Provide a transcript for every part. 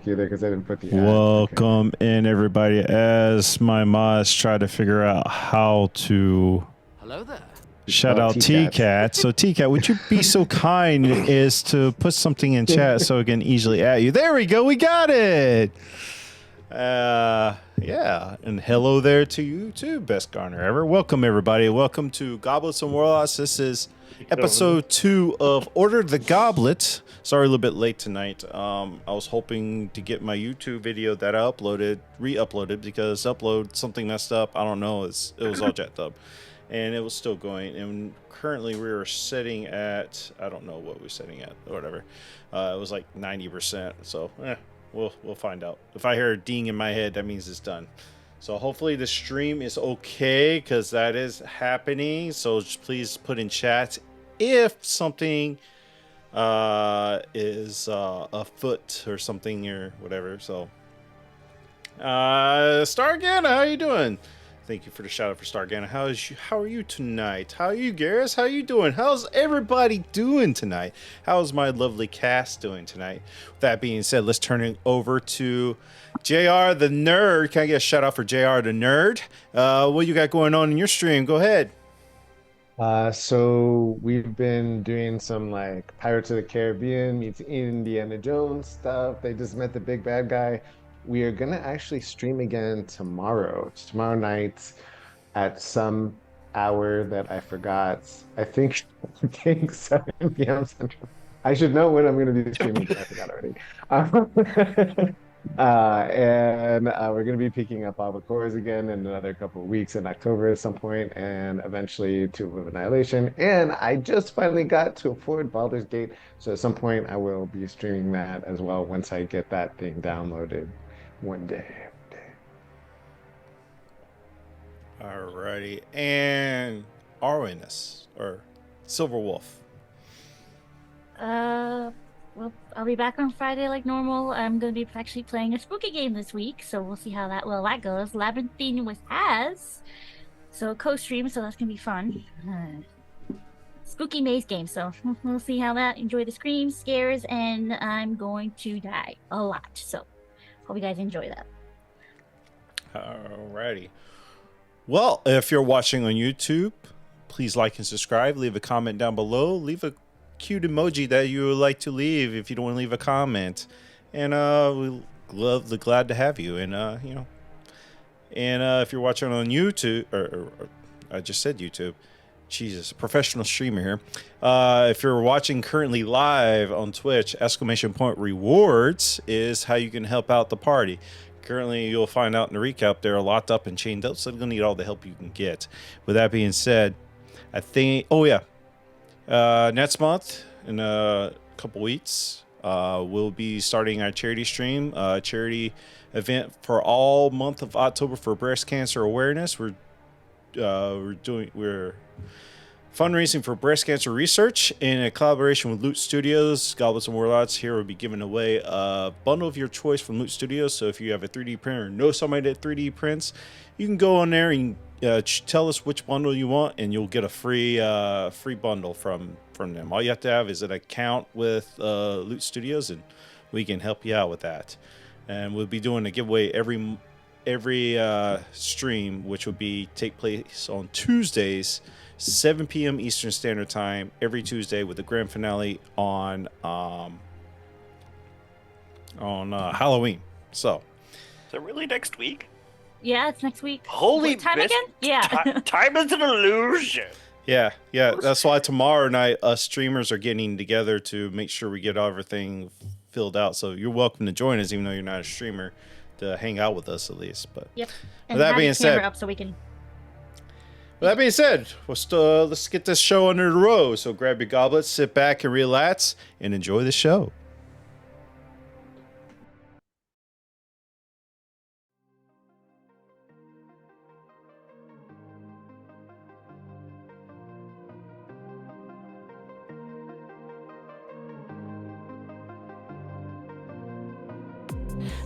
either because I didn't put the ad. Okay. Welcome in, everybody. As my mods try to figure out how to Hello there. shout Oh, out T-Cats. T-Cat. So, T-Cat, would you be so kind as to put something in chat so it can easily add you? There we go. We got it. Yeah. And hello there to you too, best Garner ever. Welcome, everybody. Welcome to Goblets and Warlocks. This is episode 2 of Order the Goblet. Sorry, a little bit late tonight. I was hoping to get my YouTube video that I uploaded, re-uploaded, because upload something messed up. I don't know. It was all jacked up, and it was still going. And currently, we were sitting at, I don't know what we're sitting at or whatever. It was like 90%. So, we'll find out. If I hear a ding in my head, that means it's done. So hopefully the stream is okay, because that is happening. So just please put in chat if something is afoot or something or whatever. So Stargana, how you doing? Thank you for the shout out for Stargana. How are you tonight? How are you, Garrus? How are you doing? How's everybody doing tonight? How's my lovely cast doing tonight? With that being said, let's turn it over to JR the Nerd. Can I get a shout out for JR the Nerd? What you got going on in your stream? Go ahead. So we've been doing some like Pirates of the Caribbean meets Indiana Jones stuff. They just met the big bad guy. We are gonna actually stream again tomorrow night at some hour that I forgot. I think 7 p.m. Central. I should know when I'm gonna be streaming, but I forgot already. And we're going to be picking up Albacores again in another couple of weeks in October at some point, and eventually Tomb of Annihilation. And I just finally got to afford Baldur's Gate, so at some point I will be streaming that as well once I get that thing downloaded one day. Alrighty. And Arwinus, or Silver Wolf. Well, I'll be back on Friday like normal. I'm going to be actually playing a spooky game this week, so we'll see how that goes. Labyrinthine with Has, so co-stream, so that's going to be fun. Spooky maze game, so we'll see how that. Enjoy the screams, scares, and I'm going to die a lot, so hope you guys enjoy that. Alrighty. Well, if you're watching on YouTube, please like and subscribe. Leave a comment down below. Leave a cute emoji that you would like to leave if you don't want to leave a comment, and we're glad to have you. And if you're watching on YouTube, or I just said YouTube, Jesus, professional streamer here. If you're watching currently live on Twitch, !rewards is how you can help out the party. Currently, you'll find out in the recap they're locked up and chained up, so they're gonna need all the help you can get. With that being said, I think, next month, in a couple weeks, we'll be starting our charity stream, charity event for all month of October for breast cancer awareness. We're fundraising for breast cancer research in a collaboration with Loot Studios. Goblets and Warlocks here will be giving away a bundle of your choice from Loot Studios. So if you have a 3D printer or know somebody that 3D prints, you can go on there and tell us which bundle you want, and you'll get a free bundle from them. All you have to have is an account with Loot Studios, and we can help you out with that. And we'll be doing a giveaway every stream, which will take place on Tuesdays, 7 p.m. Eastern Standard Time, every Tuesday, with the grand finale on Halloween. So, is it really next week? Yeah, it's next week. Holy what time again? Yeah. Time is an illusion. Yeah. That's why tomorrow night us streamers are getting together to make sure we get everything filled out. So you're welcome to join us, even though you're not a streamer, to hang out with us at least. But yep. And with that being said, up so we can. With that being said, let's get this show under the road. So grab your goblets, sit back and relax, and enjoy the show.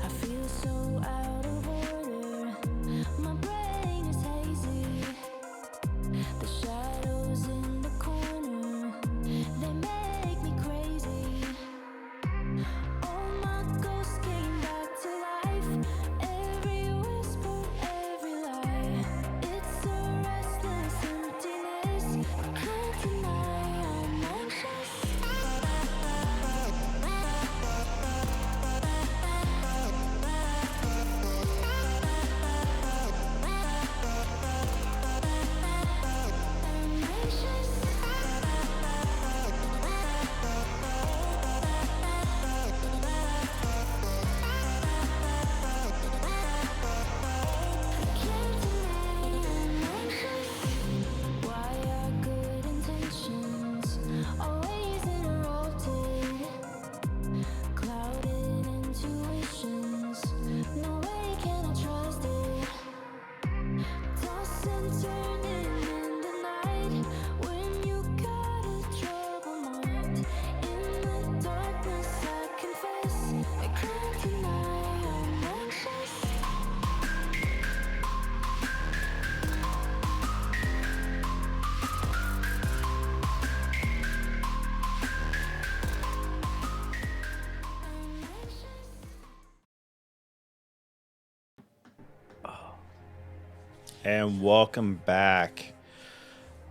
I feel so out of order. My brain is hazy. The shadows in the corner, they make me crazy. All my ghosts came And welcome back.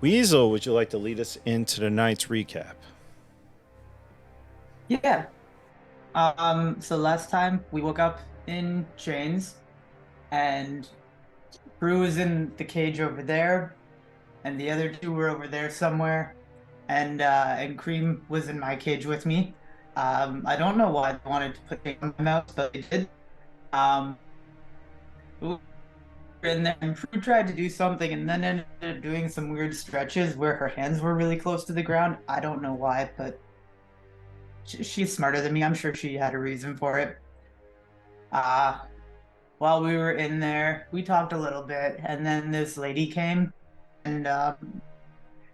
Weasel, would you like to lead us into the night's recap? Yeah. So last time we woke up in chains, and Brew was in the cage over there, and the other two were over there somewhere, and Cream was in my cage with me. I don't know why they wanted to put tape on my mouth, but they did. We were in there, and Brew tried to do something, and then ended up doing some weird stretches where her hands were really close to the ground. I don't know why, but she's smarter than me. I'm sure she had a reason for it. While we were in there, we talked a little bit, and then this lady came, and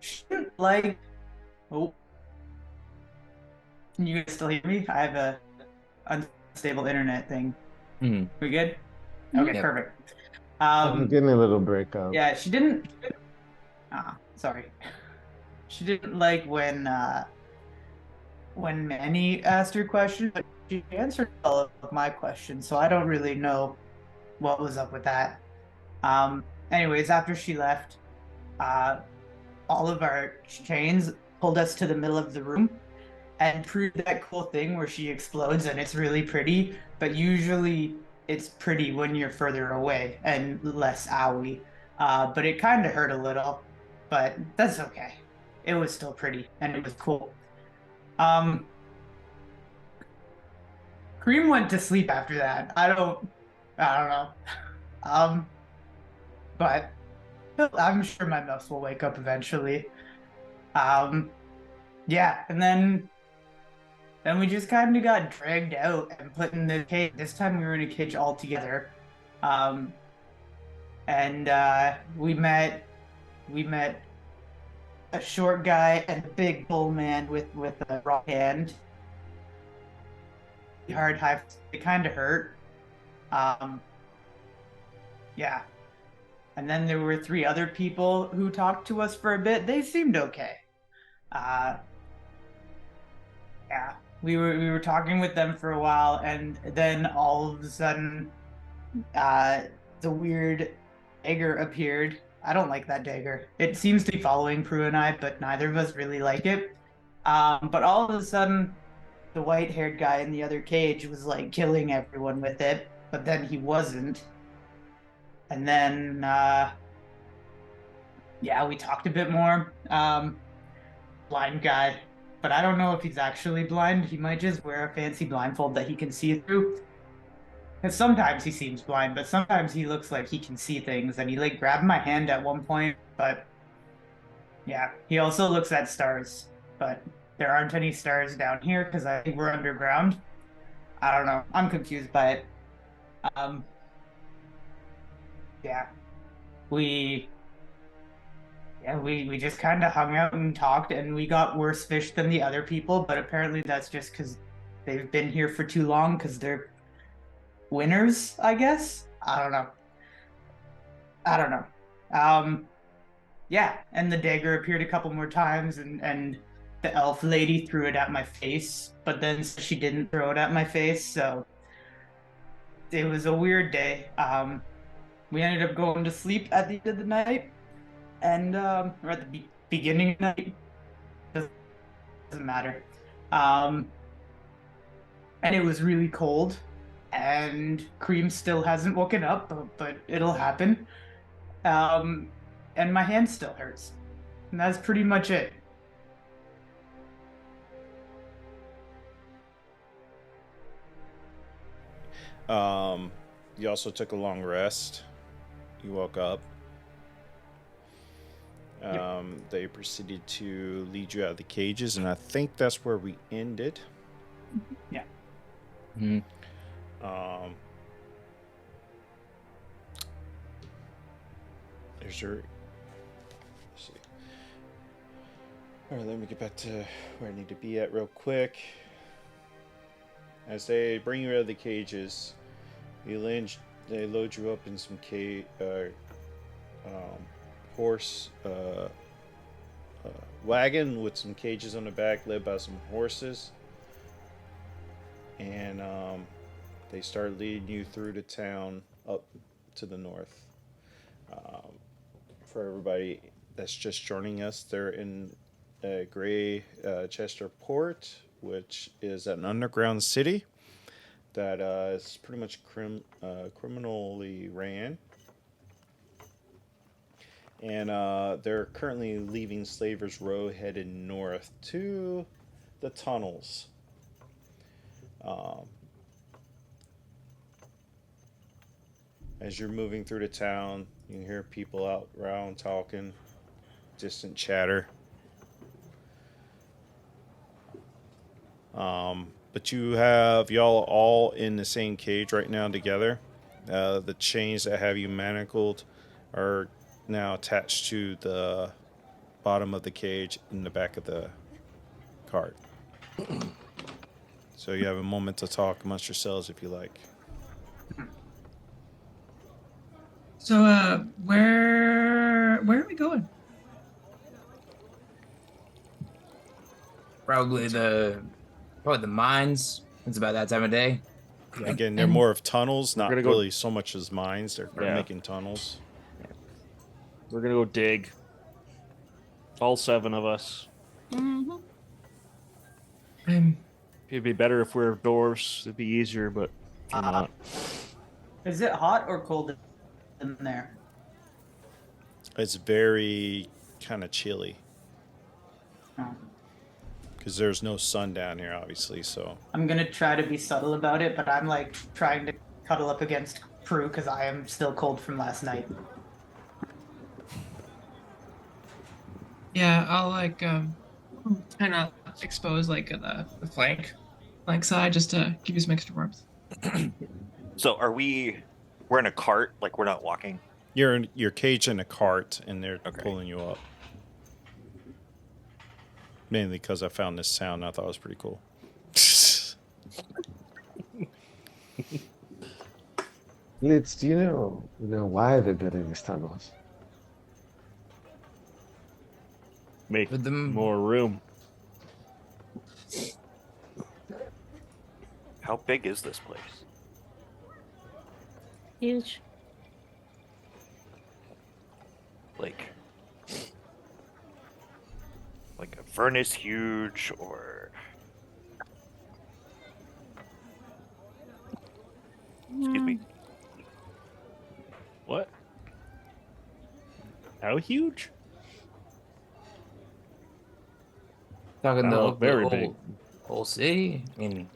she didn't like. Oh, can you guys still hear me? I have a unstable internet thing. Mhm. We good? Mhm. Okay, Yep. perfect. I'm getting a little breakup. Yeah, she didn't. Sorry. She didn't like when Manny asked her question, but she answered all of my questions, so I don't really know what was up with that. Anyways, after she left, all of our chains pulled us to the middle of the room and proved that cool thing where she explodes and it's really pretty, but usually it's pretty when you're further away and less owie. But it kind of hurt a little, but that's okay. It was still pretty and it was cool. Cream went to sleep after that. I don't know. But I'm sure my mouse will wake up eventually. Yeah, and then we just kind of got dragged out and put in the cage. This time we were in a cage all together. And we met a short guy and a big bull man with a raw hand. Hard high. It kind of hurt. Yeah. And then there were three other people who talked to us for a bit. They seemed okay. Yeah, we were talking with them for a while, and then all of a sudden, the weird dagger appeared. I don't like that dagger. It seems to be following Prue and I, but neither of us really like it. But all of a sudden, the white-haired guy in the other cage was like killing everyone with it, but then he wasn't. And then, yeah, we talked a bit more. Blind guy, but I don't know if he's actually blind. He might just wear a fancy blindfold that he can see through. Because sometimes he seems blind, but sometimes he looks like he can see things. And he like grabbed my hand at one point, but yeah, he also looks at stars. But there aren't any stars down here because I think we're underground. I don't know. I'm confused by it. Um, yeah, we we just kind of hung out and talked, and we got worse fish than the other people. But apparently, that's just because they've been here for too long because they're winners, I guess. I don't know. I don't know. Yeah, and the dagger appeared a couple more times, and the elf lady threw it at my face, but then she didn't throw it at my face, so it was a weird day. We ended up going to sleep at the end of the night, and or at the beginning of the night, doesn't matter. And it was really cold, and Cream still hasn't woken up, but it'll happen. And my hand still hurts. And that's pretty much it. You also took a long rest. You woke up. They proceeded to lead you out of the cages, and I think that's where we ended. Yeah. Mhm. There's your. Let's see. All right, let me get back to where I need to be at real quick. As they bring you out of the cages, they load you up in some horse wagon with some cages on the back, led by some horses, and they start leading you through the town up to the north. Um, for everybody that's just joining us, they're in Gray Chester Port, which is an underground city that is pretty much criminally ran. And they're currently leaving Slavers Row, headed north to the tunnels. As you're moving through the town, you can hear people out around talking, distant chatter. But you have y'all all in the same cage right now together. The chains that have you manacled are now attached to the bottom of the cage in the back of the cart. So you have a moment to talk amongst yourselves if you like. So, where are we going? Probably the mines. It's about that time of day. Again, they're more of tunnels, not gonna go- really so much as mines. They're Yeah. making tunnels. We're gonna go dig. All 7 of us. Mm-hmm. It'd be better if we were dwarves. It'd be easier, but we're not. Is it hot or cold in there? It's very kind of chilly Oh. because there's no sun down here, obviously. So I'm gonna try to be subtle about it, but I'm like trying to cuddle up against Prue because I am still cold from last night. Yeah, I'll like kind of expose like the flank side just to give you some extra warmth. So we're in a cart, like we're not walking. you're caged in a cart, and they're Okay. pulling you up. Mainly because I found this sound, and I thought it was pretty cool. Litz, do you know why they're building these tunnels? Make With them- more room. How big is this place? Huge. Like a furnace huge, or excuse me. What? How huge? Talking Oh, the very whole, big. whole city. I mean,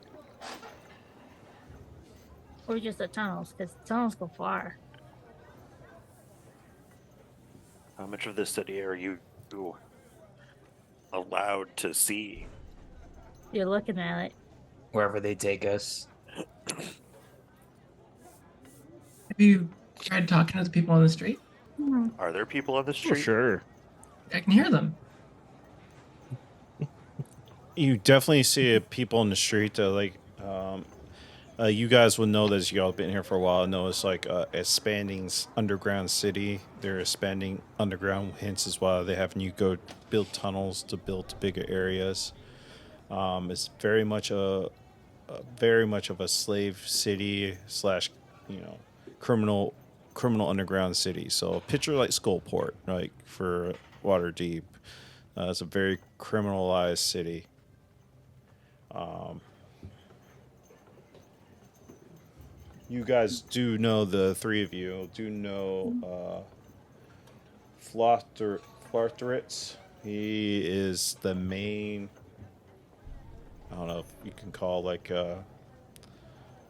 Or just the tunnels, because tunnels go far. How much of the city are you allowed to see? You're looking at it. wherever they take us. Have you tried talking to the people on the street? Hmm. Are there people on the For street? sure. I can hear them. You definitely see people in the street that like you guys would know this. Y'all been here for a while. Know it's like expanding underground city. They're expanding underground, hence is why they having you go build tunnels to build bigger areas. It's very much a slave city slash criminal underground city. So picture like Skullport, like for Waterdeep. It's a very criminalized city. You guys do know, the 3 of you do know Flotteritz. He is the main, I don't know if you can call like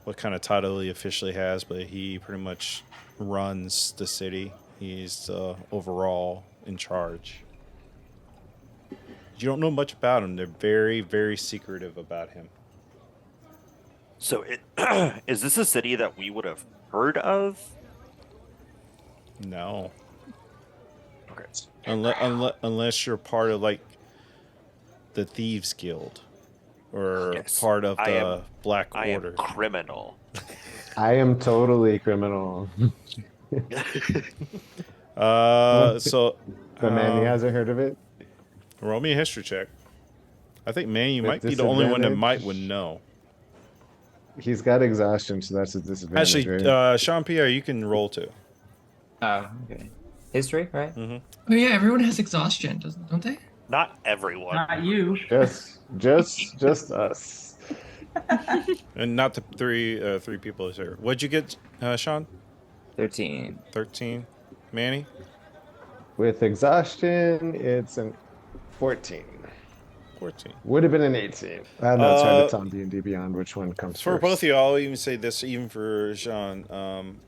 what kind of title he officially has, but he pretty much runs the city. He's overall in charge. You don't know much about him. They're very, very secretive about him. So is this a city that we would have heard of? No. Okay. Unless you're part of like the Thieves Guild or Yes, part of I the am- Black I am Order. criminal. I am totally criminal. So But Manny hasn't heard of it. roll me a history check. I think Manny, you With might be the only one that might disadvantage? would know. He's got exhaustion, so that's a disadvantage. Actually, right? Sean Pierre, you can roll too. Oh, okay. history, right? Mm-hmm. Oh yeah, everyone has exhaustion, don't they? Not everyone. Not you. Just us. And not the three people here. What'd you get, Sean? 13. 13. Manny? With exhaustion, it's an 14. 14. Would have been an 18. I don't know. It's hard to Uh, tell on D&D Beyond which one comes for first. both of you, I'll even say this, even for Sean.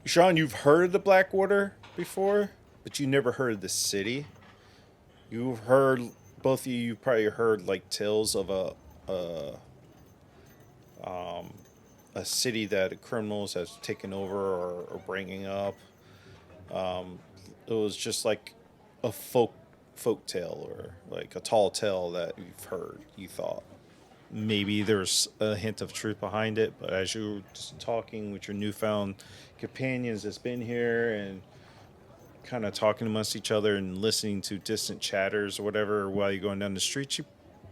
Sean, you've heard of the Blackwater before, but you never heard of the city. You've heard, both of you probably heard like tales of a city that criminals has taken over or bringing up. It was just like a folk tale or like a tall tale that you've heard. You thought maybe there's a hint of truth behind it, but as you're just talking with your newfound companions that's been here and kind of talking amongst each other and listening to distant chatters or whatever while you're going down the street, you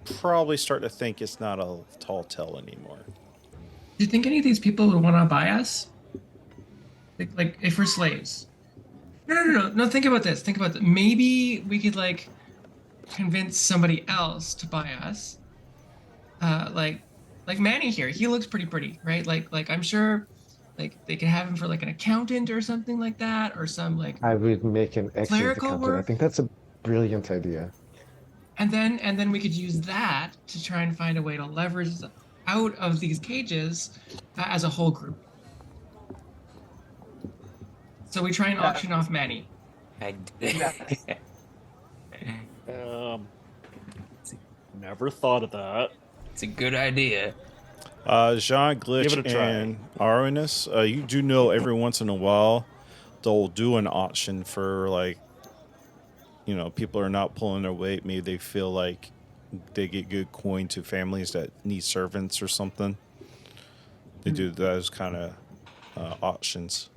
probably start to think it's not a tall tale anymore. Do you think any of these people would want to buy us? Like if we're slaves? No. Think about this. Think about this. Maybe we could like convince somebody else to buy us. Like Manny here. He looks pretty, right? Like I'm sure, like they could have him for like an accountant or something like that, or some like I would make an excellent clerical accountant. I work. think that's a brilliant idea. And then we could use that to try and find a way to leverage out of these cages as a whole group. So we try and auction off Manny. Never thought of that. It's a good idea. Jean, Give it a Glitch, try. and Arwinus, you do know every once in a while they'll do an auction for like, people are not pulling their weight. Maybe they feel like they get good coin to families that need servants or something. They do those kind of auctions.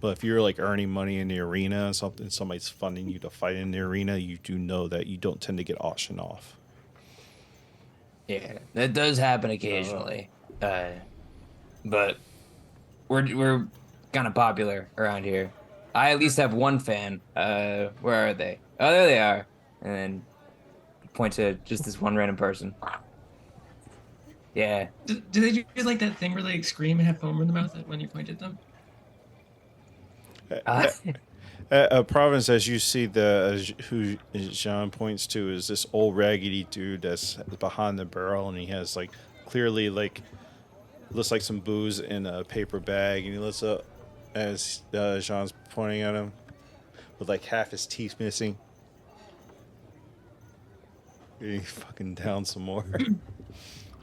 But if you're like earning money in the arena and somebody's funding you to fight in the arena, you do know that you don't tend to get auctioned off. Yeah, that does happen occasionally. But we're kind of popular around here. I at least have one fan. Where are they? Oh, there they are. And then point to just this one random person. Yeah. Do they do like that thing where they like, scream and have foam in the mouth when you point at them? Province, as you see, who Jean points to is this old raggedy dude that's behind the barrel, and he has like clearly like looks like some booze in a paper bag, and he looks up as Jean's pointing at him with like half his teeth missing. He fucking down some more.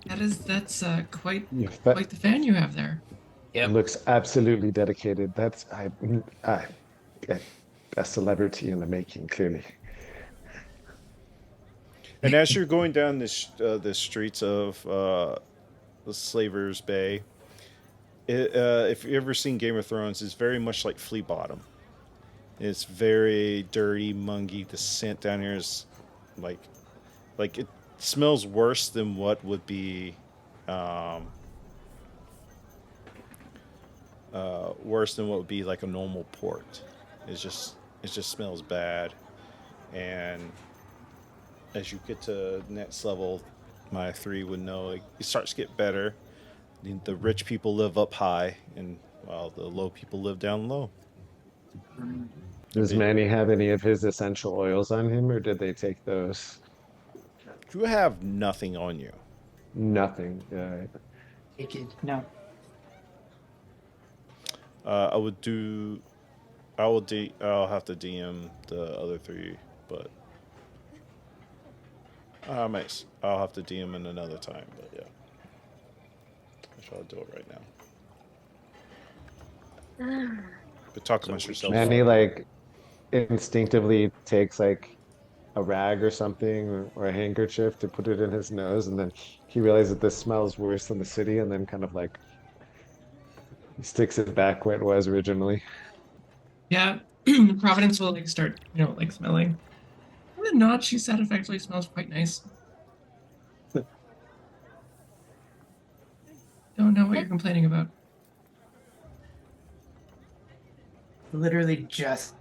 That's quite Yeah, quite the fan you have there. Yep. looks absolutely dedicated. That's a celebrity in the making, clearly. And as you're going down the streets of the Slaver's Bay, if you've ever seen Game of Thrones, it's very much like Flea Bottom. It's very dirty, mungy. The scent down here is like it smells worse than what would be like a normal port. It just smells bad, and as you get to next level, my 3 would know it starts to get better. The rich people live up high, and while the low people live down low. Does Manny have any of his essential oils on him, or did they take those? You have nothing on you. Nothing. No. I'll have to DM the other 3, but I'll have to DM in another time. But yeah, I'll do it right now. But talk amongst yourselves. Manny like instinctively takes like a rag or something or a handkerchief to put it in his nose, and then he realizes that this smells worse than the city, and then kind of like he sticks it back where it was originally. Yeah, Providence will like start, like smelling. Whether or not she said it actually smells quite nice. Don't know what you're complaining about. literally just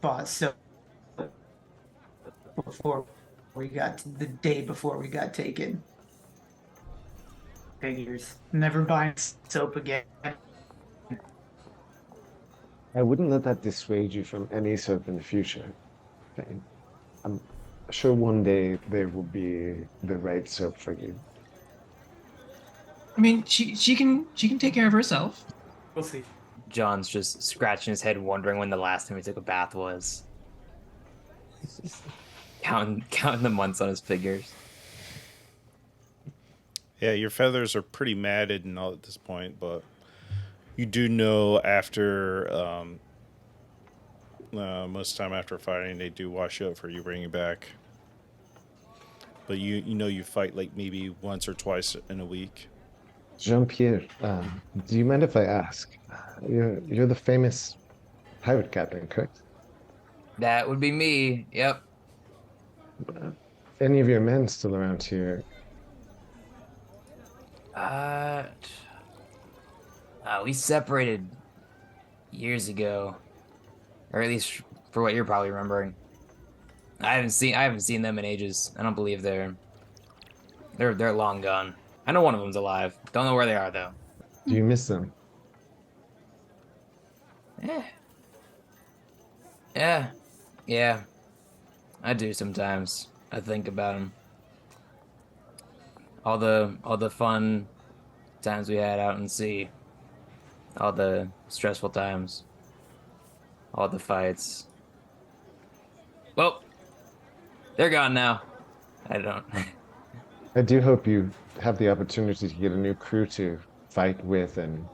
bought soap before the day before we got taken. Figures. Never buying soap again. I wouldn't let that dissuade you from any soap in the future. Okay? I'm sure one day there will be the right soap for you. I mean, she can take care of herself. We'll see. John's just scratching his head, wondering when the last time he took a bath was. Counting the months on his figures. Yeah, your feathers are pretty matted and all at this point, but you do know after most time after fighting, they do wash you up for you, bring you back. But you know you fight like maybe once or twice in a week. Jean-Pierre, do you mind if I ask? You're the famous pirate captain, correct? That would be me. Yep. Any of your men still around here? We separated years ago, or at least for what you're probably remembering. I haven't seen them in ages. I don't believe they're long gone. I know one of them's alive. Don't know where they are though. Do you miss them? Yeah. I do sometimes. I think about them. All the fun times we had out in sea. All the stressful times. All the fights. Well, they're gone now. I don't. I do hope you have the opportunity to get a new crew to fight with and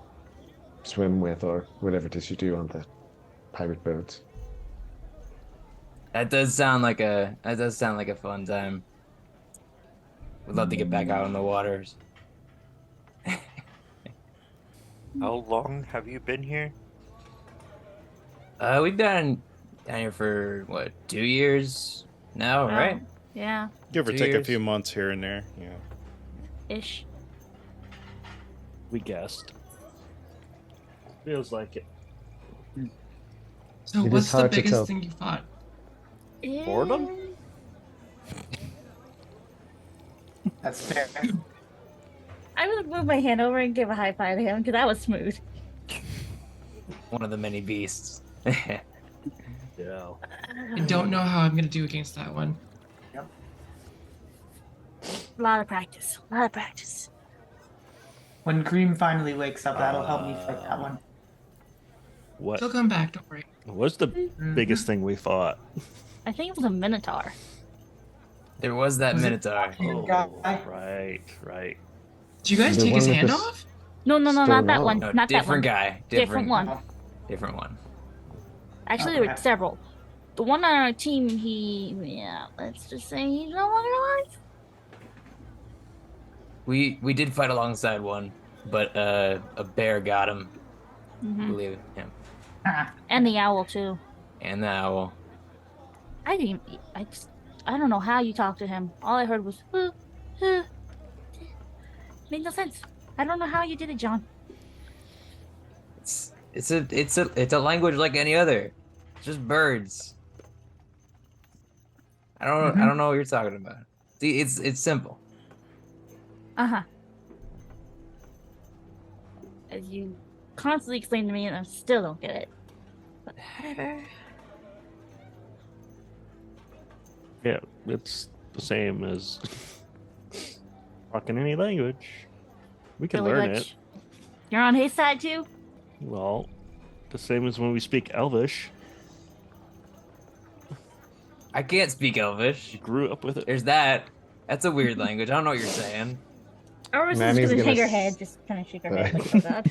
swim with, or whatever it is you do on the pirate boats. That does sound like a fun time. Would love to get back out on the waters. How long have you been here? We've been down here for what, 2 years now, Wow. right? Yeah, Give or 2 take a years. few months here and there. Yeah. ish. We guessed. Feels like it. So It is what's the hard to tell. biggest thing you fought? Boredom? That's fair. I would move my hand over and give a high five to him because that was smooth. One of the many beasts. Yeah. I don't know how I'm gonna do against that one. A lot of practice. A lot of practice. When Cream finally wakes up, that'll help me fight that one. What She'll come back. Don't worry. was the biggest thing we fought? I think it was a minotaur. There was that Was it- Minotaur. Oh, Guy? right. Did you guys The take his one with hand the off? No, Still not that wrong. one. No, Not that one. different guy. Different one. Different one. Actually, there were Okay. several. The one on our team, let's just say he's no longer alive. We did fight alongside one, but a bear got him. I Hmm believe him. And the owl too. And the owl. I don't know how you talked to him. All I heard was, made no sense. I don't know how you did it, John. It's a language like any other. It's just birds. I don't know what you're talking about. See, it's simple. Uh-huh. As you constantly explain to me, and I still don't get it. But whatever. Yeah, it's the same as talking any language. We can Really learn much. it. You're on his side too? Well, the same as when we speak Elvish. I can't speak Elvish. We grew up with it. There's that. That's a weird language. I don't know what you're saying. Or was just Manny's gonna gonna shake her s- head, just kind of shake her head like, oh god.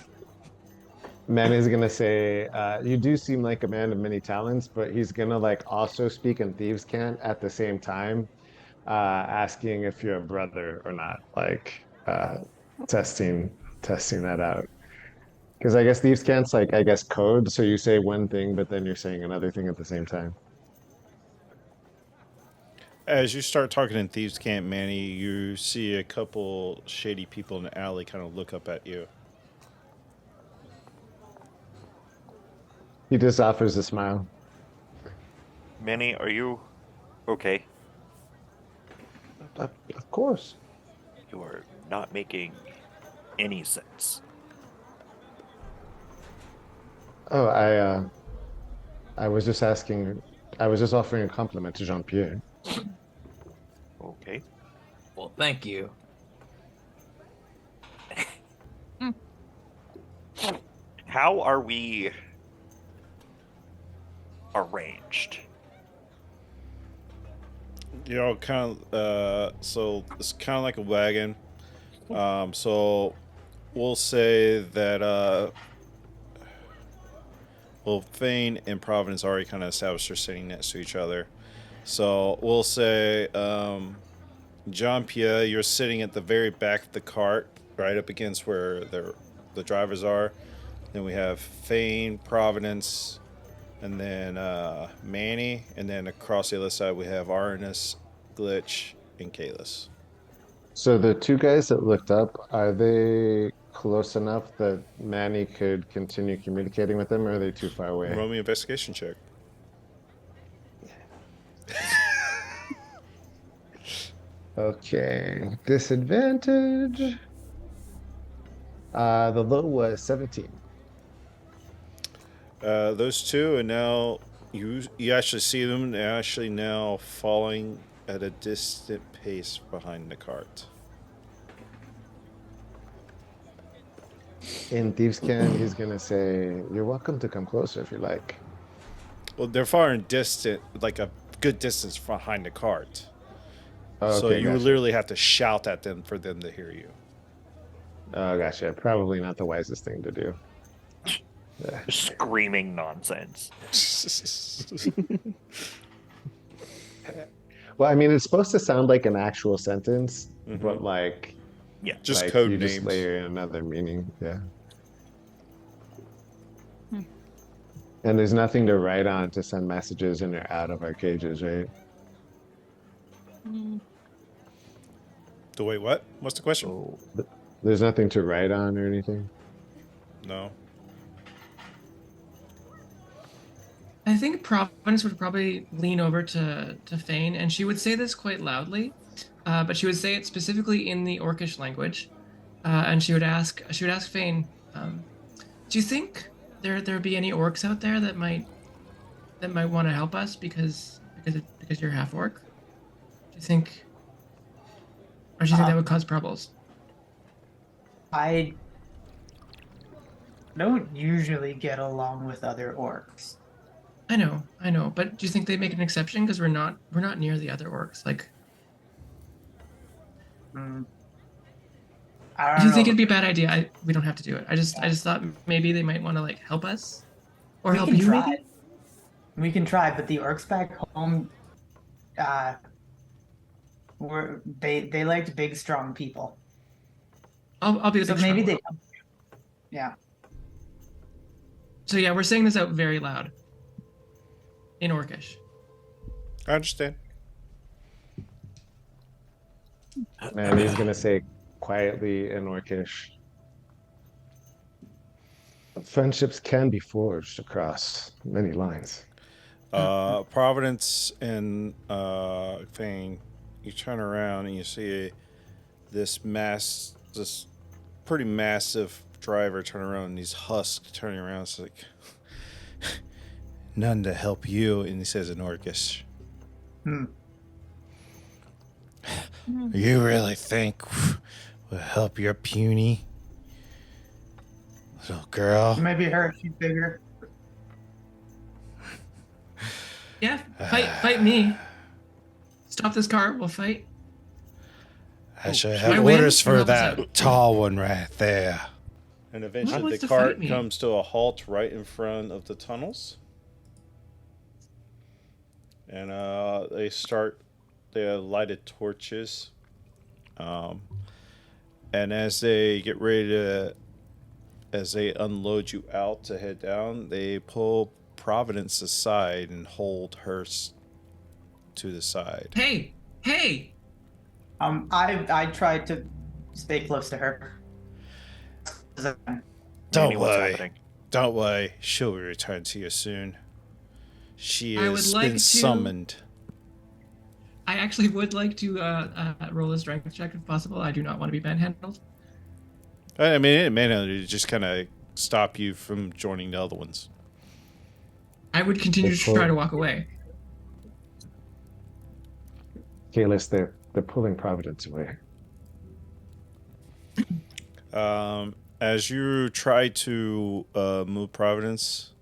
Manny's gonna say, you do seem like a man of many talents, but he's gonna like also speak in Thieves' Cant at the same time, asking if you're a brother or not, like testing that out. Because I guess Thieves' Cant's like, I guess, code, so you say one thing, but then you're saying another thing at the same time. As you start talking in Thieves' Camp, Manny, you see a couple shady people in the alley kind of look up at you. He just offers a smile. Manny, are you okay? Of course. You are not making any sense. Oh, I was just asking. I was just offering a compliment to Jean-Pierre. Okay. Well, thank you. How are we arranged? You know, kind of. So it's kind of like a wagon. So we'll say that. Well, Fane and Providence already kind of established they're sitting next to each other. So we'll say, John Pierre, you're sitting at the very back of the cart, right up against where the drivers are. Then we have Fane, Providence, and then Manny, and then across the other side we have Arnis, Glitch, and Kalis. So the two guys that looked up, are they close enough that Manny could continue communicating with them, or are they too far away? Roll me investigation check. Okay, disadvantage. The low was 17. Those two, and now you actually see them. They're actually now falling at a distant pace behind the cart. In Thieves' Can, he's gonna say, "You're welcome to come closer if you like." Well, they're far and distant, like a good distance behind the cart. Oh, So okay, you gotcha. literally have to shout at them for them to hear you. Oh, gotcha. Probably not the wisest thing to do. Screaming nonsense. Well, I mean, it's supposed to sound like an actual sentence, but like, Yeah. Just like code you just names. layer in another meaning. Yeah. And there's nothing to write on to send messages in or out of our cages, right? The wait, what? What's the question? Oh, there's nothing to write on or anything. No. I think Providence would probably lean over to Fane, and she would say this quite loudly, but she would say it specifically in the Orcish language, and she would ask Fane, "Do you think there'd be any orcs out there that might want to help us because you're half orc? Do you think, or do you think that would cause troubles?" I don't usually get along with other orcs. I know, but do you think they make an exception because we're not near the other orcs? Like, I do don't you know. think it'd be a bad idea? We don't have to do it. I just thought maybe they might want to like help us or We help can you try. maybe. We can try, but the orcs back home, they liked big, strong people. I'll be the So big maybe strong they, one. yeah. So yeah, we're saying this out very loud in Orcish. I understand. And he's gonna say quietly in Orcish, "Friendships can be forged across many lines." Providence and Fane, you turn around and you see this pretty massive driver turn around, and these husks turning around. It's like, none to help you, and he says in Orcish. You really think we'll help your puny little girl? Maybe her, she's bigger. Yeah, fight me. Stop this car. We'll fight. I should I have win? orders for Help us that out. tall one right there. And eventually wants the to fight cart me? comes to a halt right in front of the tunnels. And they have lighted torches. And as they get ready as they unload you out to head down, they pull Providence aside and hold her to the side. Hey. I tried to stay close to her. Don't Manny, what's worry. happening? Don't worry, she'll return to you soon. She I would has like been to- summoned. I actually would like to roll a strength check if possible. I do not want to be manhandled. I mean, it may just kind of stop you from joining the other ones. I would continue to try to walk away. Kalis, they're pulling Providence away. As you try to move Providence,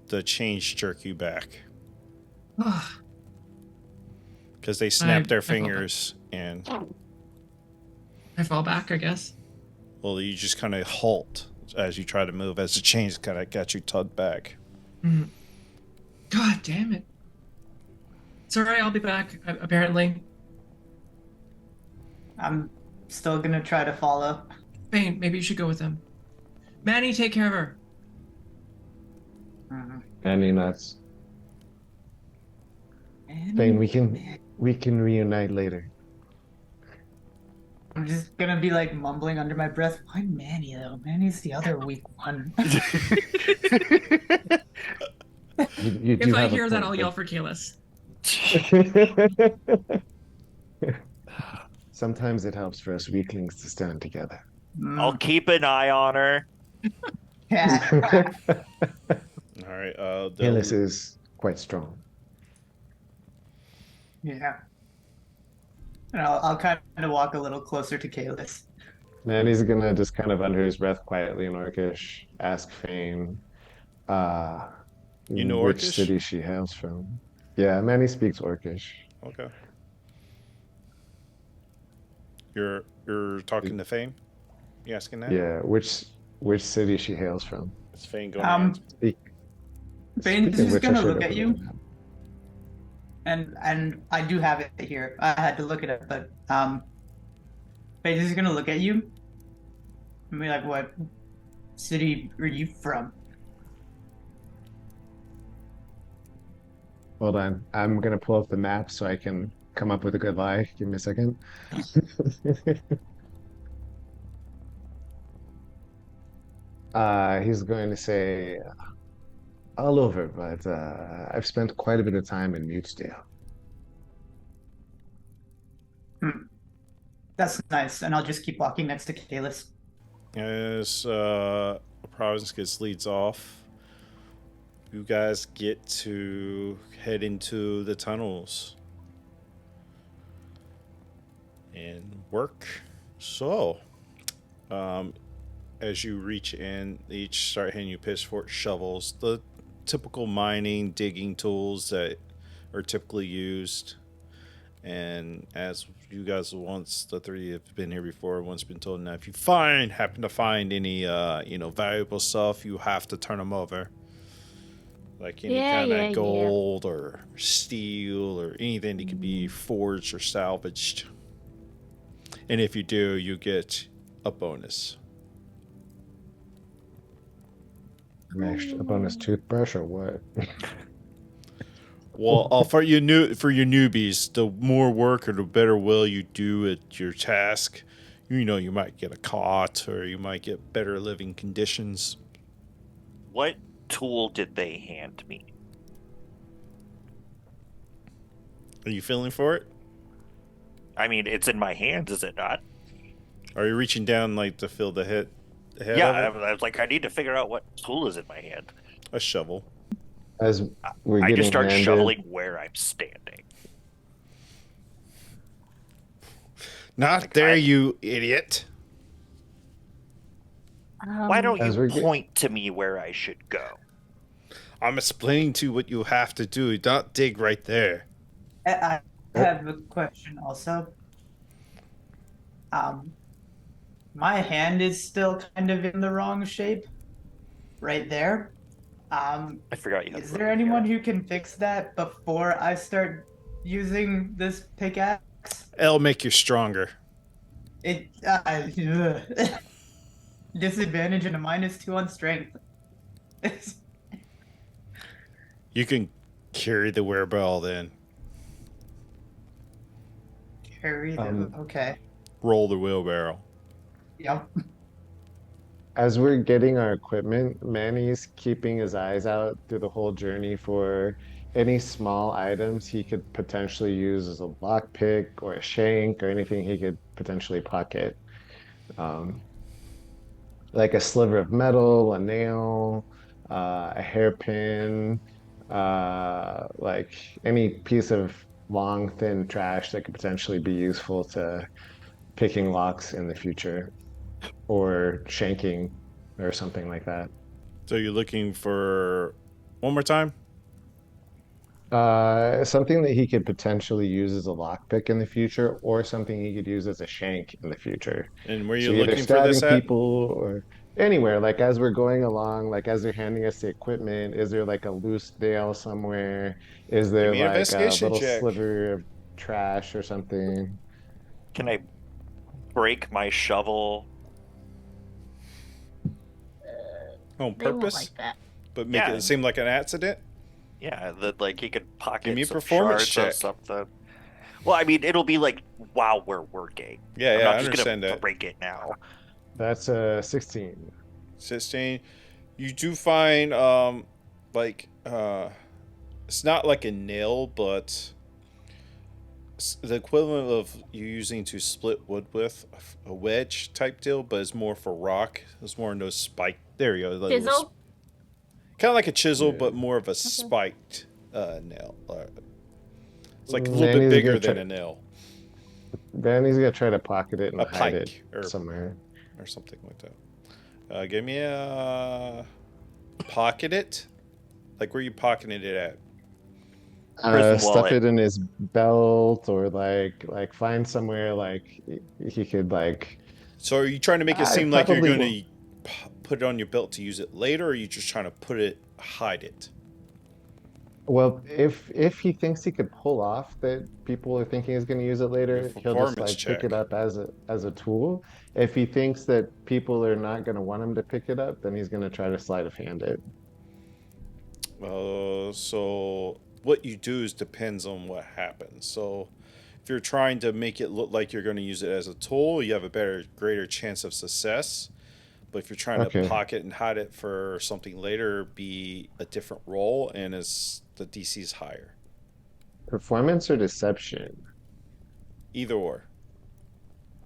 the chains jerk you back because they snap their fingers and I fall back, I guess. well, you just kind of halt as you try to move as the chains kind of got you tugged back. Mm. God damn it. It's alright, I'll be back, apparently. I'm still gonna try to follow. Bane, maybe you should go with them. Manny, take care of her. Any nuts. Thane, we can reunite later. I'm just gonna be like mumbling under my breath. Why Manny though? Manny's the other weak one. You do If I have a hear that, point, I'll but- yell for Kalis. Sometimes it helps for us weaklings to stand together. I'll keep an eye on her. Yeah. All right. Kalis is quite strong. Yeah. And I'll kind of walk a little closer to Kalis. Manny's gonna just kind of under his breath quietly in Orcish ask Fane You know which Orcish? city she hails from. Yeah, Manny speaks Orcish. Okay. You're talking to Fane? You asking that? Yeah, which city she hails from. It's Fane going Speak. Bane's Speaking of just which, I gonna should look have at put you. it in. And I do have it here. I had to look it up, but Bane's just gonna look at you and be like, "What city are you from?" Hold on. I'm gonna pull up the map so I can come up with a good lie. Give me a second. He's going to say all over, but I've spent quite a bit of time in Mutedale. That's nice, and I'll just keep walking next to Kalis. As Providence gets leads off, you guys get to head into the tunnels and work. So, as you reach in, they each start handing you pitchfork shovels, the typical mining, digging tools that are typically used. And as you guys the three have been here before, once been told, now if you happen to find any valuable stuff, you have to turn them over. Like any kind of gold or steel or anything that could be forged or salvaged. And if you do, you get a bonus. A bonus toothbrush or what? Well, for your newbies, the more work or the better will you do at your task, you might get a cot or you might get better living conditions. What tool did they hand me? Are you feeling for it? I mean, it's in my hands, is it not? Are you reaching down like to feel the head Yeah, of it? I was like, I need to figure out what tool is in my hand. A shovel. As we're I getting just start handed, shoveling where I'm standing. Not Like, there, you idiot. Why don't As you we're get- point to me where I should go? I'm explaining to you what you have to do. Don't dig right there. I have a question also. My hand is still kind of in the wrong shape, right there. I forgot you. Had Is the there room anyone here. who can fix that before I start using this pickaxe? It'll make you stronger. It disadvantage and a -2 on strength. You can carry the wheelbarrow then. Carry them. Okay. Roll the wheelbarrow. Yep. as we're getting our equipment, Manny's keeping his eyes out through the whole journey for any small items he could potentially use as a lockpick or a shank or anything he could potentially pocket. Um, like a sliver of metal, a nail, a hairpin, like any piece of long, thin trash that could potentially be useful to picking locks in the future or shanking or something like that. So you're looking for one more time? Something that he could potentially use as a lockpick in the future, or something he could use as a shank in the future. And where So you either looking for this stabbing at? people or anywhere, like as we're going along, like as they're handing us the equipment, is there like a loose nail somewhere? Is Give there me an like a investigation little check. sliver of trash or something? Can I break my shovel? On They won't purpose? like that. But make Yeah. it seem like an accident? Yeah, that like he could Give me a pocket some performance shards of check. something. Well, I mean, it'll be like while we're working. Yeah, I'm yeah, not I just understand gonna that. break it now. That's a 16. 16. You do find like it's not like a nail, but it's the equivalent of you using to split wood with a wedge type deal, but it's more for rock. It's more in those spike. There you go. Chisel? Kind of like a chisel, Yeah. but more of a spiked nail. It's like a little bit Manny's bigger gonna than try, a nail, Manny's gonna try to pocket it and a hide it pike or somewhere. something like that. Give me a pocket it. Like where you pocketing it at? Prison Stuff wallet. it in his belt or like find somewhere like he could like So are you trying to make it I seem like you're probably going will. to put it on your belt to use it later, or are you just trying to hide it? Well, if he thinks he could pull off that people are thinking he's going to use it Your later, he'll just performance like pick it check. up as a tool. If he thinks that people are not going to want him to pick it up, then he's going to try to sleight of hand it. So what you do is depends on what happens. So if you're trying to make it look like you're going to use it as a tool, you have a greater chance of success. But if you're trying to Okay. pocket and hide it for something later, be a different role, and the DC's higher. Performance or deception? Either or.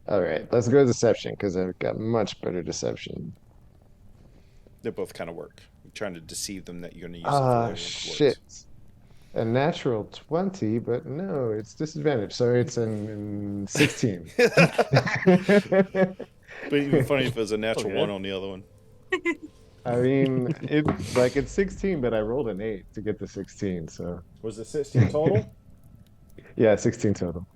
All right, let's go deception because I've got much better deception. They both kind of work. You're trying to deceive them that you're going to use it for Ah, later shit. exploits. A natural 20, but no, it's disadvantage. So it's an 16. But even funny if it was a natural Okay. one on the other one. I mean, it's 16, but I rolled an 8 to get the 16, so Was it 16 total? yeah, 16 total.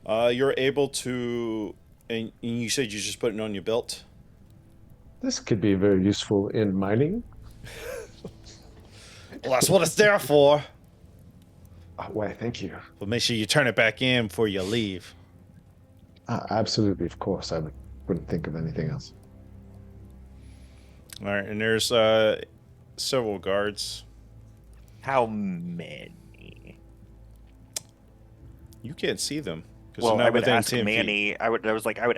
You're able to, and you said you just put it on your belt. This could be very useful in mining. Well, that's what it's there for. Why, thank you. But make sure you turn it back in before you leave. Absolutely, of course. Wouldn't think of anything else. All right, and there's several guards. How many? You can't see them because Well, they're I not would within ask 10 feet. Manny. I would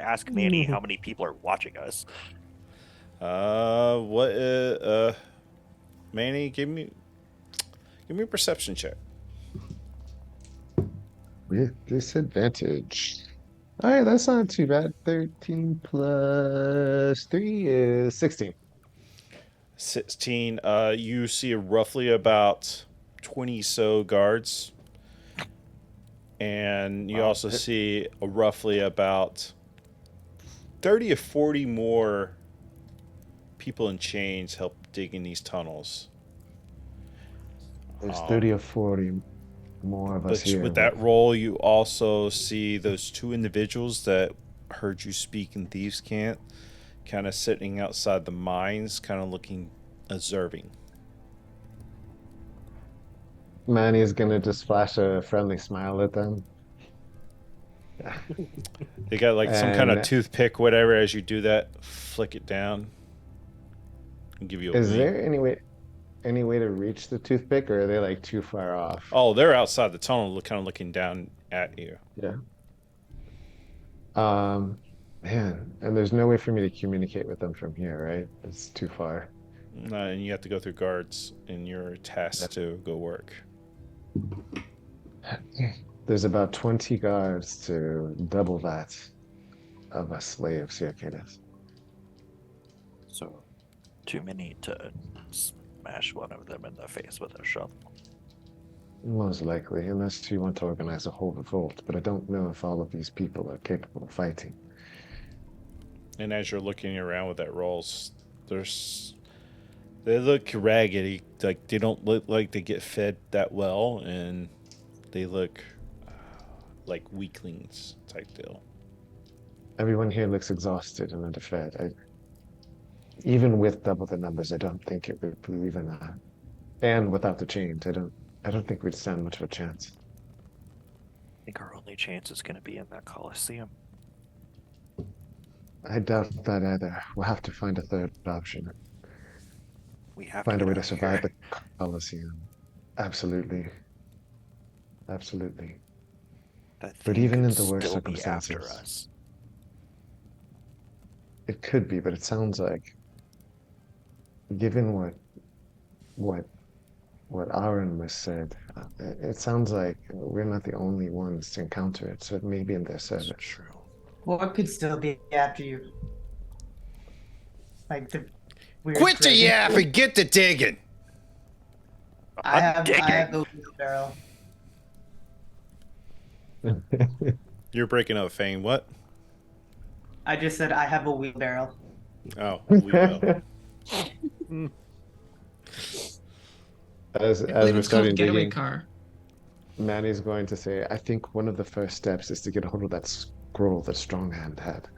ask Manny how many people are watching us. What? Manny, give me a perception check. With disadvantage. All right, that's not too bad. 13 plus 3 is 16. 16. You see roughly about 20 so guards, and you Wow. also see roughly about 30 or 40 more people in chains help digging these tunnels. There's 30 or 40 more of us But here. with that roll, you also see those two individuals that heard you speak in Thieves' Cant, kind of sitting outside the mines, kind of looking, observing. Manny is gonna just flash a friendly smile at them. They got like some kind of And toothpick, whatever. As you do that, flick it down and give you a is wink. there any way to reach the toothpick, or are they like too far off? Oh, they're outside the tunnel, kind of looking down at you. Yeah. Um, Man, and there's no way for me to communicate with them from here, right? It's too far. And you have to go through guards, and you're tasked to go work. There's about 20 guards to double that of us slaves here, Cadus. So, too many to smash one of them in the face with a shovel. Most likely, unless you want to organize a whole revolt, but I don't know if all of these people are capable of fighting. And as you're looking around with that rolls, they look raggedy. Like they don't look like they get fed that well, and they look like weaklings type deal. Everyone here looks exhausted and underfed. Even with double the numbers, I don't think it would be even that. And without the chains, I don't think we'd stand much of a chance. I think our only chance is going to be in that Colosseum. I doubt that either. We'll have to find a third option. We have Find to a way get to out survive here. the Colosseum. Absolutely. Absolutely. That But thing even could in the worst still be after circumstances, us. it could be, but it sounds like, given what Aaron was said, it sounds like we're not the only ones to encounter it, so it may be in their service. That's true. What could still be after you? Like the weird Quit the dragon- yap and get to digging. I I'm have digging. a wheelbarrow. You're breaking up, Fane. What? I just said I have a wheelbarrow. Oh, we will. As I believe we're it's called starting getaway digging, car. Manny's going to say, I think one of the first steps is to get a hold of that scroll that Stronghand had.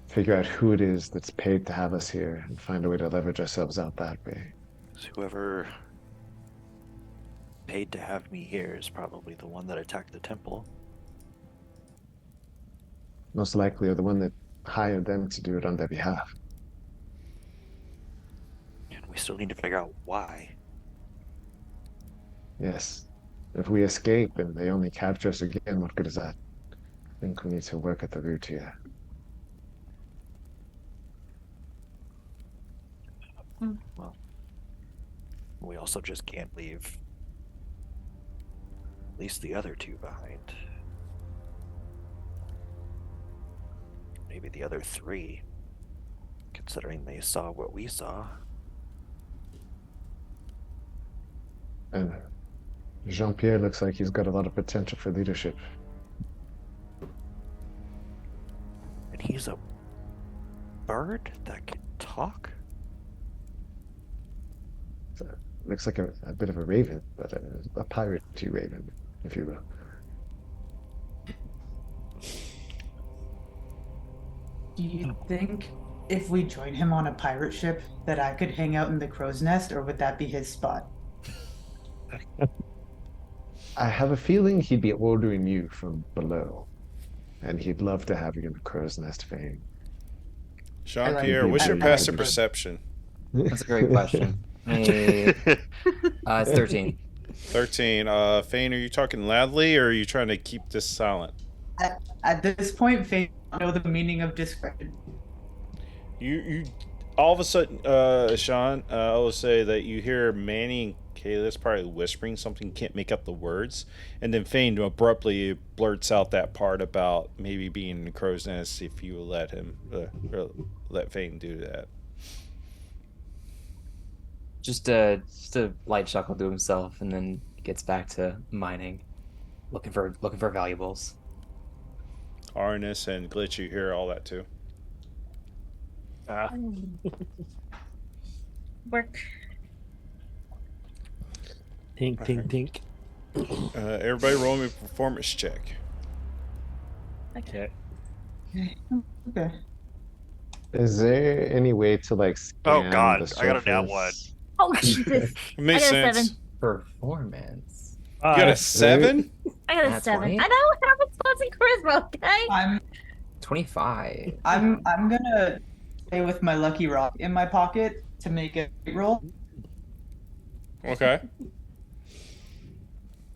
Figure out who it is that's paid to have us here and find a way to leverage ourselves out that way. So whoever paid to have me here is probably the one that attacked the temple. Most likely, or the one that hired them to do it on their behalf. And we still need to figure out why. Yes. If we escape and they only capture us again, what good is that? I think we need to work at the root here. Well, we also just can't leave at least the other two behind. Maybe the other three, considering they saw what we saw. And Jean-Pierre looks like he's got a lot of potential for leadership. And he's a bird that can talk? So, looks like a bit of a raven, but a pirate-y raven, if you will. Do you think if we join him on a pirate ship that I could hang out in the crow's nest, or would that be his spot? I have a feeling he'd be ordering you from below, and he'd love to have you in the crow's nest fame. Jean-Pierre, what's your I- passive I- perception? That's a great question. It's 13. 13. Fane, are you talking loudly, or are you trying to keep this silent? At this point, Faye doesn't know the meaning of discretion. You all of a sudden, Sean, I will say that you hear Manny and Kayla's probably whispering something, can't make up the words, and then Fane abruptly blurts out that part about maybe being in the crow's nest if you will let him, let Fane do that. Just a light chuckle to himself, and then gets back to mining, looking for valuables. Arnis and Glitch, you hear all that too. Work. Tink, tink, tink. Everybody roll me a performance check. Okay. Okay. Is there any way to like scan Oh, God, the I got a nat surface? Oh Jesus! It makes I got a sense. 7. Performance. You got a 7? I got a Nat 7. 20? I know. Have a plus in charisma, okay? I'm 25. I'm gonna stay with my lucky rock in my pocket to make a roll. Okay.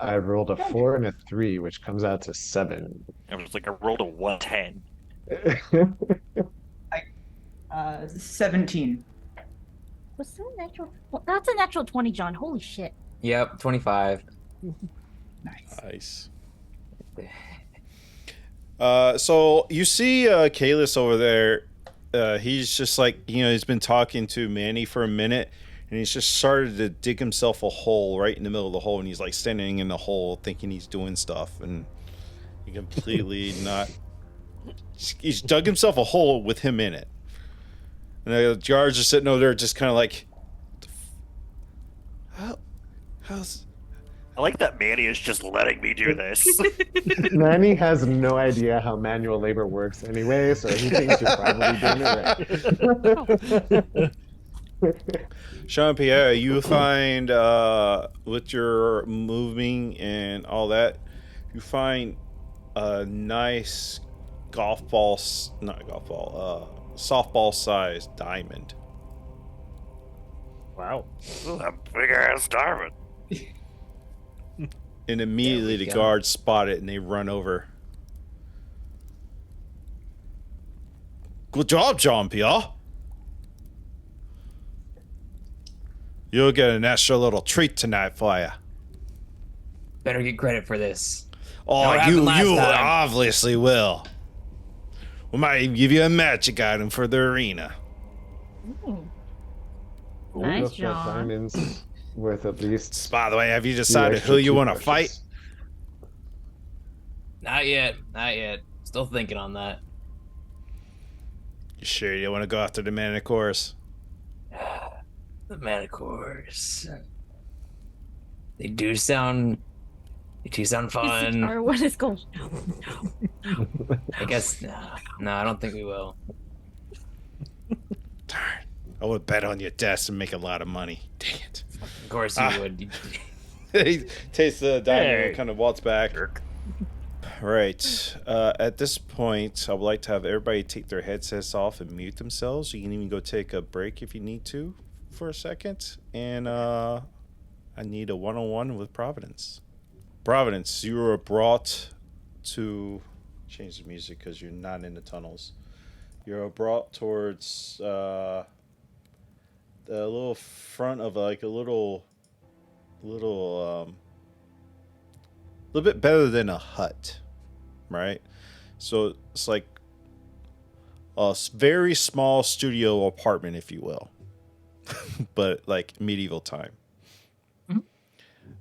I rolled a 4 and a 3, which comes out to 7. I was like, I rolled a 110. I 17. Was that a natural? That's a natural 20, John. Holy shit. Yep, 25. Nice. Nice. So you see Kalis over there. He's just like, he's been talking to Manny for a minute, and he's just started to dig himself a hole right in the middle of the hole, and he's like standing in the hole thinking he's doing stuff, and he completely not. He's dug himself a hole with him in it. And the guards are sitting over there just kind of like, how's... I like that Manny is just letting me do this. Manny has no idea how manual labor works anyway, so he thinks you're probably doing it right. Jean-Pierre, you find with your moving and all that, you find a nice softball sized diamond. Wow. This is a big ass diamond. And immediately the guards spot it and they run over. Good job, Jean-Pierre. You'll get an extra little treat tonight for you. Better get credit for this. Oh, Know you what happened last time? obviously will. We might even give you a magic item for the arena. Ooh. Nice, Those John. diamonds worth at least. By the way, have you the decided extra who you want to toothbrushes. fight? Not yet. Not yet. Still thinking on that. You sure you want to go after the man of course? The Manticores. They do sound fun. Or what is going? I guess no, I don't think we will. Darn. I would bet on your desk and make a lot of money. Dang it. Of course you would. He tastes the diamond and Hey. kind of walks back. Right. At this point, I would like to have everybody take their headsets off and mute themselves. You can even go take a break if you need to for a second. And I need a one-on-one with Providence. Providence, you were brought to... Change the music because you're not in the tunnels. You're brought towards the little front of like a little bit better than a hut, right? So it's like a very small studio apartment, if you will, but like medieval time.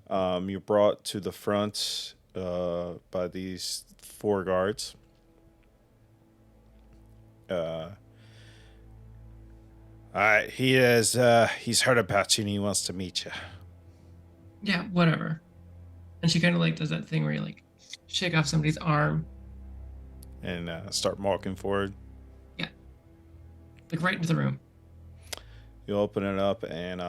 You're brought to the front by these 4 guards. All right, he's heard about you and he wants to meet you. Yeah, whatever. And she kind of like does that thing where you like shake off somebody's arm, And start walking forward. like right into the room. You open it up and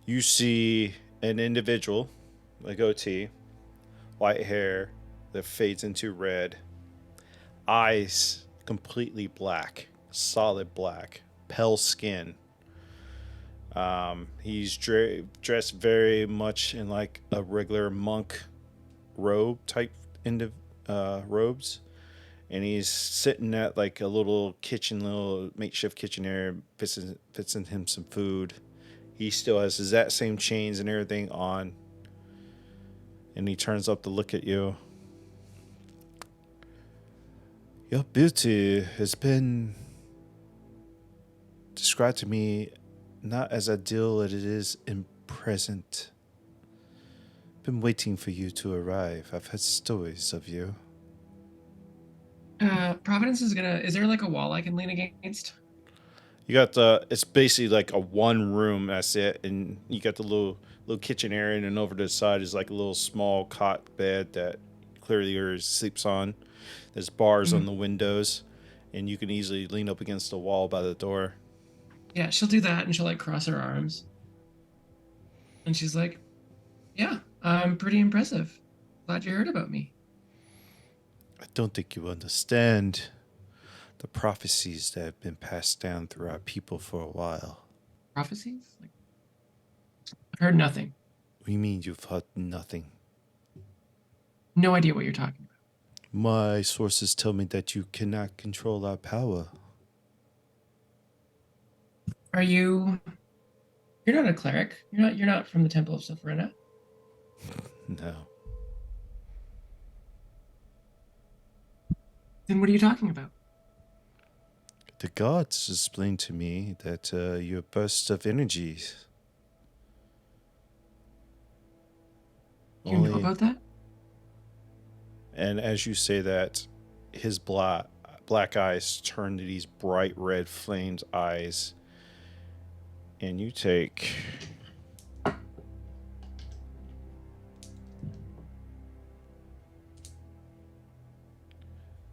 you see an individual, a goatee, white hair that fades into red, eyes completely black, solid black, pale skin. He's dressed very much in like a regular monk robe type robes, and he's sitting at like a little makeshift kitchen area, fits in him some food. He still has his that same chains and everything on, and he turns up to look at you. Your beauty has been described to me not as ideal as it is in present. Been waiting for you to arrive. I've heard stories of you. Providence is there like a wall I can lean against? You got it's basically like a one room, that's it, and you got the little kitchen area, and then over to the side is like a little small cot bed that clearly yours sleeps on. There's bars on the windows, and you can easily lean up against the wall by the door. Yeah, she'll do that and she'll like cross her arms. And she's like, yeah, I'm pretty impressive. Glad you heard about me. I don't think you understand the prophecies that have been passed down through our people for a while. Prophecies? Like, I've heard nothing. We mean you've heard nothing. No idea what you're talking about. My sources tell me that you cannot control our power. Are you? You're not a cleric. You're not from the Temple of Sephrena. No. Then what are you talking about? The gods explained to me that you're a burst of energy. Do you know about that? And as you say that, his black eyes turn to these bright red flamed eyes. And you take...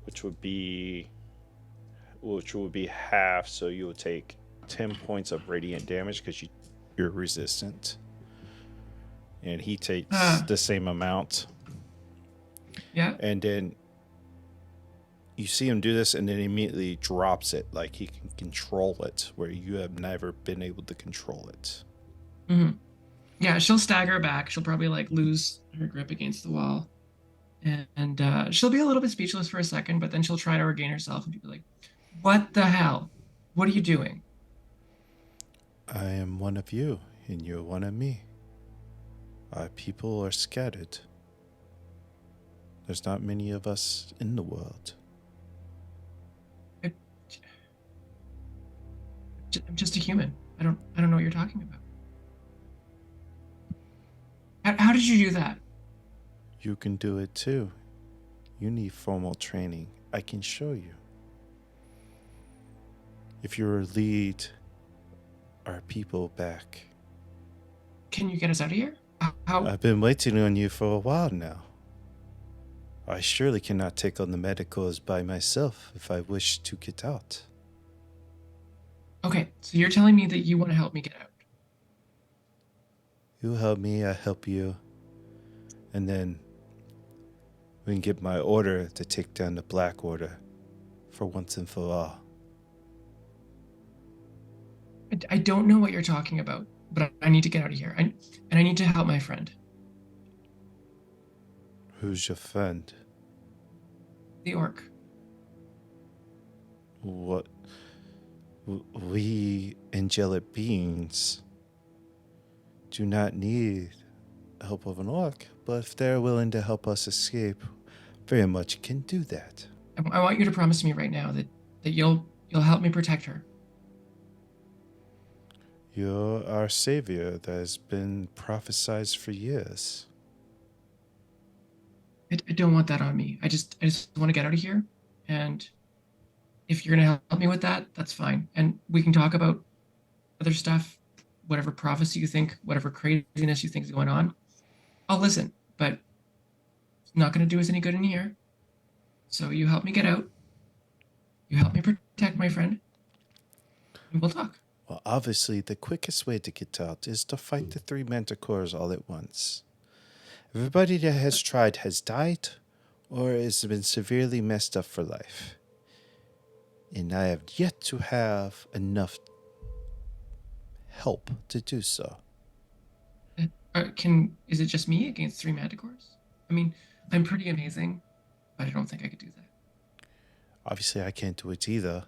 which would be half, so you will take 10 points of radiant damage because you're resistant. And he takes the same amount. Yeah. And then you see him do this and then immediately drops it, like he can control it, where you have never been able to control it. Mm-hmm. Yeah, she'll stagger back. She'll probably like lose her grip against the wall. And she'll be a little bit speechless for a second, but then she'll try to regain herself and be like, what the hell? What are you doing? I am one of you, and you're one of me. Our people are scattered. There's not many of us in the world. I'm just a human. I don't know what you're talking about. How did you do that? You can do it too. You need formal training. I can show you. If you lead our people back. Can you get us out of here? How? I've been waiting on you for a while now. I surely cannot take on the medicals by myself if I wish to get out. Okay, so you're telling me that you want to help me get out. You help me, I help you. And then we can get my order to take down the Black Order for once and for all. I don't know what you're talking about, but I need to get out of here. And I need to help my friend. Who's your friend? The orc. What? We angelic beings do not need help of an orc, but if they're willing to help us escape, very much can do that. I want you to promise me right now that you'll help me protect her. You're our savior that has been prophesied for years. I don't want that on me. I just want to get out of here, and if you're gonna help me with that, that's fine. And we can talk about other stuff, whatever prophecy you think, whatever craziness you think is going on. I'll listen, but it's not gonna do us any good in here. So you help me get out. You help me protect my friend, and we'll talk. Well, obviously, the quickest way to get out is to fight the 3 manticores all at once. Everybody that has tried has died or has been severely messed up for life. And I have yet to have enough help to do so. Is it just me against 3 manticores? I mean, I'm pretty amazing, but I don't think I could do that. Obviously, I can't do it either.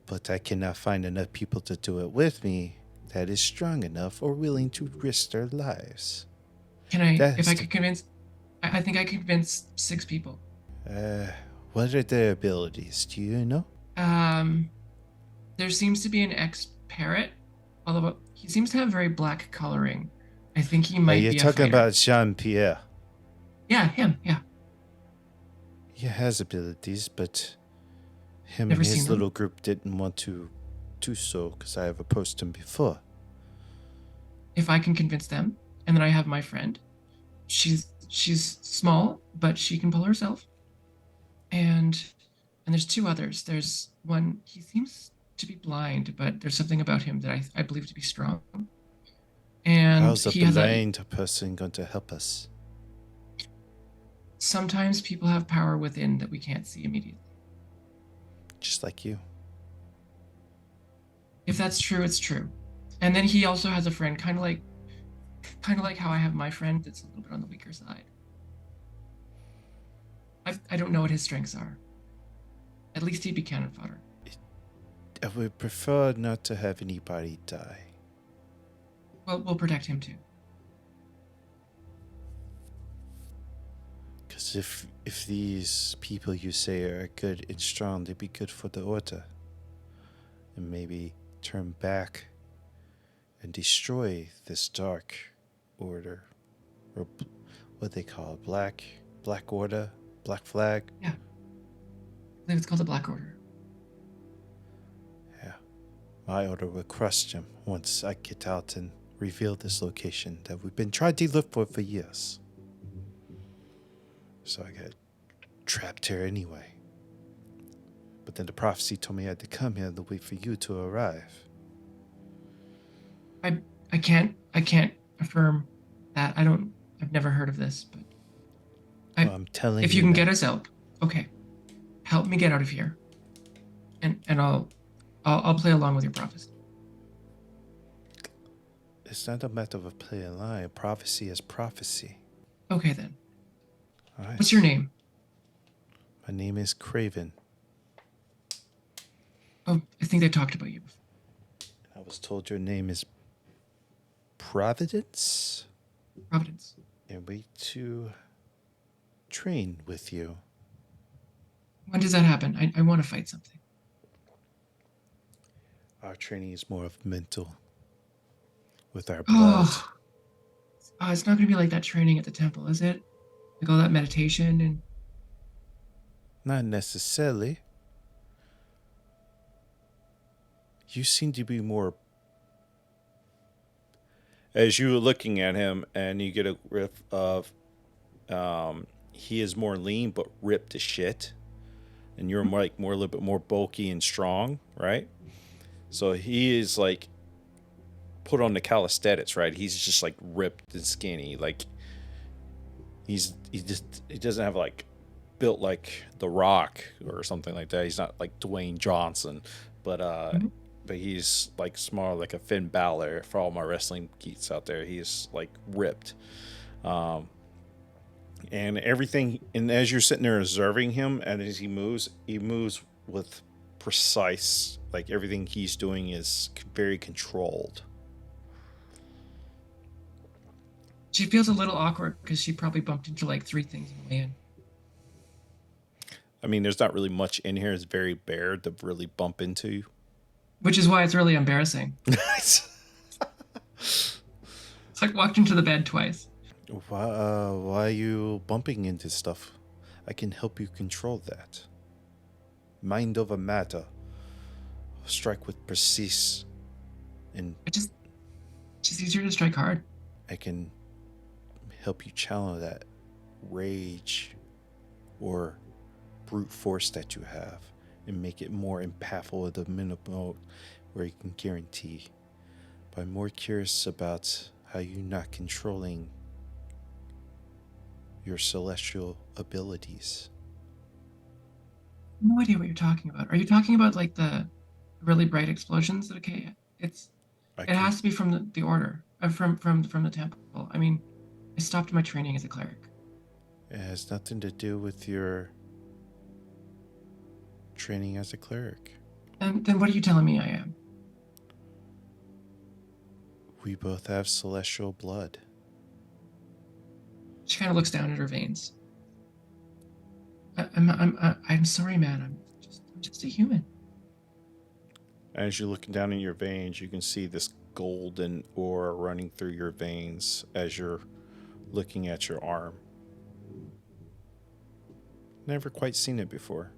But I cannot find enough people to do it with me that is strong enough or willing to risk their lives. Can I, if I could convince, I think I could convince 6 people. What are their abilities? Do you know? There seems to be an ex-parrot, although he seems to have very black coloring. I think he might be a fighter. You're talking about Jean-Pierre. Yeah, him, yeah. He has abilities, but him Never and seen his them. little group didn't want to do so because I have opposed him before. If I can convince them, and then I have my friend. She's small, but she can pull herself. And there's 2 others. There's one, he seems to be blind, but there's something about him that I believe to be strong. And How's a he has blind person going to help us? Sometimes people have power within that we can't see immediately. Just like you. If that's true, it's true. And then he also has a friend, kind of like how I have my friend that's a little bit on the weaker side. I don't know what his strengths are. At least he'd be cannon fodder. I would prefer not to have anybody die. Well, we'll protect him too. Because if these people you say are good and strong, they'd be good for the Order. And maybe turn back and destroy this Dark Order. Or what they call it, Black Order? Black Flag? Yeah. I believe it's called the Black Order. Yeah. My order will crush them once I get out and reveal this location that we've been trying to look for years. So I got trapped here anyway. But then the prophecy told me I had to come here to wait for you to arrive. I can't affirm that. I've never heard of this, but Well, I'm telling you. if you can now. get us out, okay. Help me get out of here. And I'll play along with your prophecy. It's not a matter of play a lie. Prophecy is prophecy. Okay then. All right. What's your name? My name is Craven. Oh, I think they talked about you before. I was told your name is Providence. Providence. And wait to train with you. When does that happen? I want to fight something. Our training is more of mental. With our blood. Oh, it's not going to be like that training at the temple, is it? Like all that meditation and... Not necessarily. You seem to be more... As you were looking at him and you get a riff of... he is more lean but ripped to shit. And you're like a little bit more bulky and strong, right? So he is like... put on the calisthenics, right? He's just like ripped and skinny. Like he doesn't have like built like The Rock or something like that. He's not like Dwayne Johnson, but but he's like smaller, like a Finn Balor. For all my wrestling geeks out there, he's like ripped. And everything, and as you're sitting there observing him, and as he moves with precise, like everything he's doing is very controlled. She feels a little awkward because she probably bumped into like 3 things on the way in. I mean, there's not really much in here. It's very bare to really bump into. Which is why it's really embarrassing. It's like walked into the bed twice. Why are you bumping into stuff? I can help you control that. Mind over matter. Strike with precise. And It's just easier to strike hard. I can help you channel that rage or brute force that you have and make it more impactful at the minimum where you can guarantee. But I'm more curious about how you're not controlling your celestial abilities. No idea what you're talking about. Are you talking about like the really bright explosions? Okay, it has to be from the order, from the temple. I mean, I stopped my training as a cleric. It has nothing to do with your training as a cleric. And then what are you telling me I am? We both have celestial blood. She kind of looks down at her veins. I'm sorry, man. I'm just a human. As you're looking down in your veins, you can see this golden aura running through your veins as you're looking at your arm. Never quite seen it before.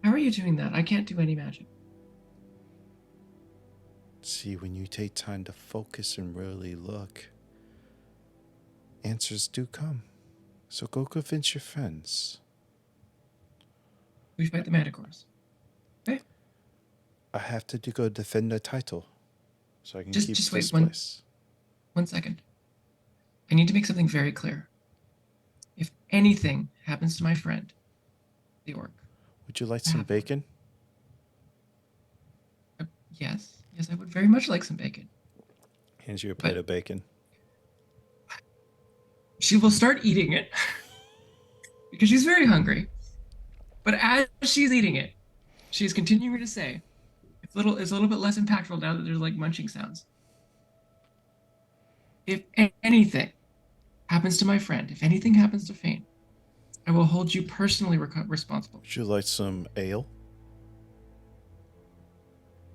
How are you doing that? I can't do any magic. See, when you take time to focus and really look, answers do come. So go convince your friends. We fight the manticores. Okay? I have to go defend the title so I can Just keep wait this one- place. 1 second. I need to make something very clear. If anything happens to my friend, the orc. Would you like some bacon? Yes, I would very much like some bacon. Hands you a plate of bacon. She will start eating it. because she's very hungry. But as she's eating it, she's continuing to say, it's a little bit less impactful now that there's like munching sounds. If anything happens to my friend, if anything happens to Fane, I will hold you personally responsible. Would you like some ale?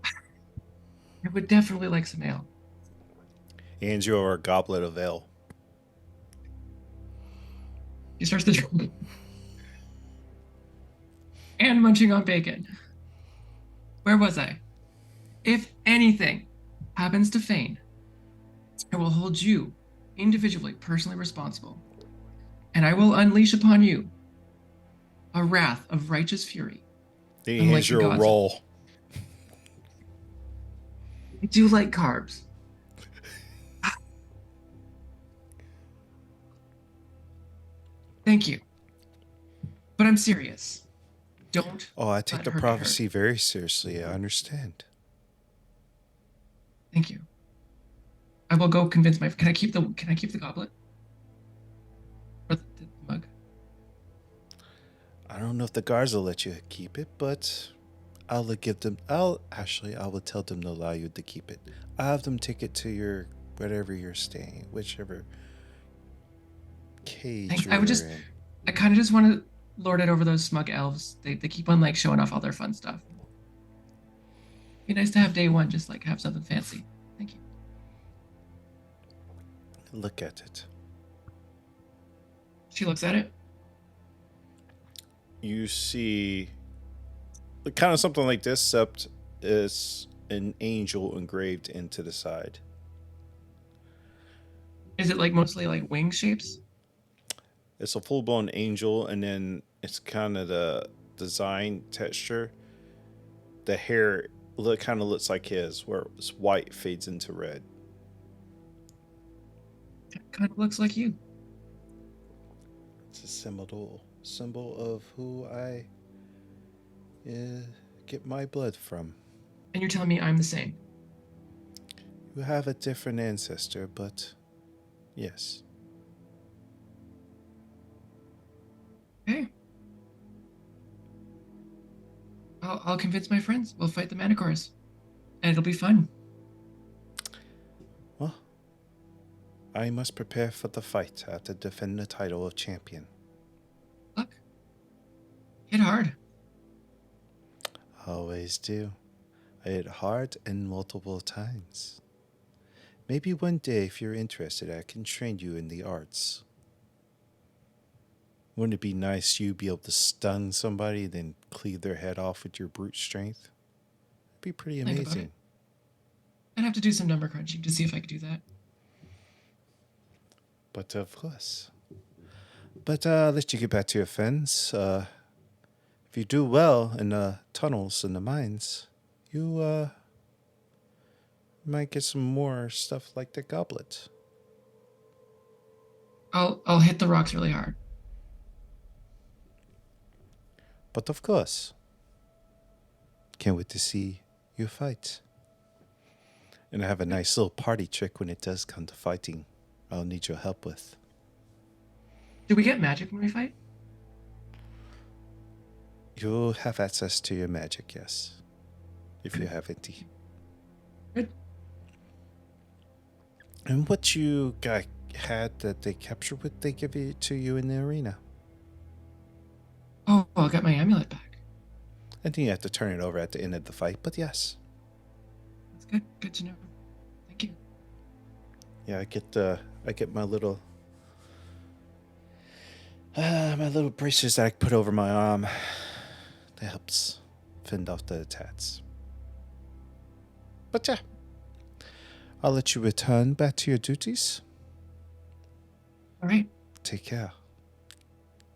I would definitely like some ale. And your goblet of ale. He starts to drink. And munching on bacon. Where was I? If anything happens to Fane, I will hold you individually, personally responsible. And I will unleash upon you a wrath of righteous fury. Here's your roll. I do like carbs. Thank you. But I'm serious. Don't. Oh, I take let the her get prophecy very seriously. I understand. Thank you. I will go convince my. Can I keep the goblet? Or the mug? I don't know if the guards will let you keep it, but I will tell them to allow you to keep it. I'll have them take it to your whatever you're staying, whichever cage Thanks. you're in. I kind of just want to lord it over those smug elves. They keep on like showing off all their fun stuff. Be nice to have day one, just like have something fancy. Thank you. Look at it. She looks at it. You see kind of something like this, except it's an angel engraved into the side. Is it like mostly like wing shapes? It's a full-blown angel, and then it's kind of the design texture. The hair kind of looks like his, where it's white fades into red. It kind of looks like you. It's a symbol of who I get my blood from. And you're telling me I'm the same? You have a different ancestor, but yes. Okay. I'll convince my friends. We'll fight the Manticores. And it'll be fun. Well, I must prepare for the fight. I have to defend the title of champion. Look. Hit hard. Always do. I hit hard and multiple times. Maybe one day, if you're interested, I can train you in the arts. Wouldn't it be nice you be able to stun somebody, then cleave their head off with your brute strength? It'd be pretty amazing. I'd have to do some number crunching to see if I could do that. But of course. But let you get back to your friends. If you do well in the tunnels and the mines, you might get some more stuff like the goblet. I'll hit the rocks really hard. But of course, can't wait to see you fight. And I have a nice little party trick when it does come to fighting. I'll need your help with. Do we get magic when we fight? You'll have access to your magic, yes. If you have it. Good. And what you had that they captured with, they give it to you in the arena. Oh, I'll get my amulet back. I think you have to turn it over at the end of the fight, but yes. That's good. Good to know. Thank you. Yeah, I get my little braces that I put over my arm. That helps fend off the tats. But yeah, I'll let you return back to your duties. All right. Take care.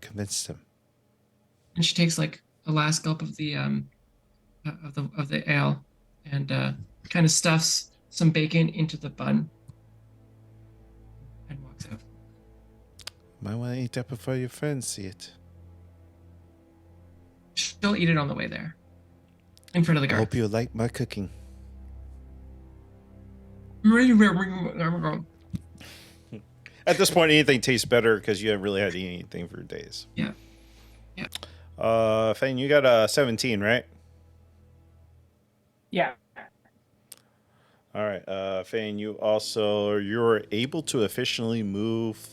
Convince them. And she takes like a last gulp of the ale and kind of stuffs some bacon into the bun and walks out. Might want to eat that before your friends see it. She'll eat it on the way there, in front of the I guard. hope you like my cooking. At this point, anything tastes better because you haven't really had anything for days. Yeah. Fane, you got a 17, right? Yeah. All right, Fane, you're able to efficiently move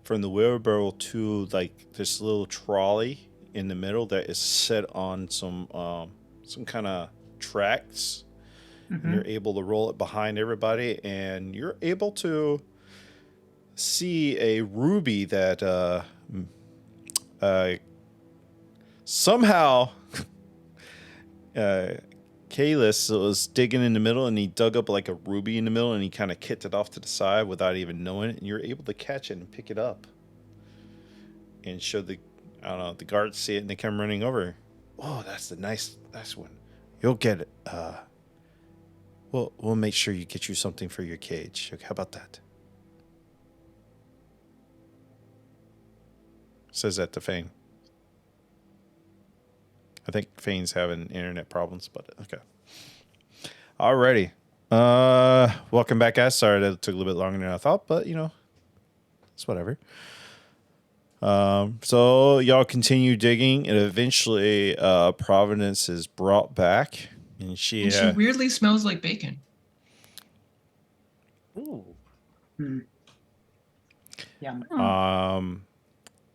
from the wheelbarrow to like this little trolley in the middle that is set on some kind of tracks. And you're able to roll it behind everybody, and you're able to see a ruby that somehow Kalis was digging in the middle, and he dug up like a ruby in the middle, and he kind of kicked it off to the side without even knowing it, and you're able to catch it and pick it up and show the guards see it, and they come running over. Oh, that's the nice one. You'll get it. We'll make sure you get you something for your cage. Okay, how about that? Says that to Fane. I think Fane's having internet problems, but okay. Alrighty. Welcome back, guys. Sorry that it took a little bit longer than I thought, but it's whatever. So y'all continue digging, and eventually Providence is brought back. And she weirdly smells like bacon. Ooh. Yeah.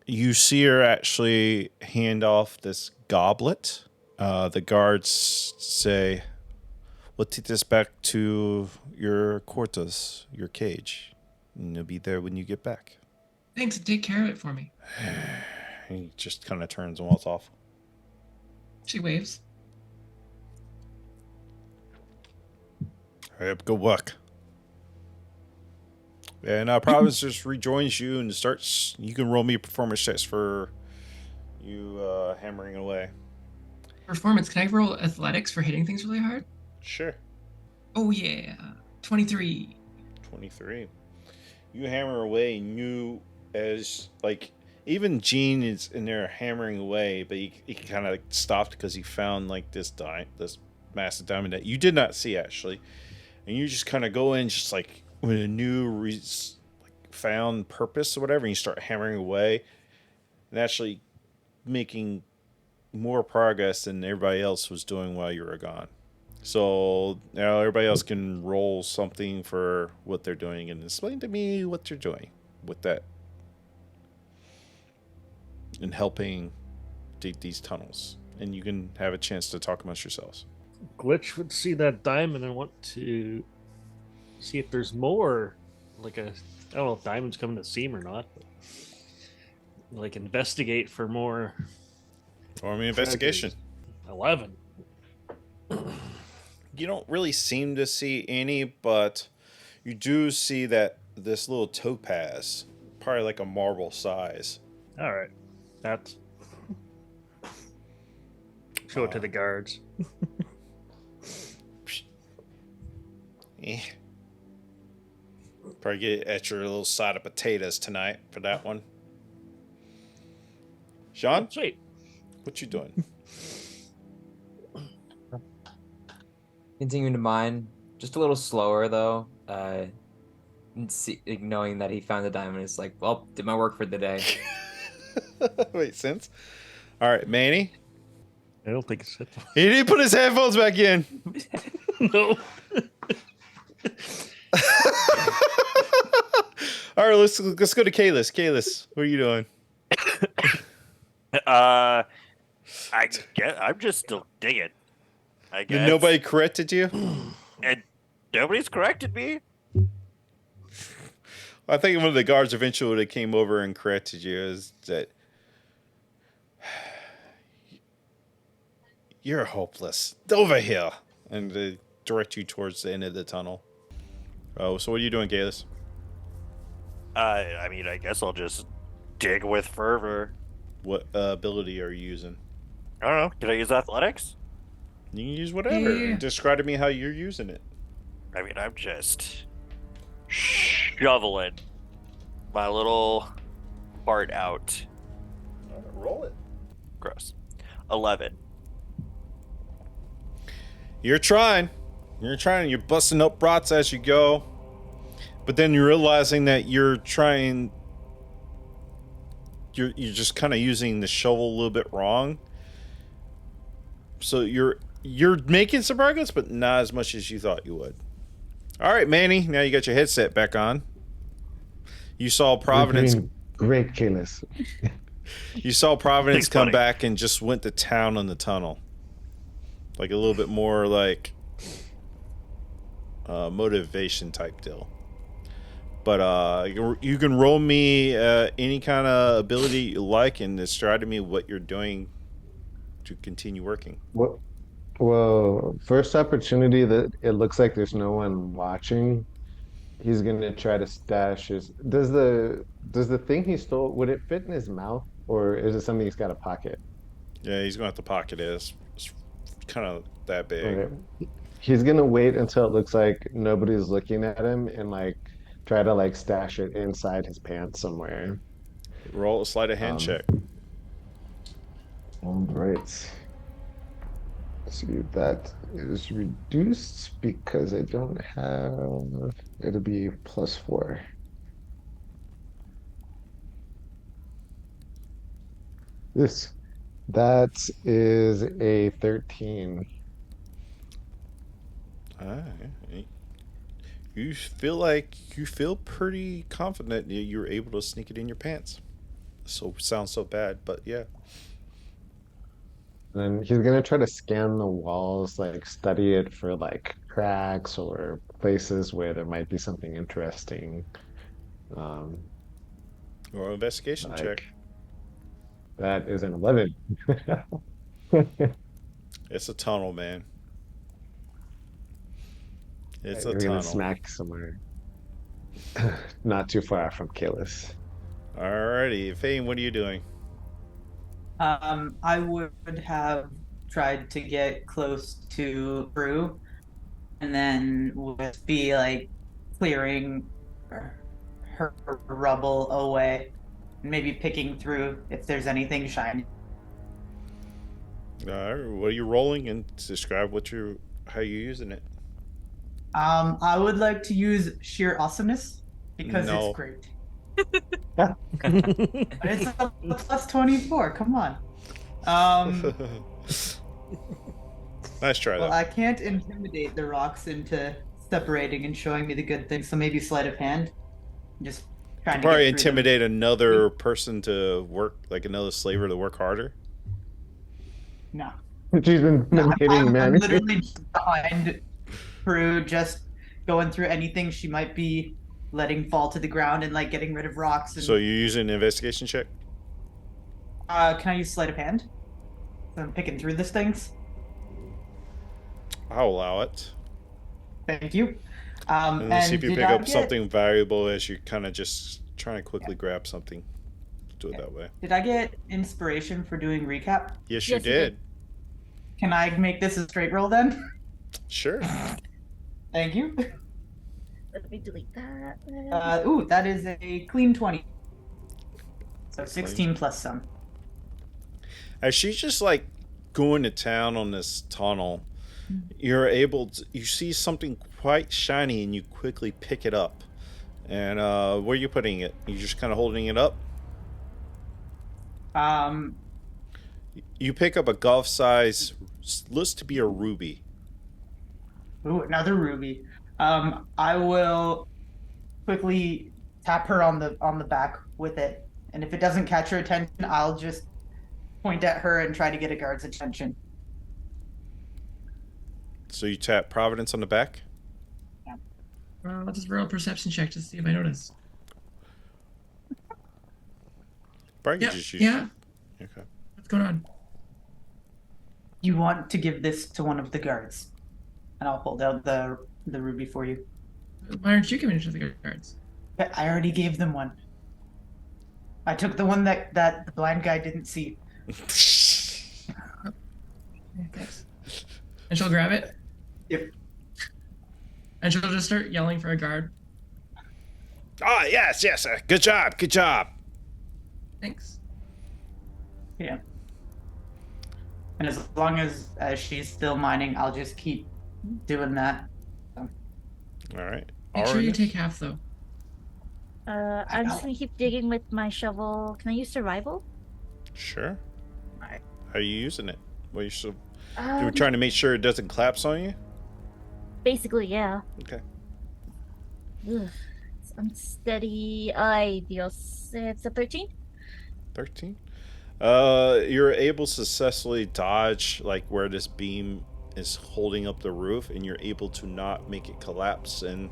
You see her actually hand off this goblet. The guards say, "We'll take this back to your quarters, your cage, and it'll be there when you get back." Thanks, take care of it for me. He just kind of turns and walks off. She waves. All right, good work. And Providence just rejoins you and starts. You can roll me a performance test for you hammering away. Performance. Can I roll athletics for hitting things really hard? Sure. Oh yeah, 23. 23. You hammer away, and you, as like, even Gene is in there hammering away, but he kind of stopped because he found like this massive diamond that you did not see actually, and you just kind of go in just like with a new found purpose or whatever, and you start hammering away, and actually making more progress than everybody else was doing while you were gone. So now everybody else can roll something for what they're doing and explain to me what they're doing with that and helping dig these tunnels. And you can have a chance to talk amongst yourselves. Glitch would see that diamond and want to see if there's more, like I don't know if diamonds come in the seam or not, but like investigate for more. Or me investigation. 11. You don't really seem to see any, but you do see that this little topaz, probably like a marble size. All right, that's show it to the guards. Probably get at your little side of potatoes tonight for that one. Sean, Sweet. What you doing? Continuing to mine, just a little slower though. Knowing that he found the diamond is like, well, did my work for the day. Wait, since? All right, Manny. I don't think it's it. He didn't put his headphones back in. No. All right, let's go to Kalis. Kalis, what are you doing? I'm just still digging. I guess. Did nobody corrected you? And nobody's corrected me. I think one of the guards eventually would have came over and corrected you. Is that you're hopeless? Over here, and they direct you towards the end of the tunnel. Oh, so what are you doing, Kalis? I mean, I guess I'll just dig with fervor. What ability are you using? I don't know. Can I use athletics? You can use whatever. Yeah. Describe to me how you're using it. I mean, I'm just shoveling my little heart out. Roll it. Gross. 11. You're trying. You're busting up rots as you go. But then you're realizing that you're trying you're just kind of using the shovel a little bit wrong. So you're making some progress, but not as much as you thought you would. All right, Manny. Now you got your headset back on. You saw Providence. We're doing great, Kalis. You saw Providence Thanks, come buddy. back and just went to town on the tunnel. Like a little bit more like motivation type deal. But you can roll me any kind of ability you like and describe to me what you're doing to continue working. Well, first opportunity that it looks like there's no one watching, he's gonna try to stash his. Does the thing he stole, would it fit in his mouth, or is it something he's got to pocket? Yeah, he's going to have to pocket it. It's kind of that big. Okay. He's gonna wait until it looks like nobody's looking at him and like try to like stash it inside his pants somewhere. Roll a sleight of hand check. All right. See, that is reduced because I don't have. It'll be +4. That is a 13. You feel pretty confident that you're able to sneak it in your pants. So sounds so bad, but yeah. And he's gonna try to scan the walls, like study it for like cracks or places where there might be something interesting. Um, Or investigation like check. that is an 11. It's a tunnel, man. It's a You're gonna tunnel. smack somewhere not too far from Kalis. Alrighty, Fane, what are you doing? I would have tried to get close to Brew, and then would be like clearing her rubble away, and maybe picking through if there's anything shiny. What are you rolling, and describe how you're using it? I would like to use sheer awesomeness because No. it's great. But it's a +24. Come on. Nice try, Well, though. I can't intimidate the rocks into separating and showing me the good things, so maybe sleight of hand. Just trying to Probably get through them. intimidate another person to work, like another slaver to work harder. No. She's been hitting I'm Manny. literally just behind Prue, just going through anything she might be letting fall to the ground and like getting rid of rocks. And, So you're using an investigation check? can I use sleight of hand? So I'm picking through these things. I'll allow it. Thank you. And then see if you did pick I up get- something valuable as you kind of just trying to quickly grab something. Do it that way. Did I get inspiration for doing recap? Yes, you Yes, you did. did. Can I make this a straight roll then? Sure. Thank you. Let me delete that. Ooh, that is a clean 20. So 16 plus some. As she's just like going to town on this tunnel, you're able to, you see something quite shiny and you quickly pick it up. And where are you putting it? You just kind of holding it up? You pick up a golf size, looks to be a ruby. Ooh, another ruby. I will quickly tap her on the back with it, and if it doesn't catch her attention, I'll just point at her and try to get a guard's attention. So you tap Providence on the back? I'll just roll a perception check to see if I notice. Probably Yeah, just use. yeah. Okay. What's going on? You want to give this to one of the guards, and I'll hold out the ruby for you. Why aren't you giving it to the guards? But I already gave them one. I took the one that the blind guy didn't see. Thanks. And she'll grab it. Yep. And she'll just start yelling for a guard. Ah, yes, yes. Good job. Good job. Thanks. Yeah. And as long as she's still mining, I'll just keep doing that. All right. Make sure you Alright. take half though. I'm just gonna keep digging with my shovel. Can I use survival? Sure. Alright. How are you using it? Well, you were Um, trying to make sure it doesn't collapse on you? basically, yeah. Okay. Ugh, it's unsteady. I deal. It's a 13. 13. You're able to successfully dodge like where this beam is holding up the roof, and you're able to not make it collapse, and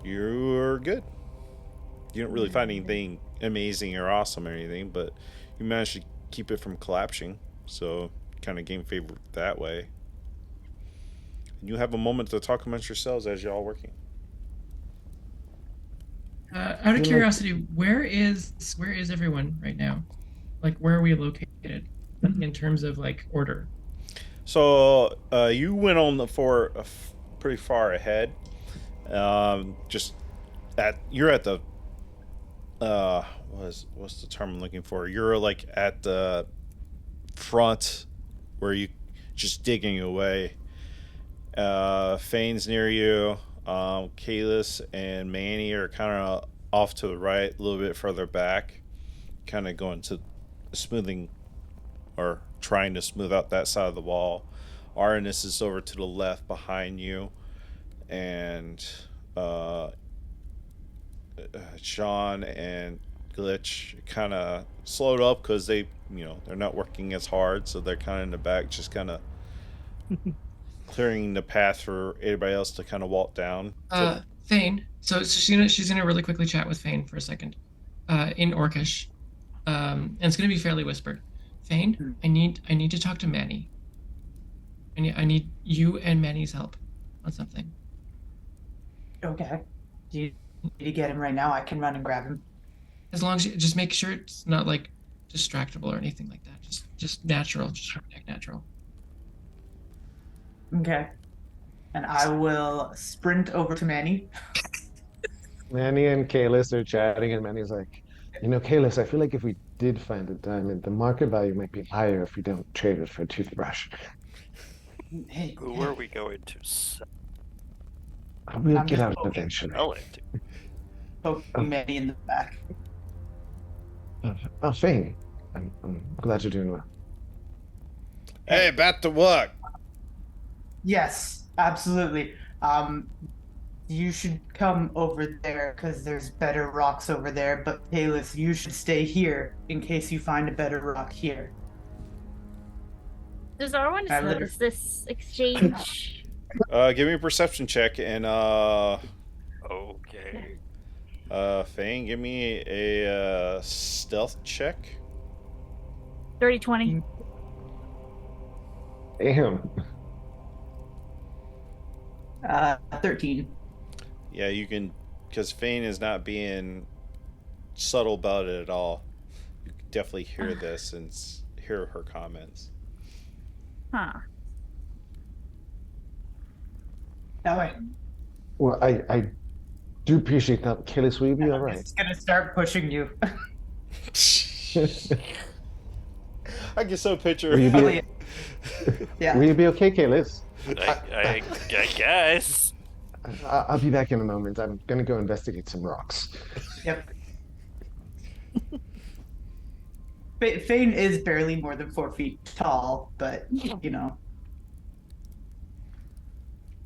you're good. You don't really find anything amazing or awesome or anything, but you managed to keep it from collapsing, so kind of gain favor that way. And you have a moment to talk amongst yourselves as y'all working. Out of curiosity, where is everyone right now? Like, where are we located in terms of like order? So you went on for pretty far ahead. Just you're at the what's the term I'm looking for? You're like at the front where you just digging away. Fane's near you. Kalis and Manny are kind of off to the right, a little bit further back, kind of going to smoothing or trying to smooth out that side of the wall. Arnis is over to the left behind you, and Sean and Glitch kind of slowed up because they're not working as hard, so they're kind of in the back, just kind of clearing the path for everybody else to kind of walk down. Thane. So she's gonna really quickly chat with Thane for a second, in Orcish, and it's gonna be fairly whispered. Thane, I need to talk to Manny. I need you and Manny's help on something. Okay. Do you need to get him right now? I can run and grab him. As long as you just make sure it's not like distractible or anything like that. Just natural. Just natural. Okay. And I will sprint over to Manny. Manny and Kalis are chatting, and Manny's like, Kalis, I feel like if we did find a diamond, the market value might be higher if we don't trade it for a toothbrush. Hey, Who are we going to sell We'll I'm get just out poking. eventually. it to? poking Manny in the back. Oh, Fane, I'm glad you're doing well. Hey, back to work. Yes, absolutely. You should come over there because there's better rocks over there. But Kalis, you should stay here in case you find a better rock here. Does Arwen I literally- notice this exchange? Give me a perception check, and Okay. Fane, give me a stealth check. 30-20. Damn. 13. Yeah, you can, because Fane is not being subtle about it at all. You can definitely hear this and hear her comments. Huh. That way. Well, I do appreciate that. Kalis, will you be all I'm right? just gonna start pushing you. I can so picture. Will you Oh, be, yeah. Yeah. will you be okay, Kalis? I guess. I'll be back in a moment. I'm gonna go investigate some rocks. Yep. Fane is barely more than 4 feet tall, but you know.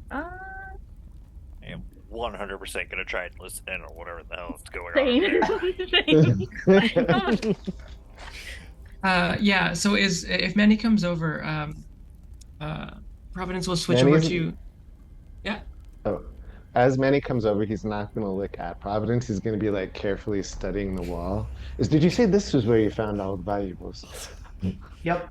Uh, I am 100% gonna try and listen in on whatever the hell is going on. Fane. Yeah. So if Manny comes over, Providence will switch over Manny's- to. Yeah. Oh, as Manny comes over, he's not gonna look at Providence. He's gonna be like carefully studying the wall. Did you say this was where you found all the valuables? Yep.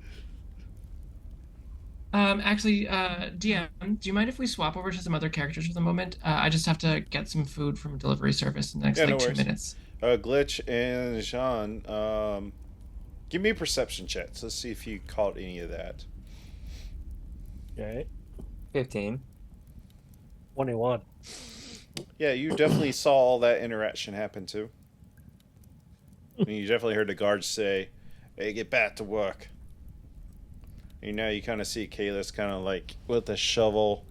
Actually, DM, do you mind if we swap over to some other characters for the moment? I just have to get some food from a delivery service in the next Yeah, no 2 worries. minutes. Glitch and Jean, give me perception checks. Let's see if you caught any of that. Okay. 15. 21. Yeah, you definitely saw all that interaction happen too. I mean, you definitely heard the guards say, "Hey, get back to work." And now you kind of see Kalis kind of like with a shovel,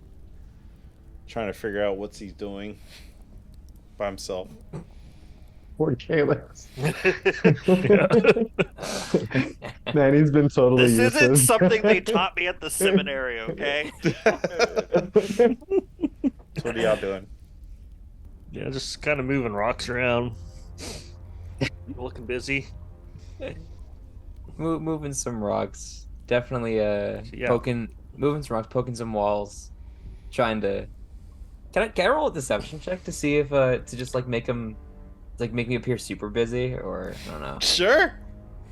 trying to figure out what he's doing by himself. support Calyx. Man, he's been totally This isn't useless. something they taught me at the seminary, okay? So what are y'all doing? Yeah, just kind of moving rocks around. Looking busy. Moving some rocks. Definitely Yeah. moving some rocks, poking some walls. Trying to can I roll a deception check to see if to just like make him like make me appear super busy, or I don't know. Sure.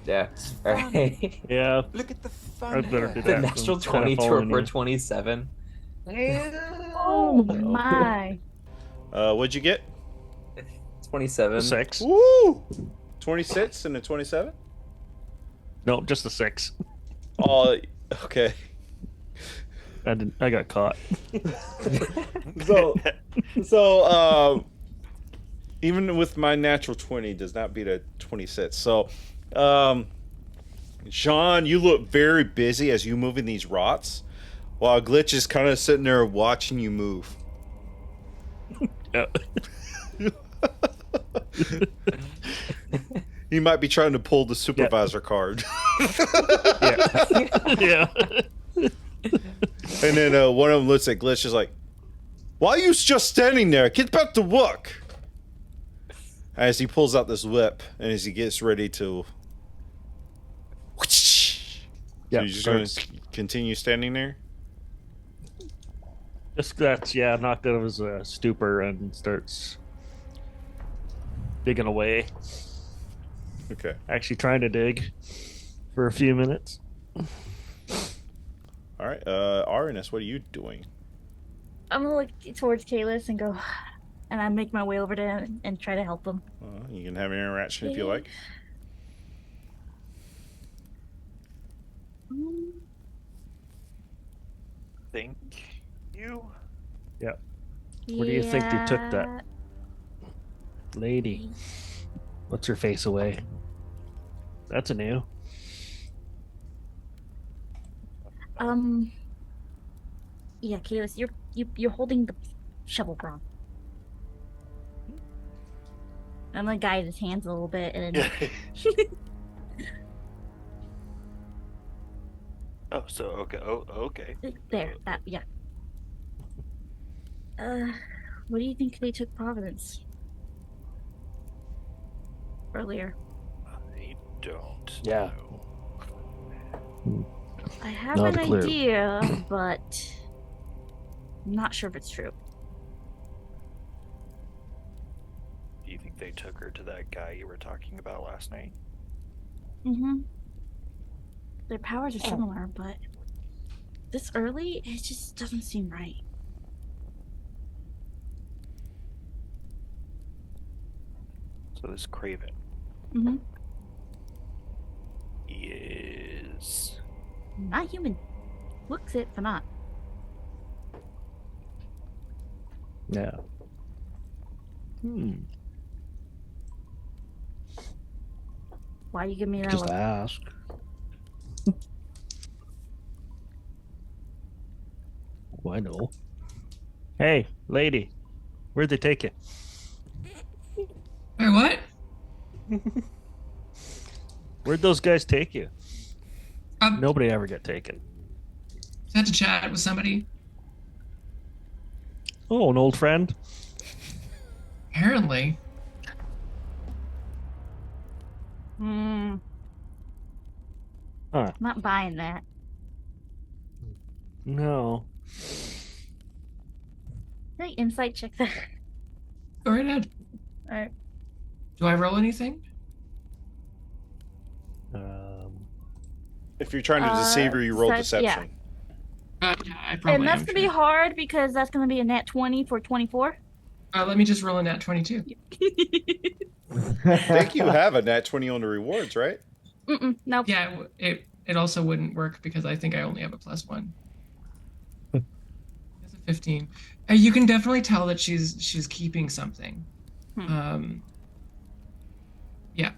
Yeah. All right. Yeah, Look at the fun. I'd better do here. The that. natural I'm kinda 20 to following for you. 27. Oh my. What'd you get? 27. 6. Woo! 26 and a 27? Nope, just a 6. Oh, okay. I got caught. So, even with my natural 20 does not beat a 26. So, Sean, you look very busy as you moving these rots, while Glitch is kind of sitting there watching you move. Yeah. He might be trying to pull the supervisor card. Yeah. And then one of them looks at Glitch is like, "Why are you just standing there? Get back to work!" As he pulls out this whip and as he gets ready to... So Yeah, you're just going to continue standing there? Just that's knocked out of his stupor and starts digging away. Okay. Actually trying to dig for a few minutes. All right. Arinus, what are you doing? I'm gonna look towards Kalis and go, and I make my way over to him and try to help him. You can have an interaction if you like. Thank you. Yeah. Where do you think they took that lady? What's her face away? That's a new. Yeah, Kalis, you're holding the shovel wrong. I'm gonna guide his hands a little bit and then Oh, so okay. Oh, okay. there, that yeah. What do you think they took Providence earlier? I don't Yeah. know. I have Not an clear. idea, but I'm not sure if it's true. Do you think they took her to that guy you were talking about last night? Mm-hmm. Their powers are similar, but this early, it just doesn't seem right. So this Craven Mm-hmm. is Not human. Looks it, but not. Yeah. Why you give me that Just look? ask. Oh, I know. Hey, lady, where'd they take you? Wait, what? Where'd those guys take you? Um, Nobody ever get taken. had to chat with somebody. Oh, an old friend? Apparently. Huh. Not buying that. No. Hey, insight check that. Go right ahead. Alright. Do I roll anything? If you're trying to deceive her, you roll yeah. deception. Yeah, I probably And that's am. gonna be hard because that's gonna be a nat 20 for 24. Let me just roll a nat 22. I think you have a nat 20 on the rewards, right? Nope. Yeah, it also wouldn't work because I think I only have a +1. It's a 15. You can definitely tell that she's keeping something. Yeah.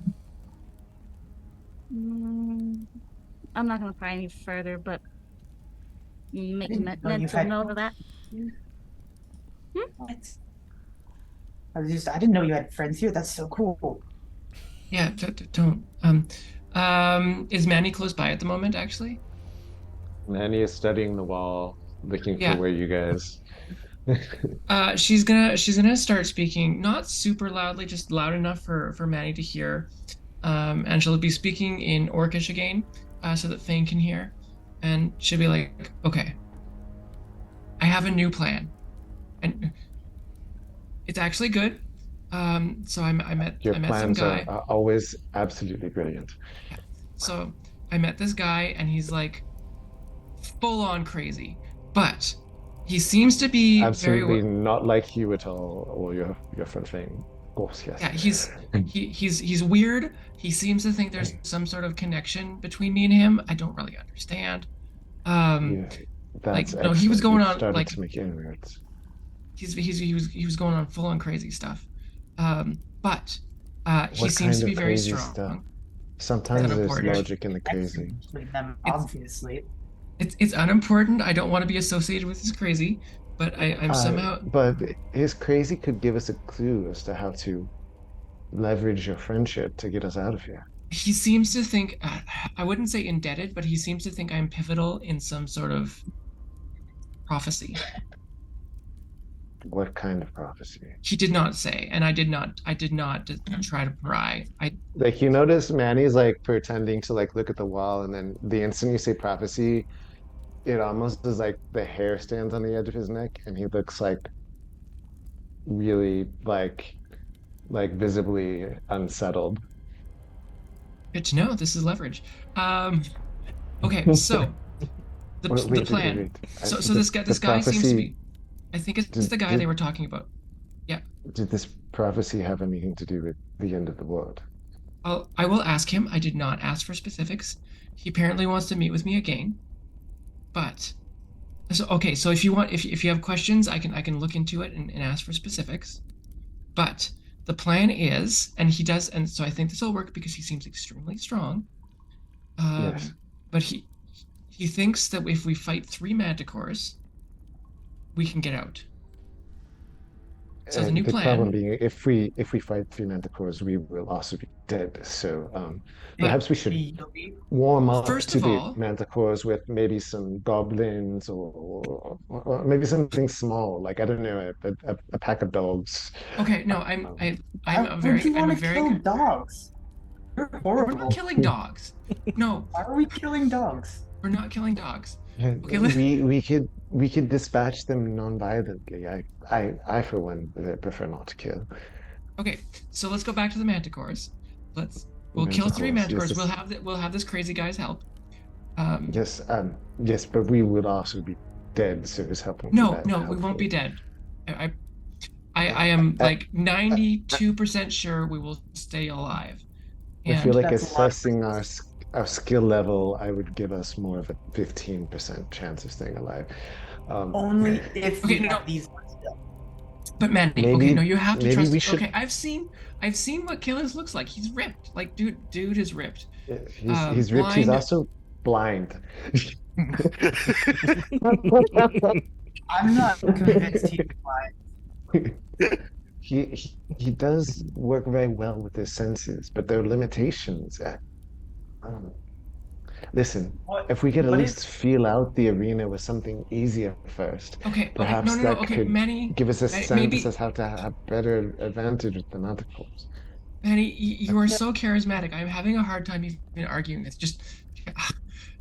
I'm not gonna pry any further, but make didn't know you mental had- note of that. What? I didn't know you had friends here. That's so cool. Yeah, don't. Is Manny close by at the moment? Actually, Manny is studying the wall, looking for yeah. where you guys. She's gonna start speaking, not super loudly, just loud enough for Manny to hear. And she'll be speaking in Orcish again, so that Thane can hear. And she'll be like, "Okay, I have a new plan, and it's actually good. So Your I met some plans guy. are always absolutely brilliant. Yeah. So I met this guy, and he's like full on crazy, but he seems to be very Absolutely not like you at all, or your friend thing. Of course, yes. yeah. He's weird. He seems to think there's some sort of connection between me and him. I don't really understand. Um, You, that's no, he was excellent. going You've on started like to make inroads. he was going on full on crazy stuff. But he What seems kind to of be very crazy strong. stuff? There's Sometimes there's unimportant. logic in the connection crazy. between them, It's obviously. it's unimportant. I don't want to be associated with his crazy, but I'm somehow But his crazy could give us a clue as to how to leverage your friendship to get us out of here. he seems to think I wouldn't say indebted, but he seems to think I'm pivotal in some sort of prophecy. What kind of prophecy? He did not say, and I did not try to pry. I Like you notice Manny's like pretending to like look at the wall, and then the instant you say prophecy, it almost is like the hair stands on the edge of his neck, and he looks like really like visibly unsettled. Good to know. This is leverage. Okay, so the plan. So this guy seems to be. I think it's the guy they were talking about. Yeah. Did this prophecy have anything to do with the end of the world? I will ask him. I did not ask for specifics. He apparently wants to meet with me again. But so okay, so if you want if you have questions, I can look into it and ask for specifics. But the plan is, and he does, and so I think this will work because he seems extremely strong. Yes. But he thinks that if we fight 3 manticores, we can get out. So the new The plan. problem being, if we fight 3 manticores, we will also be dead. So perhaps we should warm up First to of the all, manticores with maybe some goblins or maybe something small, like I don't know, a pack of dogs. okay, no, I'm a very you want I'm a to very kill good. dogs? You're We're horrible. not killing dogs. No, Why are we killing dogs? we're not killing dogs. Yeah, Okay, listen. we could dispatch them non-violently. I for one prefer not to kill. Okay, so let's go back to the manticores. We'll kill 3 manticores. Yes, We'll have this crazy guy's help. yes, but we would also be dead, so it's helping. No, we won't be dead. I am like 92% sure we will stay alive. I feel like That's a lot of assessing our skill level, I would give us more of a 15% chance of staying alive. Only if Okay, we no. have these. But Mandy, okay, Maybe- no, you have to maybe trust. we should- Okay, I've seen what Killers looks like. He's ripped. Like dude is ripped. He's ripped. He's blind- also blind. I'm not convinced he's lying. He does work very well with his senses, but there are limitations. Um, Listen, What? if we could at what least if- feel out the arena with something easier first, Okay, perhaps no, that okay, could Manny, give us a sense maybe as how to have better advantage with the manticores. Manny, you are so charismatic. I'm having a hard time even arguing this. Just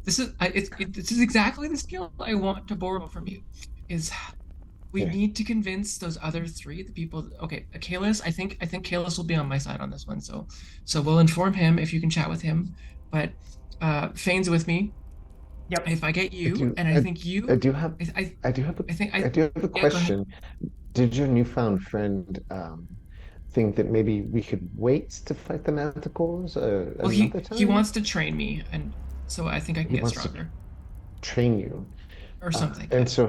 this is exactly the skill I want to borrow from you. Is we Yeah. need to convince those other 3, the people. Okay, Kalis. I think Kalis will be on my side on this one. So we'll inform him if you can chat with him. But Fane's with me. Yep. If I get you, do- and I think you, I do have I do have a I think I do have a yeah, go ahead. question. Did your newfound friend think that maybe we could wait to fight the manticores Well, another time? he wants to train me, and so I think I can He get wants to- stronger train you. or something. And so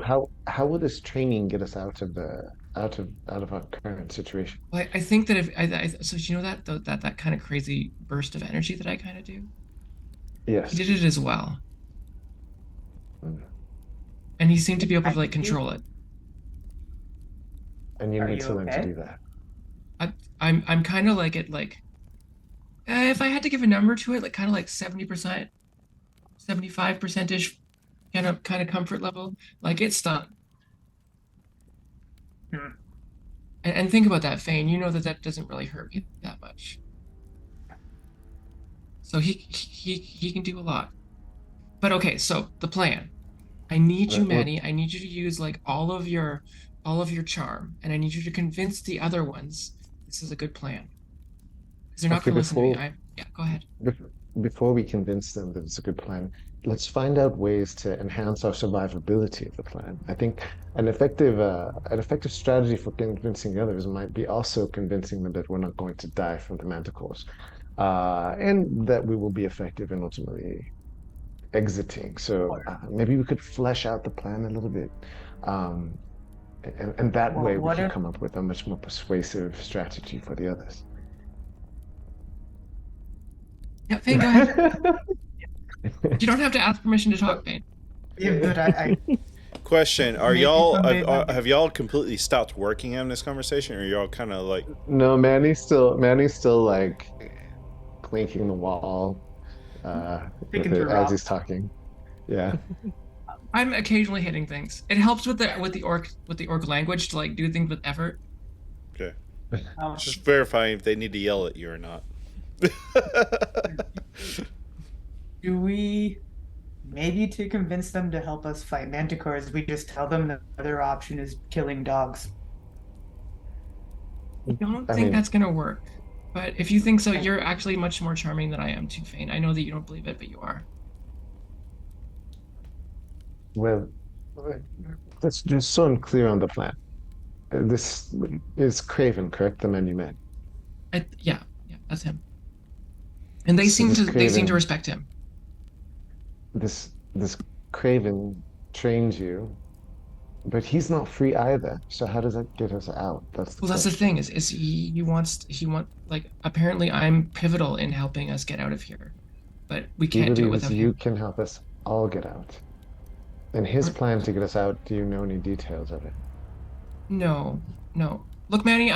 how will this training get us out of our current situation? Well, I think that if so, you know that kind of crazy burst of energy that I kind of do. Yes. He did it as well, Mm. and he seemed to be able to like control it. And you Are need you to learn to okay? do that. I'm kind of like if I had to give a number to it, like kind of like 70%, 75% ish, kind of comfort level. Like it's done. Hmm. And think about that, Fane. You know that that doesn't really hurt me that much. So he can do a lot. But okay, so the plan. I need you, Well, Manny. I need you to use like all of your charm, and I need you to convince the other ones this is a good plan. Because they're not okay, going to listen to me. Yeah, go ahead. bef- before we convince them that it's a good plan, let's find out ways to enhance our survivability of the plan. I think an effective strategy for convincing others might be also convincing them that we're not going to die from the manticores, and that we will be effective in ultimately exiting. So maybe we could flesh out the plan a little bit. Um, and that way we What could if come up with a much more persuasive strategy for the others. Yeah, Fane, go ahead. You don't have to ask permission to talk, Fane. yeah, but I Question: Are maybe y'all someday might be- have y'all completely stopped working on this conversation, or y'all kind of like? No, Manny's still like clinking the wall with Picking it through as he's rocks. talking. Yeah. I'm occasionally hitting things. It helps with the orc language to like do things with effort. Okay, Um, just verifying if they need to yell at you or not. do we maybe to convince them to help us fight manticores? We just tell them the other option is killing dogs. I don't I think mean, that's gonna work. But if you think so, you're actually much more charming than I am too, Fane. I know that you don't believe it, but you are. well, let's just so I'm clear on the plan. This is Craven, correct? The man you met. Yeah, yeah, that's him. And So this they seem to Craven, respect him. this Craven trains you, but he's not free either. So how does that get us out? That's the Well, that's the question. thing is he want like apparently I'm pivotal in helping us get out of here, but we He can't do it believes without you him. can help us all get out. And his Or- plan to get us out, do you know any details of it? No, no. Look, Manny,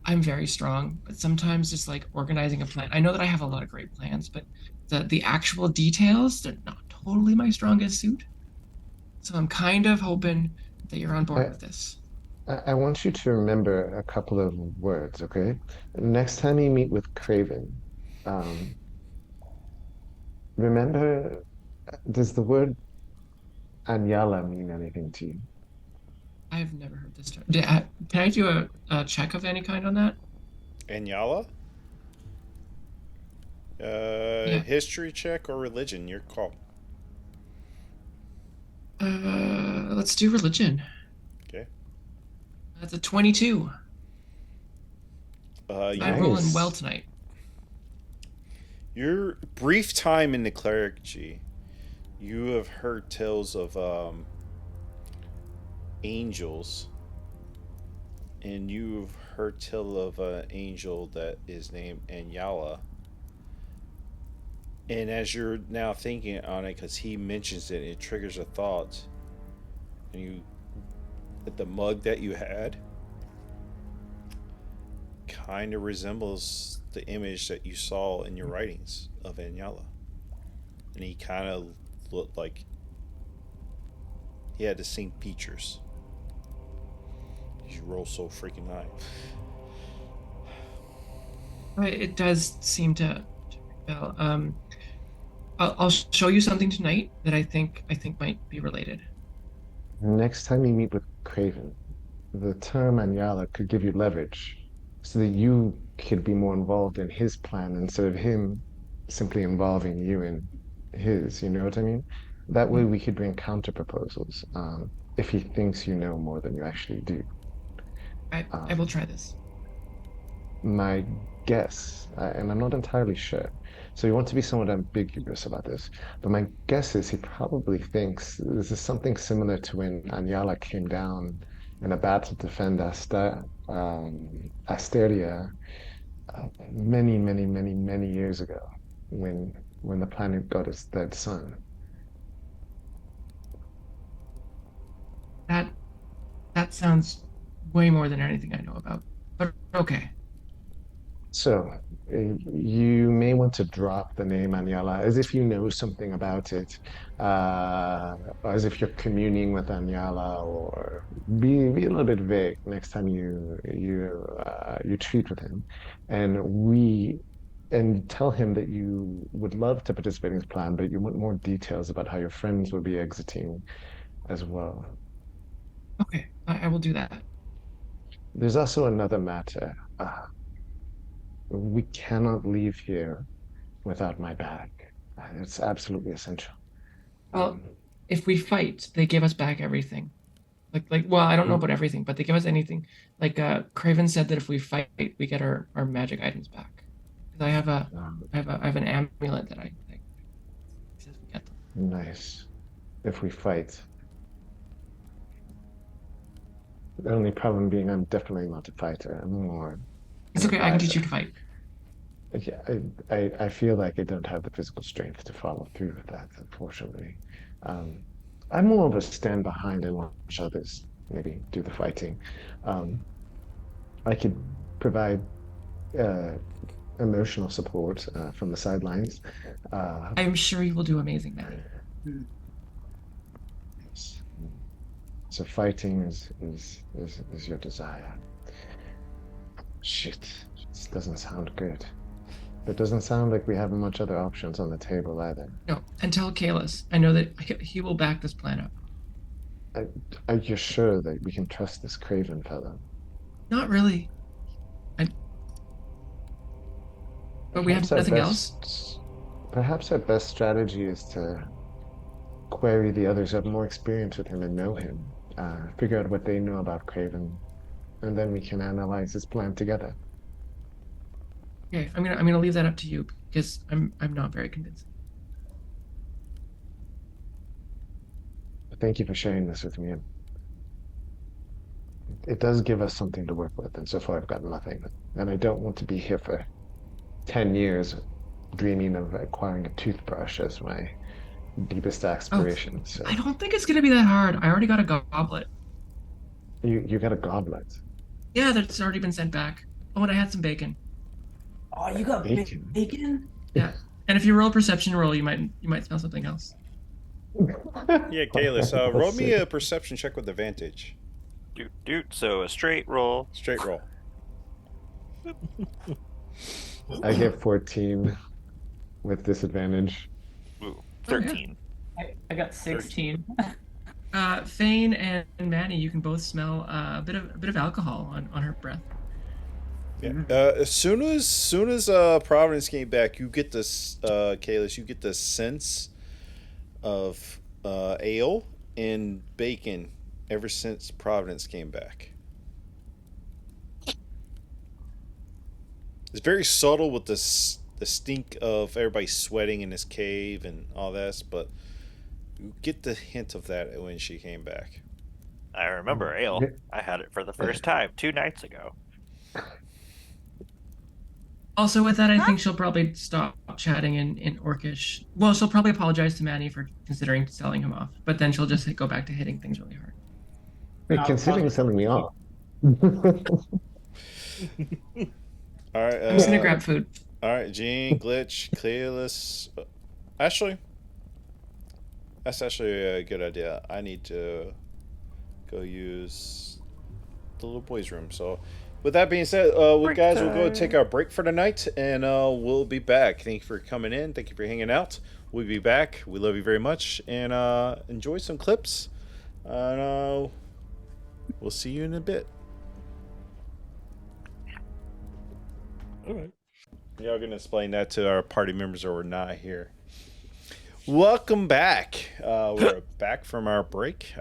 I'm very strong, but sometimes just like organizing a plan. I know that I have a lot of great plans, but the actual details, they're not totally my strongest suit. So I'm kind of hoping that you're on board I, with this. I want you to remember a couple of words, okay? Next time you meet with Craven, um, remember, does the word Anyala mean anything to you? I've never heard this term. Can I do a check of any kind on that? Anyala? Yeah. History check or religion? Your call. Let's do religion. Okay. That's a 22. I'm rolling well Nice. tonight. Your brief time in the clergy, you have heard tales of angels, and you've heard tell of an angel that is named Anyala. And as you're now thinking on it, because he mentions it, it triggers a thought. And you, the mug that you had, kind of resembles the image that you saw in your writings of Anyala. And he kind of looked like he had the same features. You roll so freaking high. It does seem to rebel. I'll show you something tonight that I think might be related. Next time you meet with Craven, the term Anyala could give you leverage so that you could be more involved in his plan instead of him simply involving you in his, you know what I mean? That way Mm, we could bring counter proposals, if he thinks you know more than you actually do. I will Um, try this. my guess, and I'm not entirely sure, so you want to be somewhat ambiguous about this, but my guess is he probably thinks this is something similar to when Anyala came down in a battle to defend Asteria many, many, many, many years ago when the planet got its third sun. That that sounds way more than anything I know about. but okay. So, you may want to drop the name Aniala as if you know something about it, as if you're communing with Aniala, or be a little bit vague next time you treat with him, and tell him that you would love to participate in his plan, but you want more details about how your friends will be exiting as well. Okay, I will do that. There's also another matter. We cannot leave here without my bag. It's absolutely essential. Well, Um, if we fight, they give us back everything. Well, I don't know mm, about everything, but they give us anything. Craven said that if we fight, we get our magic items back. 'Cause um, I have an amulet that says we get them. nice. If we fight. The only problem being I'm definitely not a fighter. I'm more It's an okay. I can teach you advisor. to fight. Yeah, I feel like I don't have the physical strength to follow through with that, unfortunately. Um, I'm more of a stand behind and watch others maybe do the fighting. Um, I could provide uh, emotional support from the sidelines. Uh, I'm sure you will do amazing, Manny. yes. So fighting is your desire. Shit, this doesn't sound good. It doesn't sound like we have much other options on the table either. No, and tell Kalis. I know that he will back this plan up. I, are you sure that we can trust this Craven fellow? Not really. I, but we have Perhaps our nothing else. best, perhaps our best strategy is to query the others who have more experience with him and know him. Figure out what they know about Craven, and then we can analyze his plan together. Okay, I'm gonna leave that up to you because I'm not very convinced. Thank you for sharing this with me. It does give us something to work with, and so far I've got nothing. And I don't want to be here for 10 years dreaming of acquiring a toothbrush as my deepest Oh, aspiration. So I don't think it's gonna be that hard. I already got a goblet. you got a goblet. Yeah, that's already been sent back. Oh, and I had some bacon. Oh, you got Bacon. bacon? Yeah, and if you roll a perception roll, you might smell something else. Yeah, Kalis, roll Let's me see. a perception check with advantage. Doot. So a straight roll. Straight roll. I get 14 with disadvantage. Ooh, Oh, yeah. 13. I got 16. Thane and Manny, you can both smell a bit of alcohol on her breath. Yeah. As soon as Providence came back, you get this, Kalis, you get the sense of ale and bacon ever since Providence came back. It's very subtle with the stink of everybody sweating in this cave and all that, but you get the hint of that when she came back. I remember ale. Yeah. I had it for the first time 2 nights ago. Also, with that, I think she'll probably stop chatting in Orcish. Well, she'll probably apologize to Manny for considering selling him off, but then she'll just go back to hitting things really hard. Wait, considering selling me off. All right. I'm just gonna grab food. All right, Gene, Glitch, Clearless. Actually, that's actually a good idea. I need to go use the little boys' room. So, with that being said, guys, we'll go take our break for the night, and we'll be back. Thank you for coming in. Thank you for hanging out. We'll be back. We love you very much, and enjoy some clips. And we'll see you in a bit. All right. Y'all gonna explain that to our party members or we're not here. Welcome back. We're back from our break.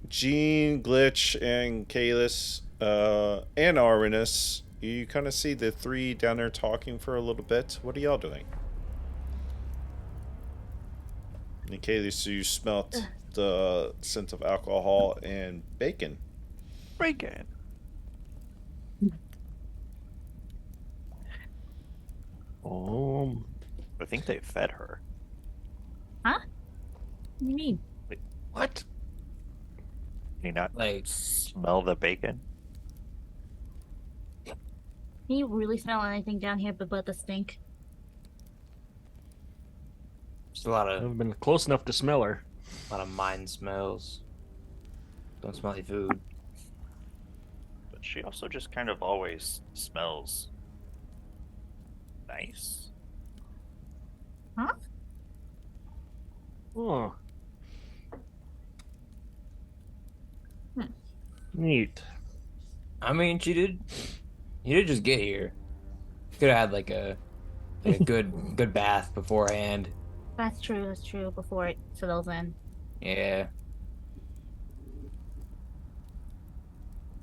Gene, Glitch, and Kalis, and Arvinus. You kind of see the three down there talking for a little bit. What are y'all doing? And Kalis, you smelt the scent of alcohol and bacon. Bacon. I think they fed her. Huh? What do you mean? Wait, what? Can you not Like, smell the bacon? Can you really smell anything down here but the stink? Just a lot I've been close enough to smell her. of mind smells. Don't smell any food. But she also just kind of always smells nice. Huh? Oh. Hmm. Neat. I mean, you did just get here. Could have had like a good bath beforehand. That's true. That's true. Before it settles in. Yeah.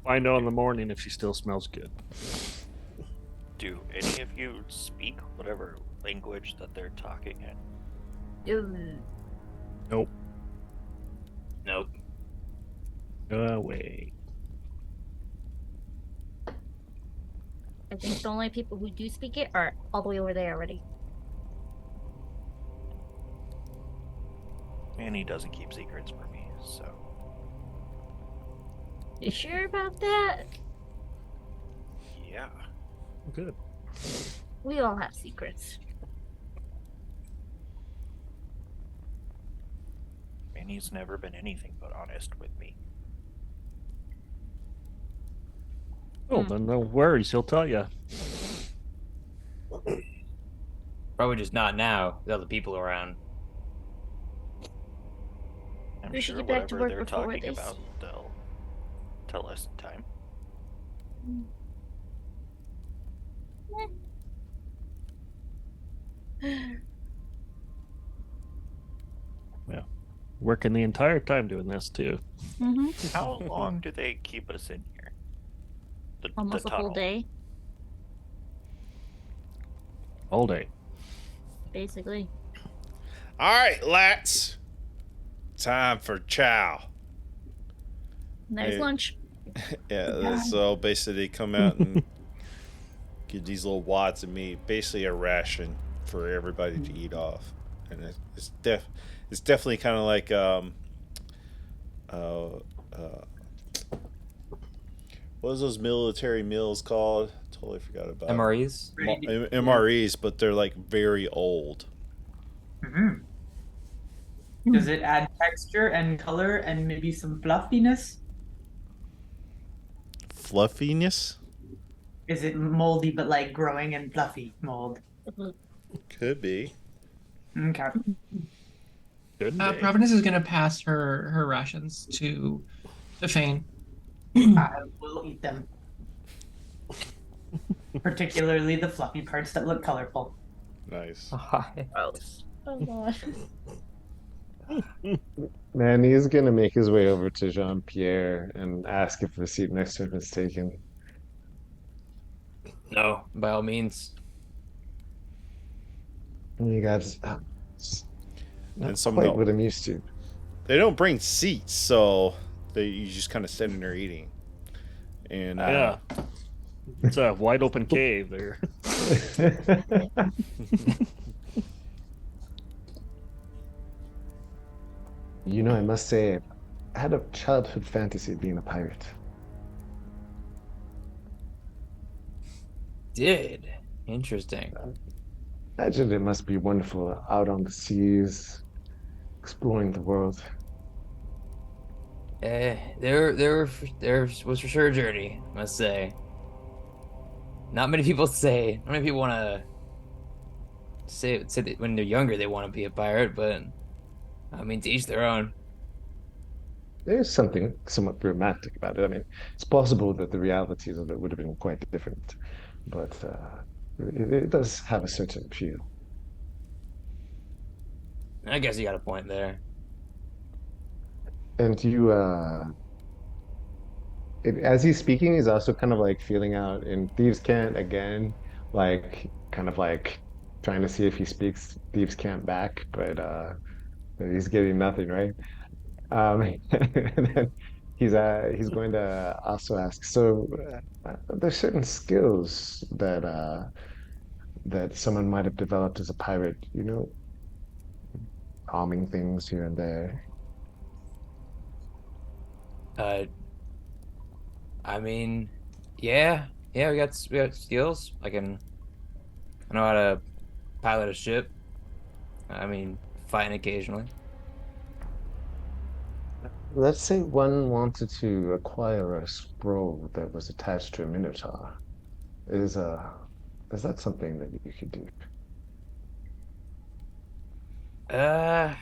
Find out in the morning if she still smells good. Do any of you speak whatever language that they're talking in? Ew. Nope. Nope. Wait. I think the only people who do speak it are all the way over there already. And he doesn't keep secrets from me, so. You sure about that? Yeah. Good. We all have secrets. And he's never been anything but honest with me. Oh, then no worries. He'll tell you. Probably just not now, with other people around. I'm We should sure get back to whatever work they're before talking this. about, they'll tell us in time. Working the entire time doing this too. Mm-hmm. How long do they keep us in here? Almost a full tunnel. day, All day. basically. All right, lads. Time for chow. There's Hey. lunch. Yeah, so basically they come out and give these little wads of meat, basically a ration for everybody to eat off, and it's definitely kind of like what was those military meals called? Totally forgot about MREs? MREs, but they're like very old. Mhm. Does it add texture and color and maybe some fluffiness? Fluffiness Is it moldy but like growing and fluffy mold? could be. Okay. Good day. Providence is gonna pass her rations to Fane. I will eat them. Particularly the fluffy parts that look colorful. Nice. Gross. Oh god. Man, he's gonna make his way over to Jean-Pierre and ask if the seat next to him is taken. No, by all means. And you guys, not And some quite don't. what I'm used to. They don't bring seats, so you just kind of sitting there eating. And Yeah. It's a wide open cave there. You know, I must say, I had a childhood fantasy of being a pirate. Did. Interesting. Imagine it must be wonderful out on the seas, exploring the world. There was for sure a journey, I must say. Not many people want to say that when they're younger they want to be a pirate, but I mean, to each their own. There's something somewhat romantic about it. I mean, it's possible that the realities of it would have been quite different, but it does have a certain appeal. I guess you got a point there. And you, as he's speaking, he's also kind of like feeling out in Thieves' Cant again, like kind of like trying to see if he speaks Thieves' Cant back, but he's getting nothing, right? And then he's going to also ask, so there's certain skills that someone might have developed as a pirate, you know, calming things here and there. I mean, yeah, Yeah, we got skills. I know how to pilot a ship. I mean, fighting occasionally. Let's say one wanted to acquire a scroll that was attached to a minotaur. Is uh, is that something that you could do? I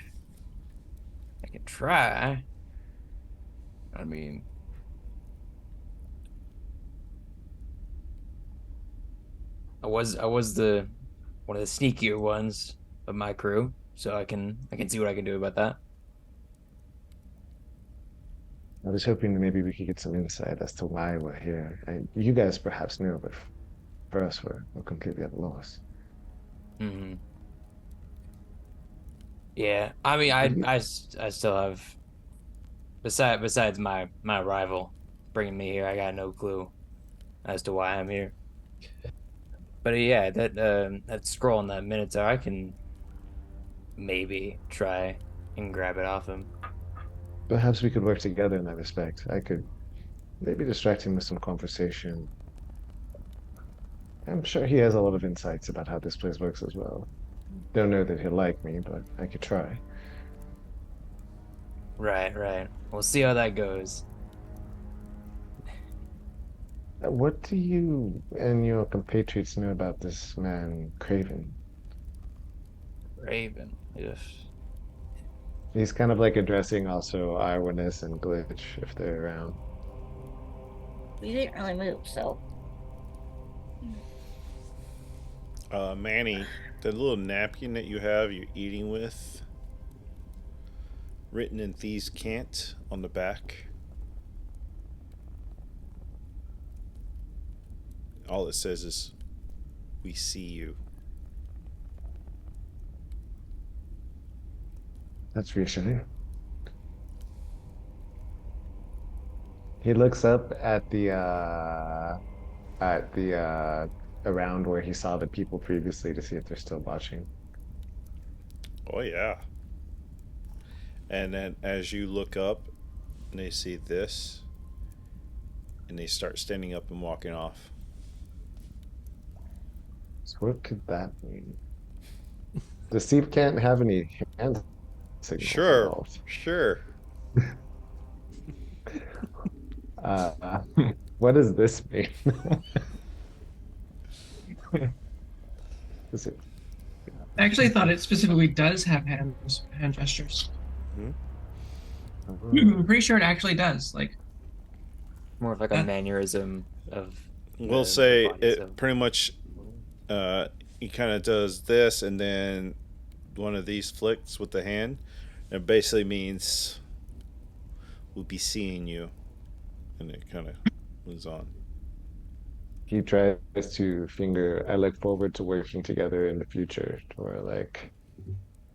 can try. I mean, I was the one of the sneakier ones of my crew, so I can see what I can do about that. I was hoping that maybe we could get some insight as to why we're here. You guys perhaps know, but for us, we're completely at a loss. Hmm. Yeah, I mean, What do you, I still have besides my rival bringing me here, I got no clue as to why I'm here. But yeah, that scroll in that Minotaur, I can maybe try and grab it off him. perhaps we could work together in that respect. I could maybe distract him with some conversation. I'm sure he has a lot of insights about how this place works as well. Don't know that he'll like me, but I could try. Right, right. We'll see how that goes. What do you and your compatriots know about this man, Craven? Raven. If He's kind of like addressing also Arwenus and Glitch if they're around. We didn't really move, so Manny, the little napkin that you have, you're eating with, written in Thieves' Cant on the back. All it says is, "We see you." That's reassuring. He looks up at the around where he saw the people previously to see if they're still watching. Oh yeah. And then as you look up, and they see this, and they start standing up and walking off. So what could that mean? The Steve can't have any hand signals Sure, involved. sure. Uh, what does this mean? Is it? I actually thought it specifically does have hand gestures. I'm pretty sure it actually does. Like, more of like a mannerism of We'll the say body, it so- pretty much. He kind of does this, and then one of these flicks with the hand. It basically means we'll be seeing you, and it kind of moves on. He tries to finger, I look forward to working together in the future, or like,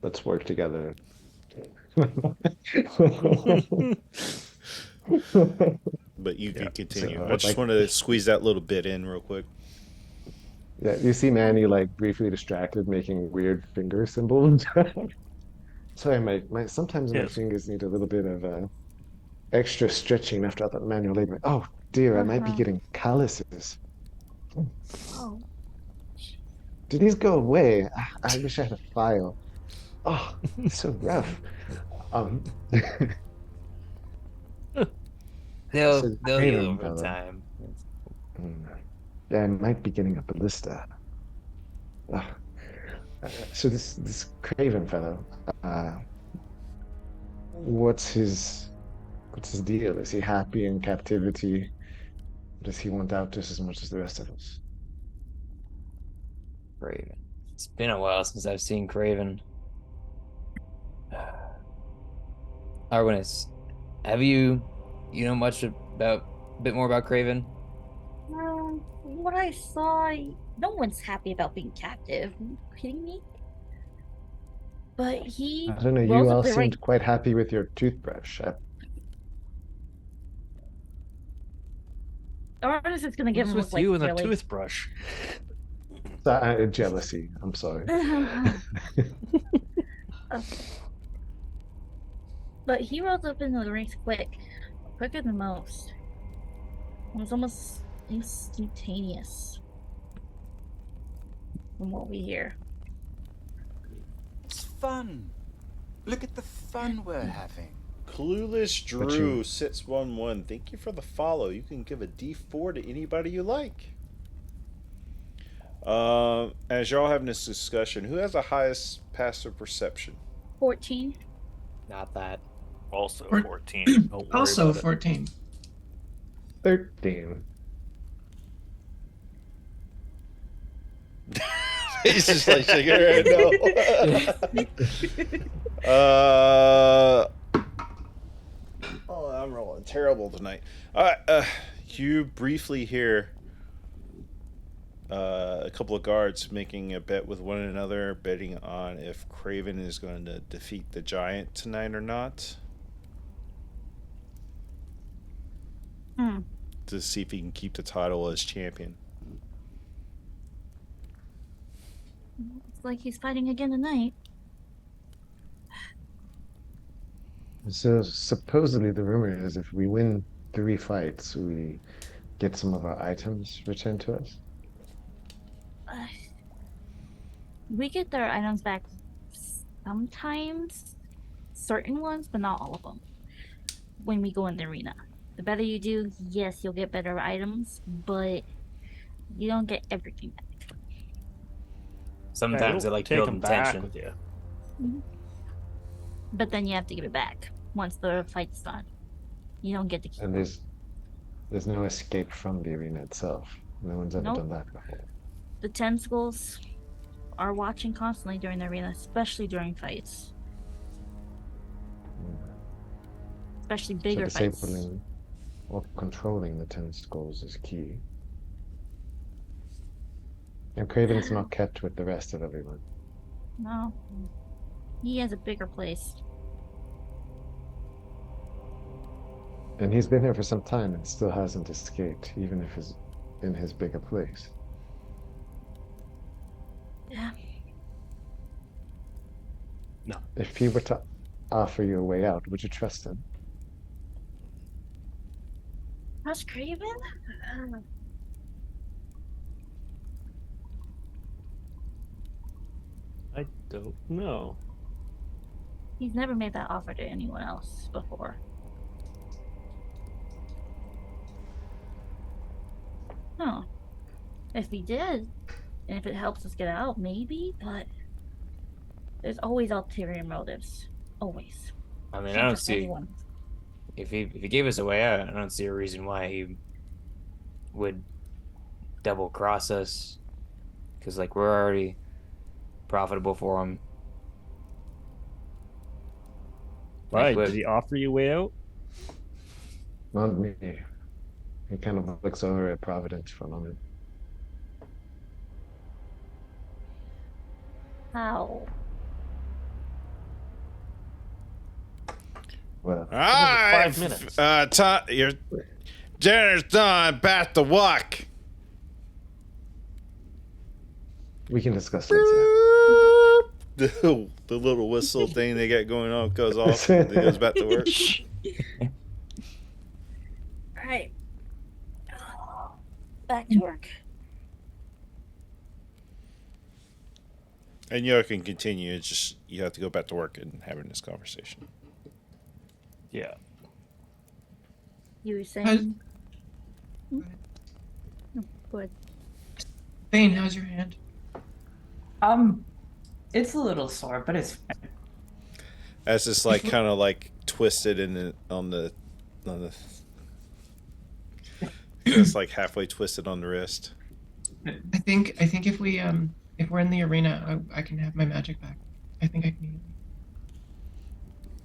let's work together. But you can continue. So, I just like- wanted to squeeze that little bit in real quick. Yeah, you see Manny like briefly distracted, making weird finger symbols. Sorry, my sometimes my Yes. fingers need a little bit of extra stretching after that manual labor. Oh dear, I might be Uh-huh. getting calluses. oh, Do these go away? I wish I had a file. Oh, it's so rough. Um, They'll So they'll Craven heal over fella. time. yeah, I might be getting a ballista. Ah, so this Craven fellow, uh, what's his deal? Is he happy in captivity? Does he want out just as much as the rest of us? Craven. It's been a while since I've seen Craven. Arwenis, have you know much about a bit more about Craven? what I saw, no one's happy about being captive. Are you kidding me? But he I don't know. You rolls up all the seemed right. quite happy with your toothbrush. Artist is gonna give What's him with like you and the really- toothbrush? Jealousy. I'm sorry. But he rolls up into the ranks quicker than most. It was almost instantaneous. From what we hear. It's fun. Look at the fun we're having. Clueless But Drew you- 611. Thank you for the follow. You can give a D4 to anybody you like. As y'all having this discussion, who has the highest passive perception? 14. Not that. Also Or- 14. Don't worry Also about it. 14. 13. He's just like shaking her head no. Oh, I'm rolling terrible tonight. You briefly hear a couple of guards making a bet with one another, betting on if Craven is going to defeat the giant tonight or not. To see if he can keep the title as champion. Looks like he's fighting again tonight. So supposedly the rumor is if we win 3 fights, we get some of our items returned to us. We get their items back sometimes, certain ones, but not all of them. When we go in the arena, the better you do, yes, you'll get better items, but you don't get everything back. Sometimes they like take building them back tension. with you. But then you have to give it back once the fight's done. You don't get to keep And them. there's no escape from the arena itself. No one's ever Nope. done that before. The tentacles are watching constantly during the arena, especially during fights. Especially bigger So fights. disabling or controlling the tentacles is key. And Craven's not kept with the rest of everyone. No. He has a bigger place. And he's been here for some time and still hasn't escaped, even if he's in his bigger place. Yeah. If he were to offer you a way out, would you trust him? How's Craven? I don't know. He's never made that offer to anyone else before. Huh. If he did, and if it helps us get out, maybe, but there's always ulterior motives. Always. I mean, I Can't don't trust see anyone. if he gave us a way out. I don't see a reason why he would double cross us. Because like we're already profitable for him. Why? Like, Did he offer you way out? Not me. He kind of looks over at Providence for a moment. How? Well, Ah, 5 minutes. Your dinner's done. Back to work. we can discuss later. The little whistle thing they got going on goes off. And it goes back to work. Alright. Back to work. And you can continue. It's just you have to go back to work and having this conversation. Yeah. You were saying? Go Oh, good. Bane, how's your hand? It's a little sore, but it's fine. As it's like kind of like twisted on the it's like halfway twisted on the wrist. I think if we're in the arena, I can have my magic back. I think I can.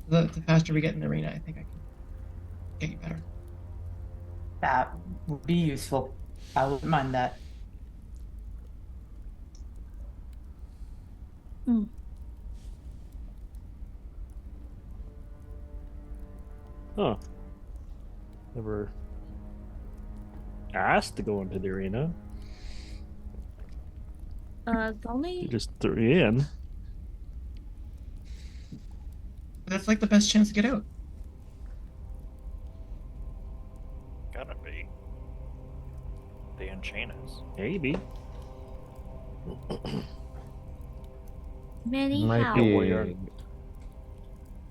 The faster we get in the arena, I think I can get you better. That would be useful. I wouldn't mind that. Huh. Never asked to go into the arena. The You only just threw you in. That's like the best chance to get out. Gotta be. they unchain us. Maybe. Many Might how? be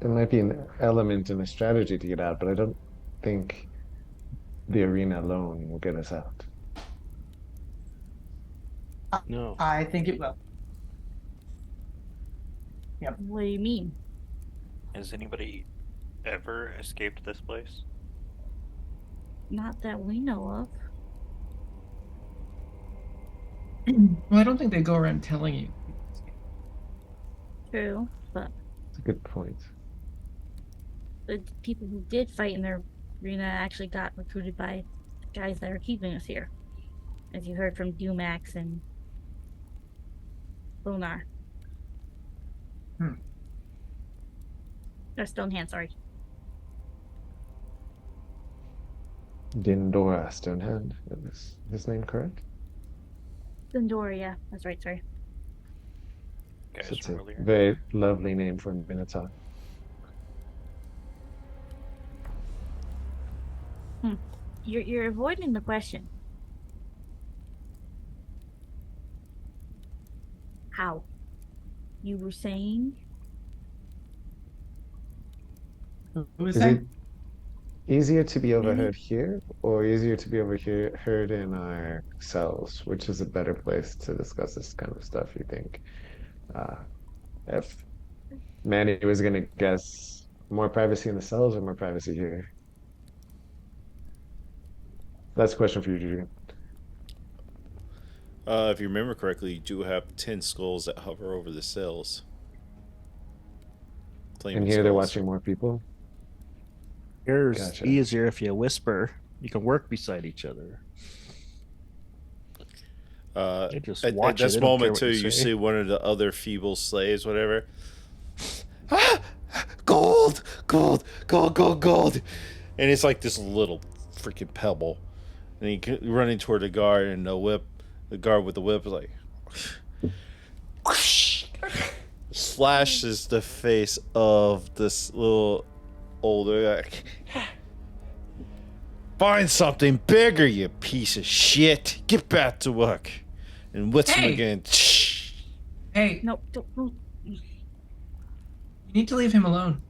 there might be an element in a strategy to get out, but I don't think the arena alone will get us out. No. I think it will. Yep. What do you mean? Has anybody ever escaped this place? Not that we know of. Well, I don't think they go around telling you. True, but It's a good point. the people who did fight in their arena actually got recruited by guys that are keeping us here, as you heard from Dumax and Lunar. Or Stonehand, sorry. Dindora Stonehand. Is his name correct? Dendoria, that's right, sorry. Guys So it's from a earlier. very lovely name for a Minotaur. You're avoiding the question. How? You were saying? Who was Is that? it easier to be overheard here or easier to be heard in our cells? Which is a better place to discuss this kind of stuff, you think? If Manny was going to guess more privacy in the cells or more privacy here? That's a question for you, Juju. If you remember correctly, you do have 10 skulls that hover over the cells. And Flaming here they're skulls. watching more people. Here's Gotcha. easier if you whisper. You can work beside each other. They just At watch it, this they don't care moment what too, you you say. see one of the other feeble slaves, whatever. Ah! Gold, gold, gold, gold, gold, and it's like this little freaking pebble, and he running toward the guard, and the guard with the whip is like, slashes the face of this little older guy. Find something bigger, you piece of shit. Get back to work. And whips him Hey! again. Hey, No, don't. you need to leave him alone.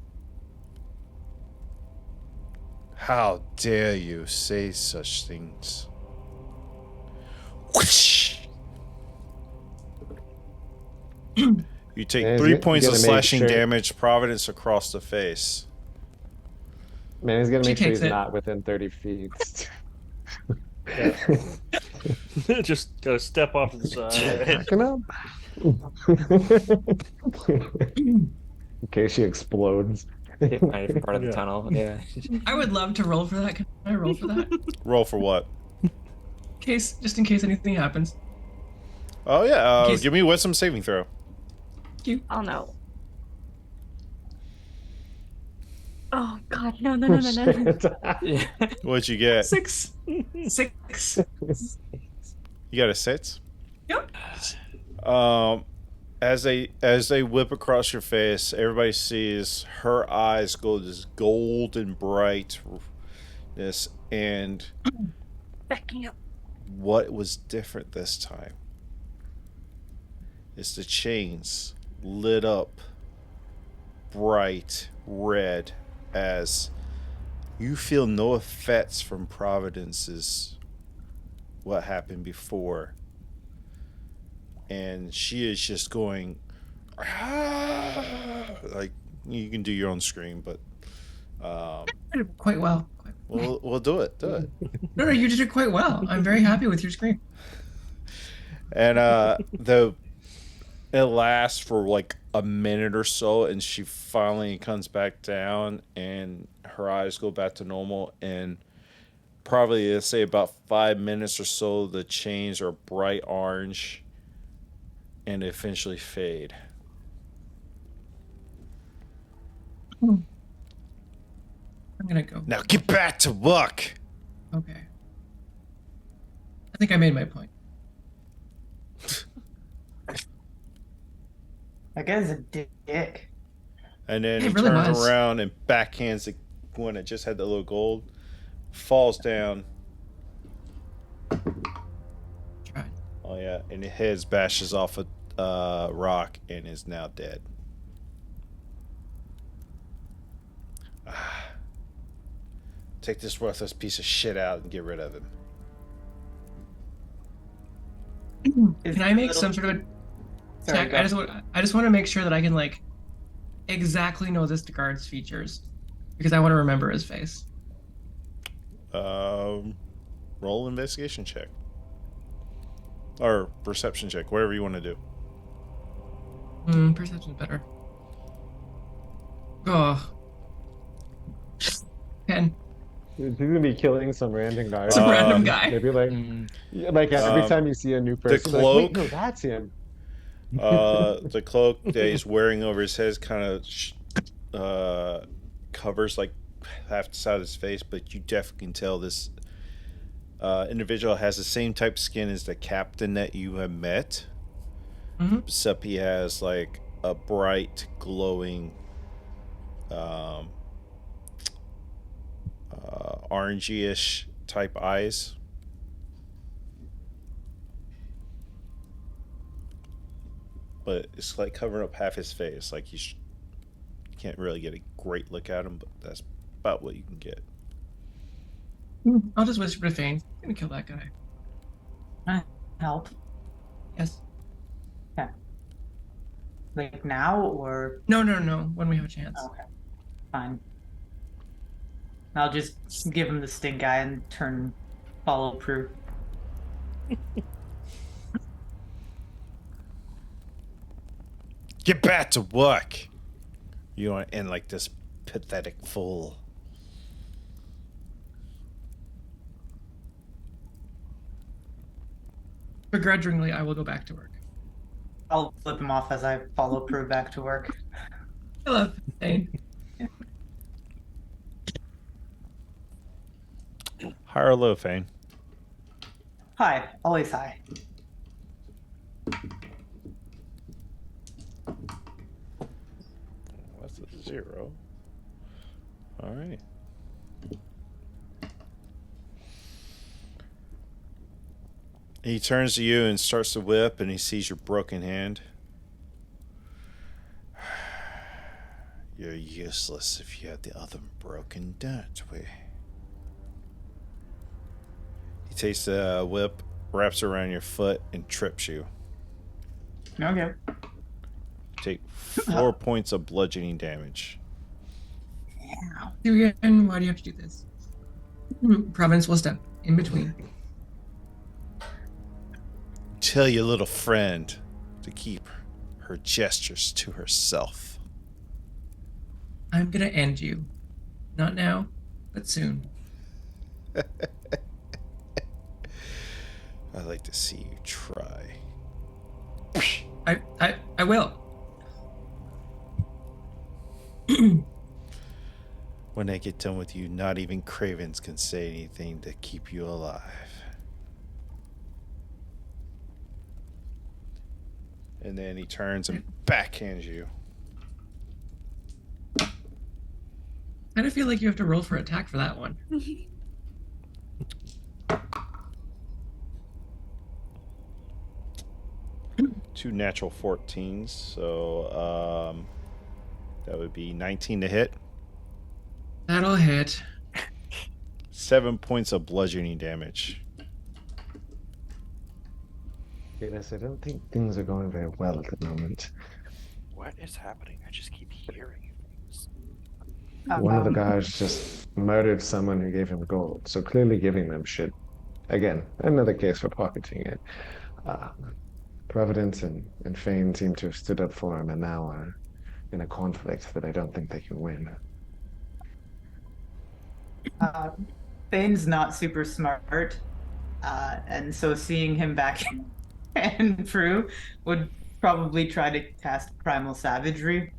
How dare you say such things? Whoosh! You take Yeah, 3 you points of gotta make slashing sure- damage, Providence across the face. Manny's going to She make sure takes he's it. not within 30 feet. Just gotta step off to the side. Backing up. In case she explodes. Find a different part of the Yeah. tunnel. Yeah. I would love to roll for that. Can I roll for that? Roll for what? Just in case anything happens. Oh yeah, case- give me a wisdom saving throw. Oh no. Oh god, no, no, no, no, no, no. Yeah. What'd you get? 6. You got a 6? Yep. As they whip across your face, everybody sees her eyes go this golden brightness, and Backing up. what was different this time is the chains lit up bright red as you feel no effects from Providence's what happened before, and she is just going like you can do your own scream, but Quite well. we'll do it. No, you did it quite well. I'm very happy with your scream. And it lasts for like a minute or so, and she finally comes back down, and her eyes go back to normal. And probably, let's say, about 5 minutes or so, the chains are bright orange, and eventually fade. I'm gonna go. Now get back to work. Okay. I think I made my point. That guy's a dick. And then It he really turns was. around and backhands the one that just had the little gold, falls down, Oh yeah, and his head bashes off a rock and is now dead. Take this worthless piece of shit out and get rid of him. Can I make some sort of a check? I just want to make sure that I can like exactly know this guard's features because I want to remember his face. Roll investigation check or perception check, whatever you want to do. Perception's better. Oh. 10. He's gonna be killing some random guy. Some random guy. Maybe like every time you see a new person, the you're like, wait, cloak. no, that's him. The cloak that he's wearing over his head kind of covers like half the side of his face, but you definitely can tell this individual has the same type of skin as the captain that you have met. Except he has like a bright, glowing, orangey-ish type eyes. But it's like covering up half his face. Like you can't really get a great look at him, but that's about what you can get. I'll just whisper to Fane. I'm gonna kill that guy. Help. Yes. Yeah. Like now or No. When we have a chance. okay. Fine. I'll just give him the stink eye and turn follow proof. Get back to work. You don't end like this pathetic fool. Begrudgingly, I will go back to work. I'll flip him off as I follow proof back to work. I love Fane. High or low, Fane? Hi, always hi. That's a 0. All right. He turns to you and starts to whip, and he sees your broken hand. You're useless if you had the other broken, don't we? He takes the whip, wraps it around your foot, and trips you. Okay. Take 4 points of bludgeoning damage. Tyrion, why do you have to do this? Providence will step in between. Tell your little friend to keep her gestures to herself. I'm gonna end you. Not now, but soon. I'd like to see you try. I will. When I get done with you, not even cravens can say anything to keep you alive. And then he turns and backhands you. I kind of feel like you have to roll for attack for that one. 2 natural 14s, so that would be 19 to hit. That'll hit. 7 points of bludgeoning damage. Goodness, I don't think things are going very well at the moment. What is happening? I just keep hearing things. One of the guys just murdered someone who gave him gold, so clearly giving them shit. Again, another case for pocketing it. Providence and Fane seem to have stood up for him and now are in a conflict that I don't think they can win. Fane's not super smart, and so seeing him back and through would probably try to cast Primal Savagery.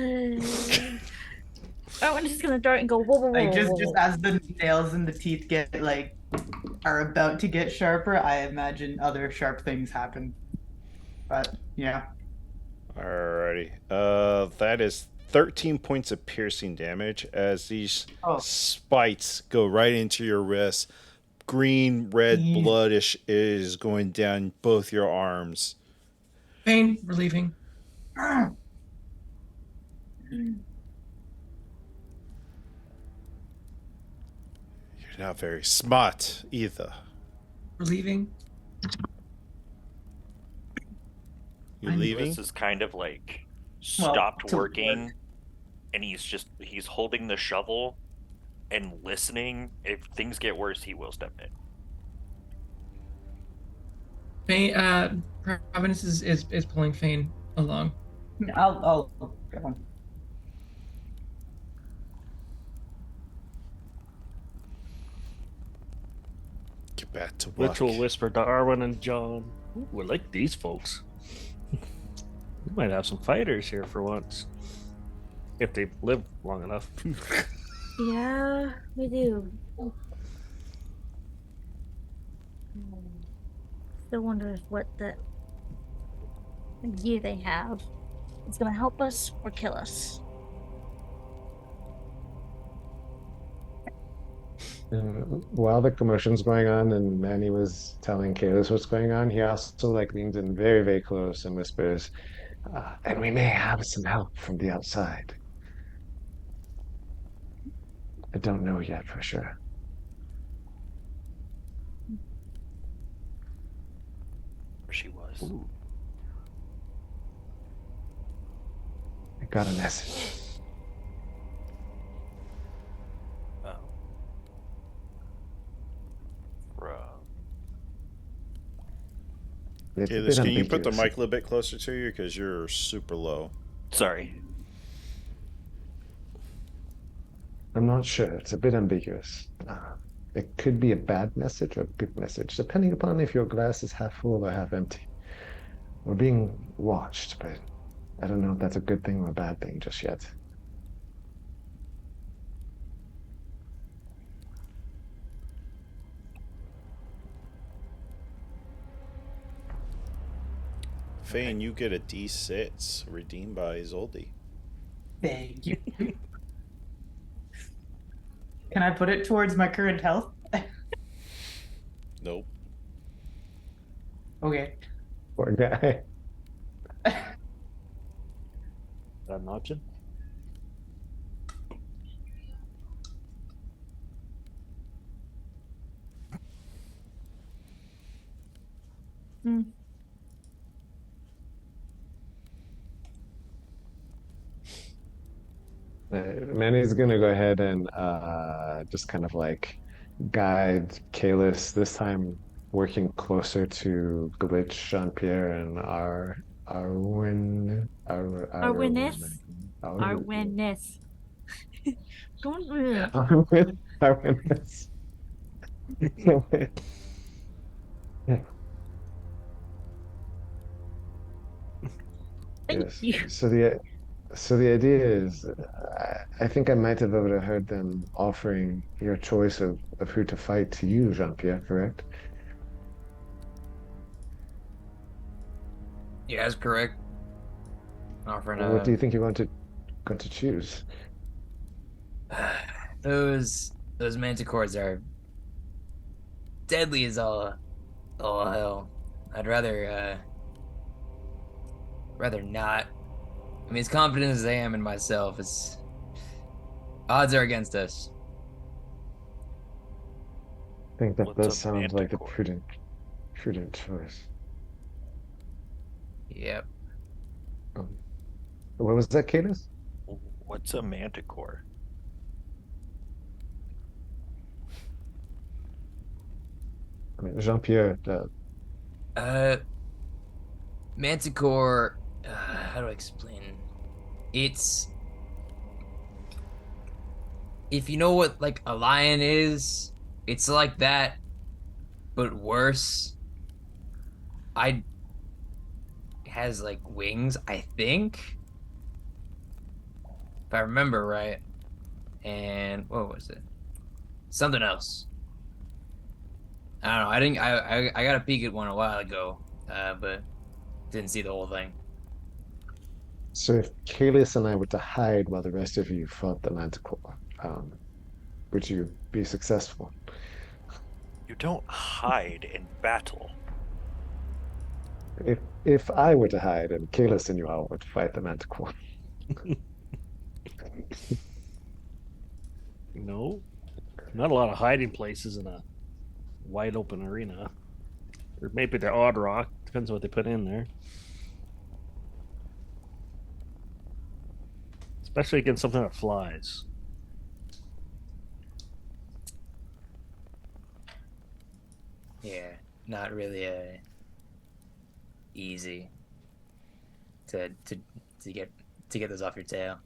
I'm just gonna dart and go whoa, whoa, whoa, Like just whoa, whoa. as the nails and the teeth get like are about to get sharper, I imagine other sharp things happen. But yeah. Alrighty. That is 13 points of piercing damage as these spikes go right into your wrist, green red Yeah. bloodish is going down both your arms. Pain relieving. You're not very smart either. Relieving. You leaving? This is kind of like Well, stopped to working, work. and he's holding the shovel and listening. If things get worse, he will step in. Fane, Providence is pulling Fane along. I'll go. Get back to work. Which will whisper to Arwen and John. "Ooh, we like these folks. We might have some fighters here for once. If they live long enough." Yeah, we do. Still wonder if what the gear they have is gonna help us or kill us. While the commotion's going on and Manny was telling Kalis what's going on, he also like leans in very, very close and whispers, and we may have some help from the outside. I don't know yet for sure. Where she was. Ooh. I got a message. Oh. From. It's a Kalis, bit can you put the ambiguous. mic a little bit closer to you? Because you're super low. Sorry. I'm not sure. It's a bit ambiguous. It could be a bad message or a good message, depending upon if your glass is half full or half empty. We're being watched, but I don't know if that's a good thing or a bad thing just yet. Fane, you get a D6 redeemed by Zoldi. Thank you. Can I put it towards my current health? Nope. Okay. Poor guy. Is that an option? Hmm. Manny's gonna go ahead and just kind of like guide Kalis, this time working closer to Glitch, Jean-Pierre, and Our witness. Our witness. Don't. Our witness. Thank Yes. you. So the idea is, I think I might have overheard them offering your choice of who to fight to you, Jean-Pierre, correct? Yeah, that's correct. Offering What do you think you're going to choose? those manticores are deadly as all hell. I'd rather not. I mean, as confident as I am in myself, it's odds are against us. I think that What's does a sound like a manticore? prudent choice. Yep. What was that, Cadus? What's a manticore? I mean, Jean-Pierre, Manticore. How do I explain? It's if you know what like a lion is, it's like that, but worse. Has like wings, I think, if I remember right. And what was it? Something else. I don't know. I didn't. I got a peek at one a while ago, but didn't see the whole thing. so if Kalis and I were to hide while the rest of you fought the Manticore, would you be successful? You don't hide in battle. If I were to hide and Kalis and you all were to fight the Manticore. No, not a lot of hiding places in a wide open arena. Or maybe they're odd rock. Depends on what they put in there. Especially against something that flies. Yeah, not really easy to get those off your tail.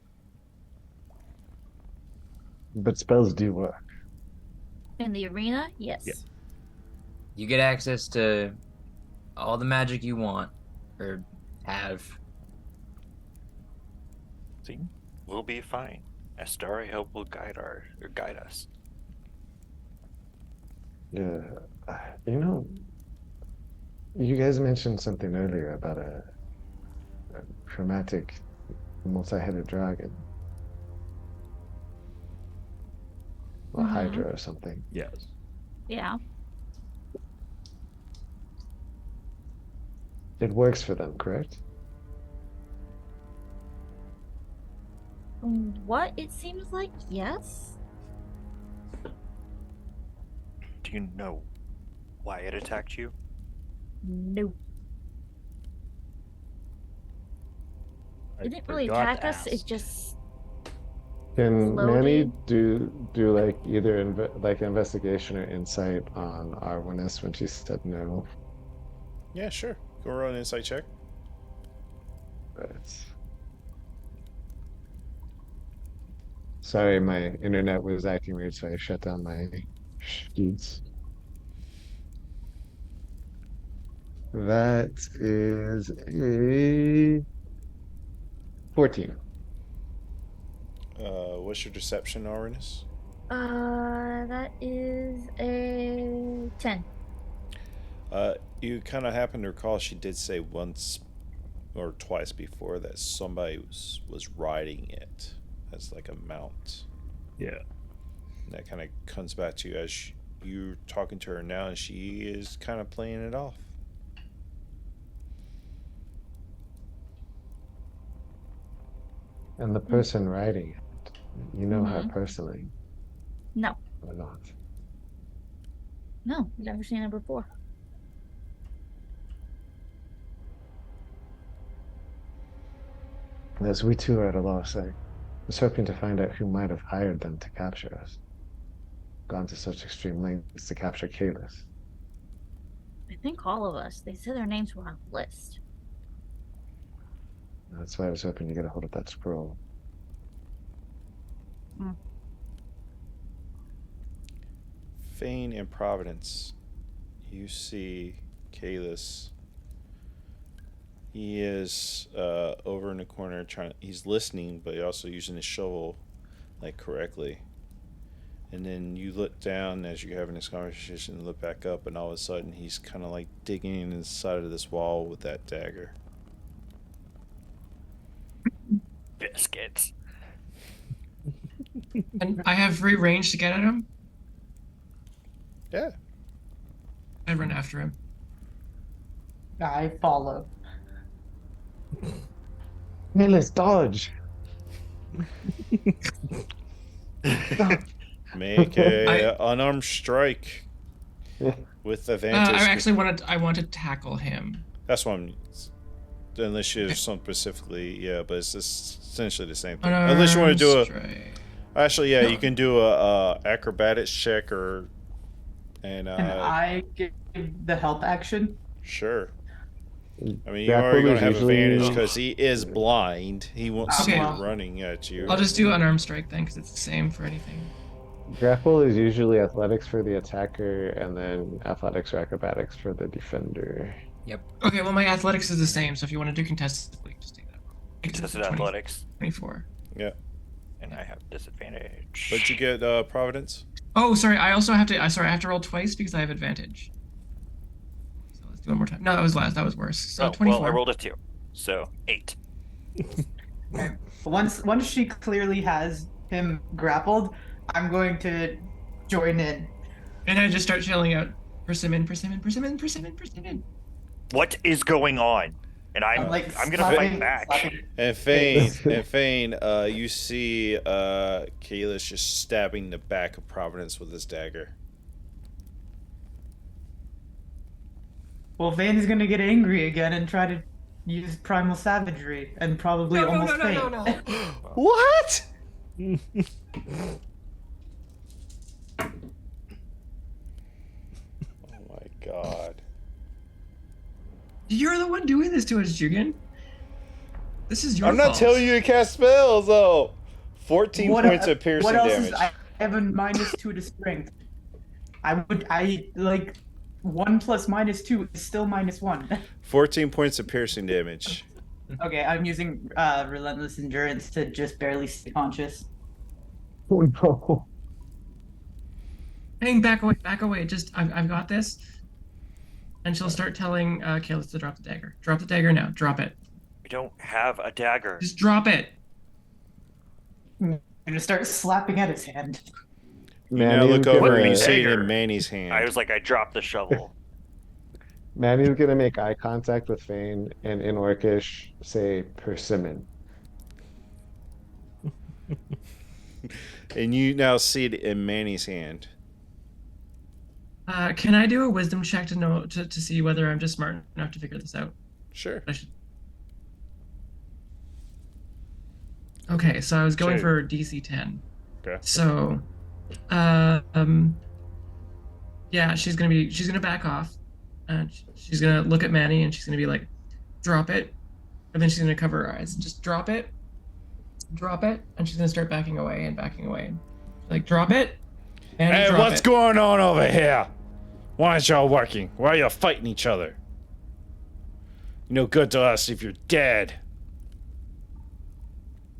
But spells do work. In the arena, yes. Yeah. You get access to all the magic you want or have. See, we'll be fine. Astari Hope will guide us. Yeah. You know, you guys mentioned something earlier about a chromatic multi-headed dragon. Or Mhm. hydra or something. Yes. Yeah. It works for them, correct? From what it seems like, yes. Do you know why it attacked you? No. I It didn't really forgot attack to us. It ask. just Can Manny Slowly. do like either like investigation or insight on Arwenus when she said no? Yeah, sure. Go roll an insight check. Right. Sorry, my internet was acting weird, so I shut down my sheets. That is a 14. What's your deception, Arinus? that is a 10. You kind of happen to recall she did say once or twice before that somebody was riding it as like a mount. Yeah. And that kind of comes back to you as you're talking to her now, and she is kind of playing it off. And the person riding it, you know her Mhm. personally No. or not? No, never seen it before. As we too are at a loss, I was hoping to find out who might have hired them to capture us. Gone to such extreme lengths to capture Kalis. I think all of us. They said their names were on the list. That's why I was hoping to get a hold of that scroll. Fane and Providence. You see Kalis. He is over in the corner he's listening, but also using his shovel like correctly. And then you look down as you're having this conversation and look back up, and all of a sudden he's kind of like digging in the side of this wall with that dagger. Biscuits. And I have free range to get at him. Yeah. I run after him. I follow. Kalis, dodge! Stop. Make a unarmed strike with advantage. I want to tackle him. That's what I'm. Unless you have something specifically, yeah, but it's just essentially the same thing. Unarmed Unless you want to do strike. actually, yeah, No. you can do a acrobatics check and Can I give the help action? sure. I mean, you're Grapple already going is to have usually- advantage because he is blind. He won't see Okay. you running at you. I'll just do unarmed strike then, because it's the same for anything. Grapple is usually athletics for the attacker, and then athletics or acrobatics for the defender. Okay, well my athletics is the same, so if you want to do contested, just take that. Contested 20 athletics. 24. And I have disadvantage. But you get Providence. Oh, sorry. I also have to. I have to roll twice because I have advantage. So let's do one more time. No, that was last. That was worse. So Oh, 24. well, I rolled a 2. So 8. Once she clearly has him grappled, I'm going to join in. And I just start yelling out, persimmon, persimmon, persimmon, persimmon, persimmon. What is going on? And I'm gonna fight back. And Fane, you see Kalis just stabbing the back of Providence with his dagger. Well, Vane's gonna get angry again and try to use primal savagery and probably almost faint. What? Oh my god. You're the one doing this to us, Jugan. This is your I'm not fault. telling you to cast spells, though. 14 points of piercing what else damage. I have a -2 to strength. I like 1 plus -2 is still -1. 14 points of piercing damage. Okay, I'm using relentless endurance to just barely stay conscious. Oh no. Hang back away. Just I've got this. And she'll start telling Kalis to drop the dagger. Drop the dagger now. Drop it. We don't have a dagger. Just drop it. I'm gonna start slapping at his hand. You now Manny's look over gonna- and you see it Dagger. in Manny's hand. I was like, I dropped the shovel. Manny's gonna make eye contact with Fane and in Orcish say persimmon. And you now see it in Manny's hand. Can I do a wisdom check to know to see whether I'm just smart enough to figure this out? Sure. I should... Okay, so I was going Sure. for DC 10. Okay. So, yeah, she's gonna back off, and she's gonna look at Manny, and she's gonna be like, "Drop it," and then she's gonna cover her eyes. Just drop it, and she's gonna start backing away and backing away, like drop it. And Hey, drop what's it. going on over here? Why aren't y'all working? Why are y'all fighting each other? You're no good to us if you're dead.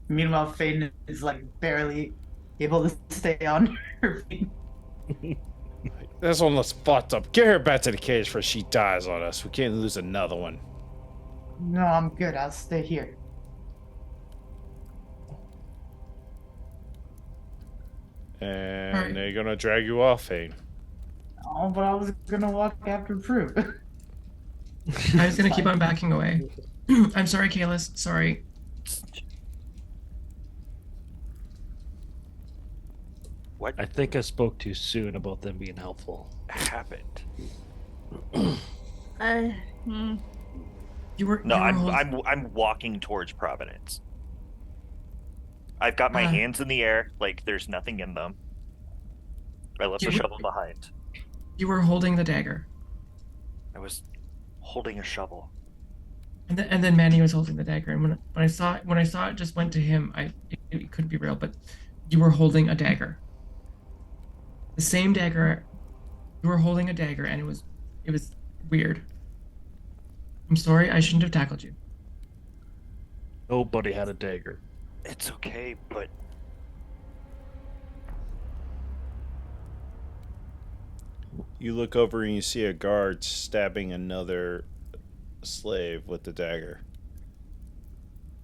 Meanwhile, Fane is like barely able to stay on her feet. This one looks fucked up. Get her back to the cage before she dies on us. We can't lose another one. No, I'm good. I'll stay here. And Alright. they're gonna drag you off, Fane. Oh, but I was gonna walk after Prue. I'm just gonna keep on backing away. I'm sorry, Kalis. Sorry. What I think I spoke too soon about them being helpful. happened? Hmm. You were. No, you were I'm walking towards Providence. I've got my hands in the air, like there's nothing in them. I left the You- shovel behind. You were holding the dagger, I was holding a shovel. and then Manny was holding the dagger. And when I saw it just went to him, it couldn't be real. But you were holding a dagger. The same dagger. You were holding a dagger, and it was weird. I'm sorry. I shouldn't have tackled you. Nobody had a dagger. It's okay, but You look over and you see a guard stabbing another slave with the dagger.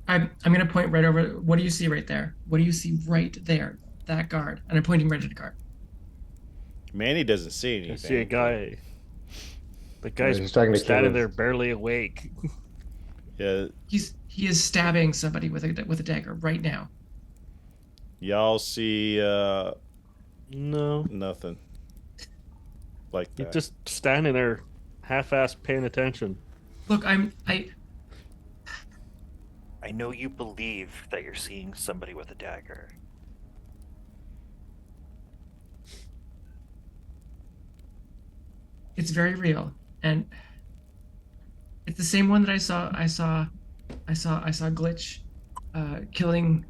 I'm gonna point right over. What do you see right there? What do you see right there? That guard. And I'm pointing right at the guard. Manny doesn't see anything. I see a guy. The he's guy's talking to standing Caleb. there barely awake. Yeah, He is stabbing somebody with a dagger right now. y'all see No, nothing like he's that. just standing there, half-assed paying attention. Look, I know you believe that you're seeing somebody with a dagger. It's very real, and it's the same one that I saw Glitch killing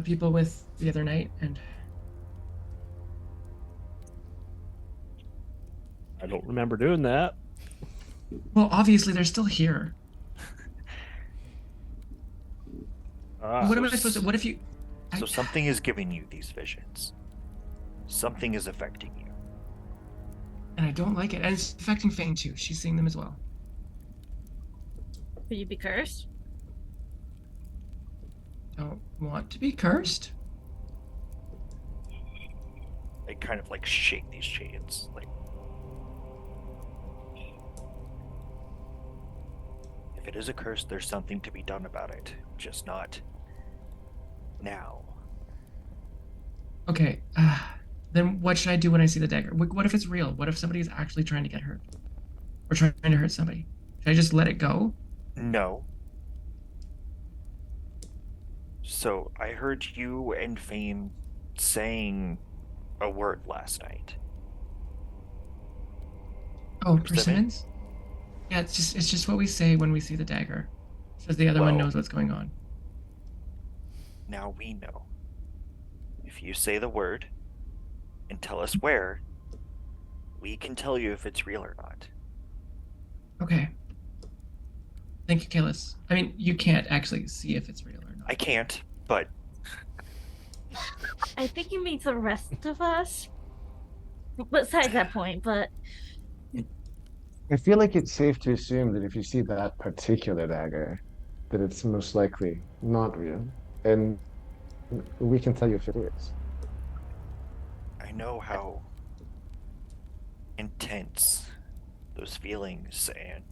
people with the other night, and I don't remember doing that. well, obviously they're still here. What am I supposed to? What if you? So something is giving you these visions. Something is affecting you. And I don't like it, and it's affecting Fane too. She's seeing them as well. Could you be cursed? Don't want to be cursed. I kind of like shake these chains. Like, if it is a curse, there's something to be done about it. Just not now. Okay. Then what should I do when I see the dagger? What if it's real? What if somebody is actually trying to get hurt? Or trying to hurt somebody? Should I just let it go? No. So I heard you and Fame saying a word last night. Oh, Persimmon? persimmons? Yeah, it's just what we say when we see the dagger. Says the other one Well- knows what's going on. Now we know. If you say the word and tell us where, we can tell you if it's real or not. Okay. Thank you, Kalis. I mean, you can't actually see if it's real or not. I can't, but I think you mean the rest of us. Besides that point, but I feel like it's safe to assume that if you see that particular dagger, that it's most likely not real. And we can tell you if it is. I know how intense those feelings and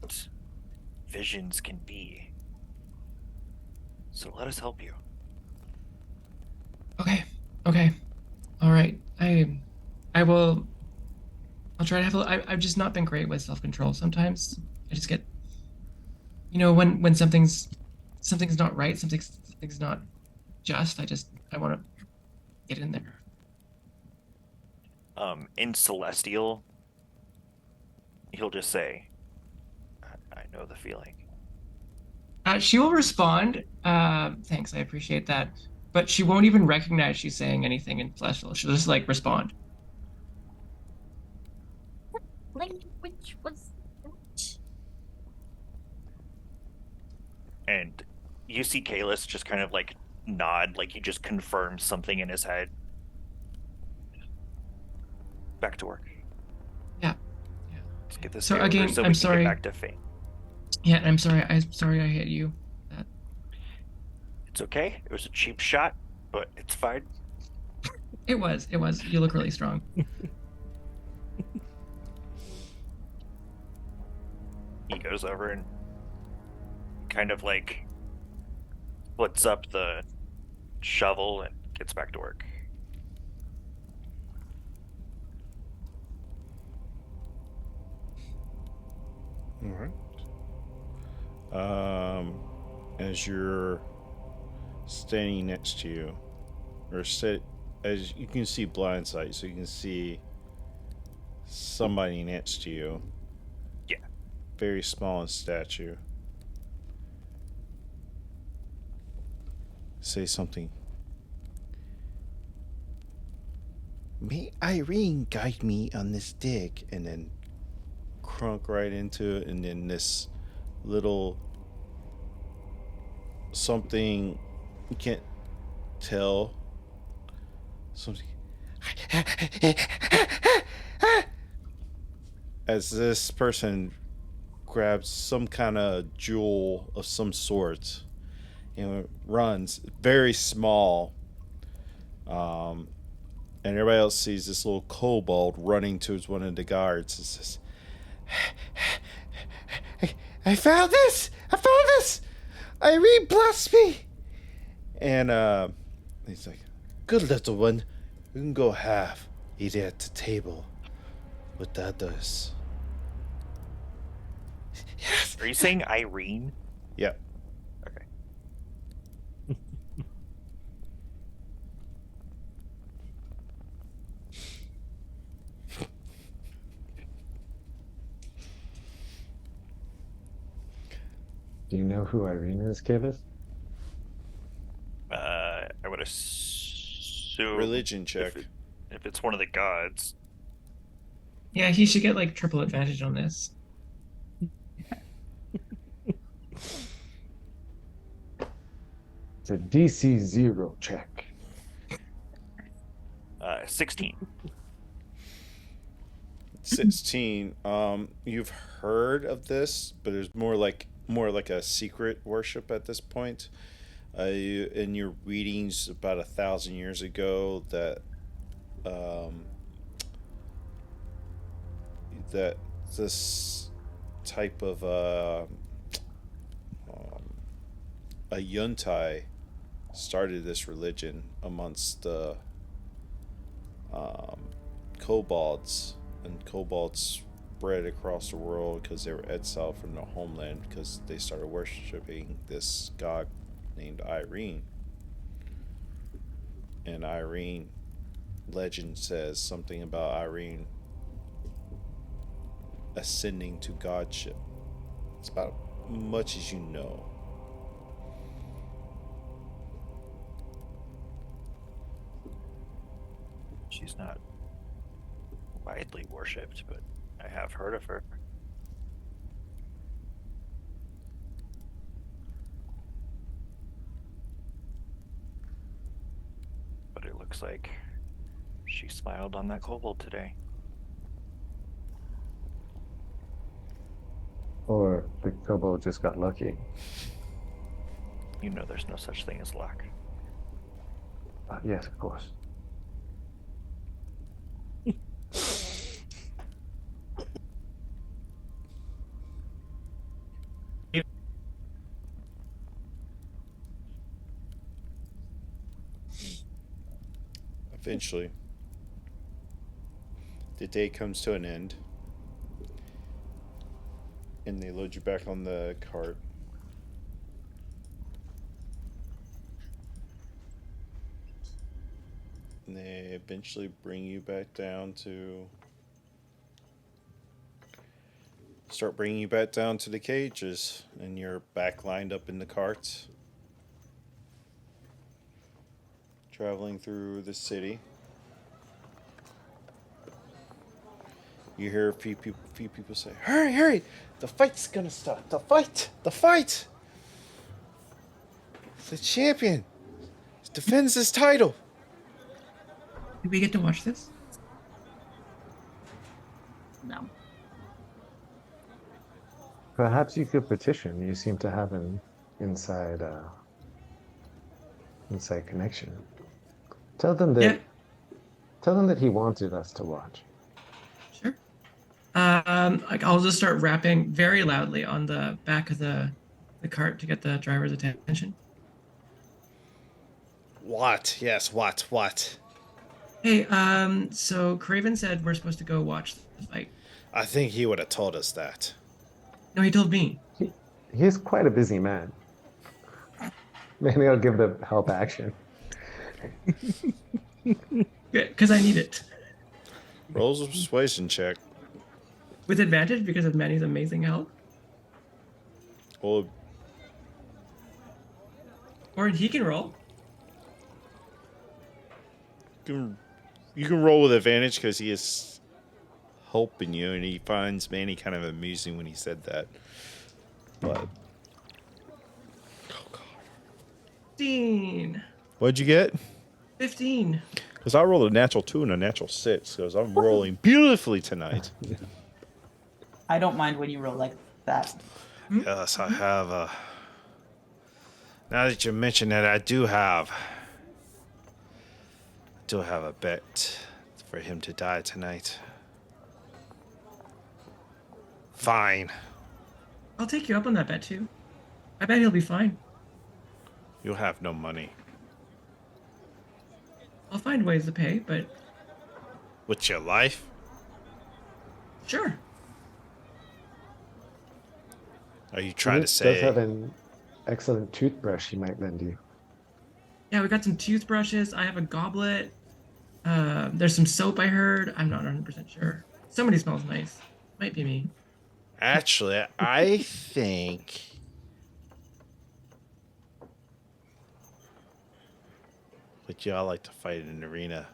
visions can be. So let us help you. Okay. Okay. All right. I will. I'll try to have I've just not been great with self-control. Sometimes I just get, when something's not right, something's not just. I want to get in there. In Celestial, he'll just say, I know the feeling. She will respond. Thanks. I appreciate that. But she won't even recognize she's saying anything in Celestial. She'll just like respond. language was that? And you see Kalis just kind of like nod, like he just confirms something in his head. Back to work. Yeah. Let's get this So over again, so we I'm can sorry. get back to Fame. Yeah, I'm sorry. I'm sorry I hit you. It's okay. It was a cheap shot, but it's fine. It was. You look really strong. He goes over and kind of like splits up the shovel and gets back to work. All right. As you're standing next to you, or as you can see blind sight, so you can see somebody next to you. Yeah. Very small in stature. Say something. May Irene guide me on this dig, and then crunk right into it, and then this little something you can't tell something as this person grabs some kind of jewel of some sort and runs very small, and everybody else sees this little kobold running towards one of the guards and says, I found this! Irene blessed me! And he's like, good little one. We can go have. Eat at the table with the others. Yes! Are you saying Irene? Yep. Okay. Do you know who Irene is, Kavis? I would assume Religion check. if it's one of the gods. Yeah, he should get like triple advantage on this. It's a DC 0 check. 16. 16. You've heard of this, but there's more like a secret worship at this point. In your readings about 1,000 years ago, that that this type of a yuntai started this religion amongst the kobolds, and kobolds spread across the world because they were exiled from their homeland because they started worshiping this god named Irene. And Irene, legend says something about Irene ascending to godship. It's about much as you know. She's not widely worshipped, but I have heard of her. But it looks like she smiled on that kobold today. Or the kobold just got lucky. You know there's no such thing as luck. Yes, of course. Eventually, the day comes to an end, and they load you back on the cart. And they eventually bring you back down to... start bringing you back down to the cages, and you're back lined up in the carts. Traveling through the city. You hear a few people say, "Hurry, hurry! The fight's gonna start! The fight! The fight! The champion defends his title!" Did we get to watch this? No. Perhaps you could petition. You seem to have an inside connection. Tell them that. Yeah. Tell them that he wanted us to watch. Sure. Like I'll just start rapping very loudly on the back of the cart to get the driver's attention. What? Yes, what? Hey, so Craven said we're supposed to go watch the fight. I think he would have told us that. No, he told me. He's quite a busy man. Maybe I'll give the help action. Because I need it. Rolls a persuasion check. With advantage because of Manny's amazing help. Well, Or he can roll. you can roll with advantage because he is helping you, and he finds Manny kind of amusing when he said that. But 15. what'd you get? 15. Because I rolled a natural 2 and a natural 6, because I'm rolling beautifully tonight. I don't mind when you roll like that. Yes, I have a... Now that you mention it, I do have a bet for him to die tonight. Fine. I'll take you up on that bet too. I bet he'll be fine. You'll have no money. I'll find ways to pay, but With your life? sure. Are you trying to Does say... have an excellent toothbrush he might lend you. Yeah, we got some toothbrushes. I have a goblet. There's some soap I heard. I'm not 100% sure. Somebody smells nice. Might be me. Actually, I think... Would y'all like to fight in an arena?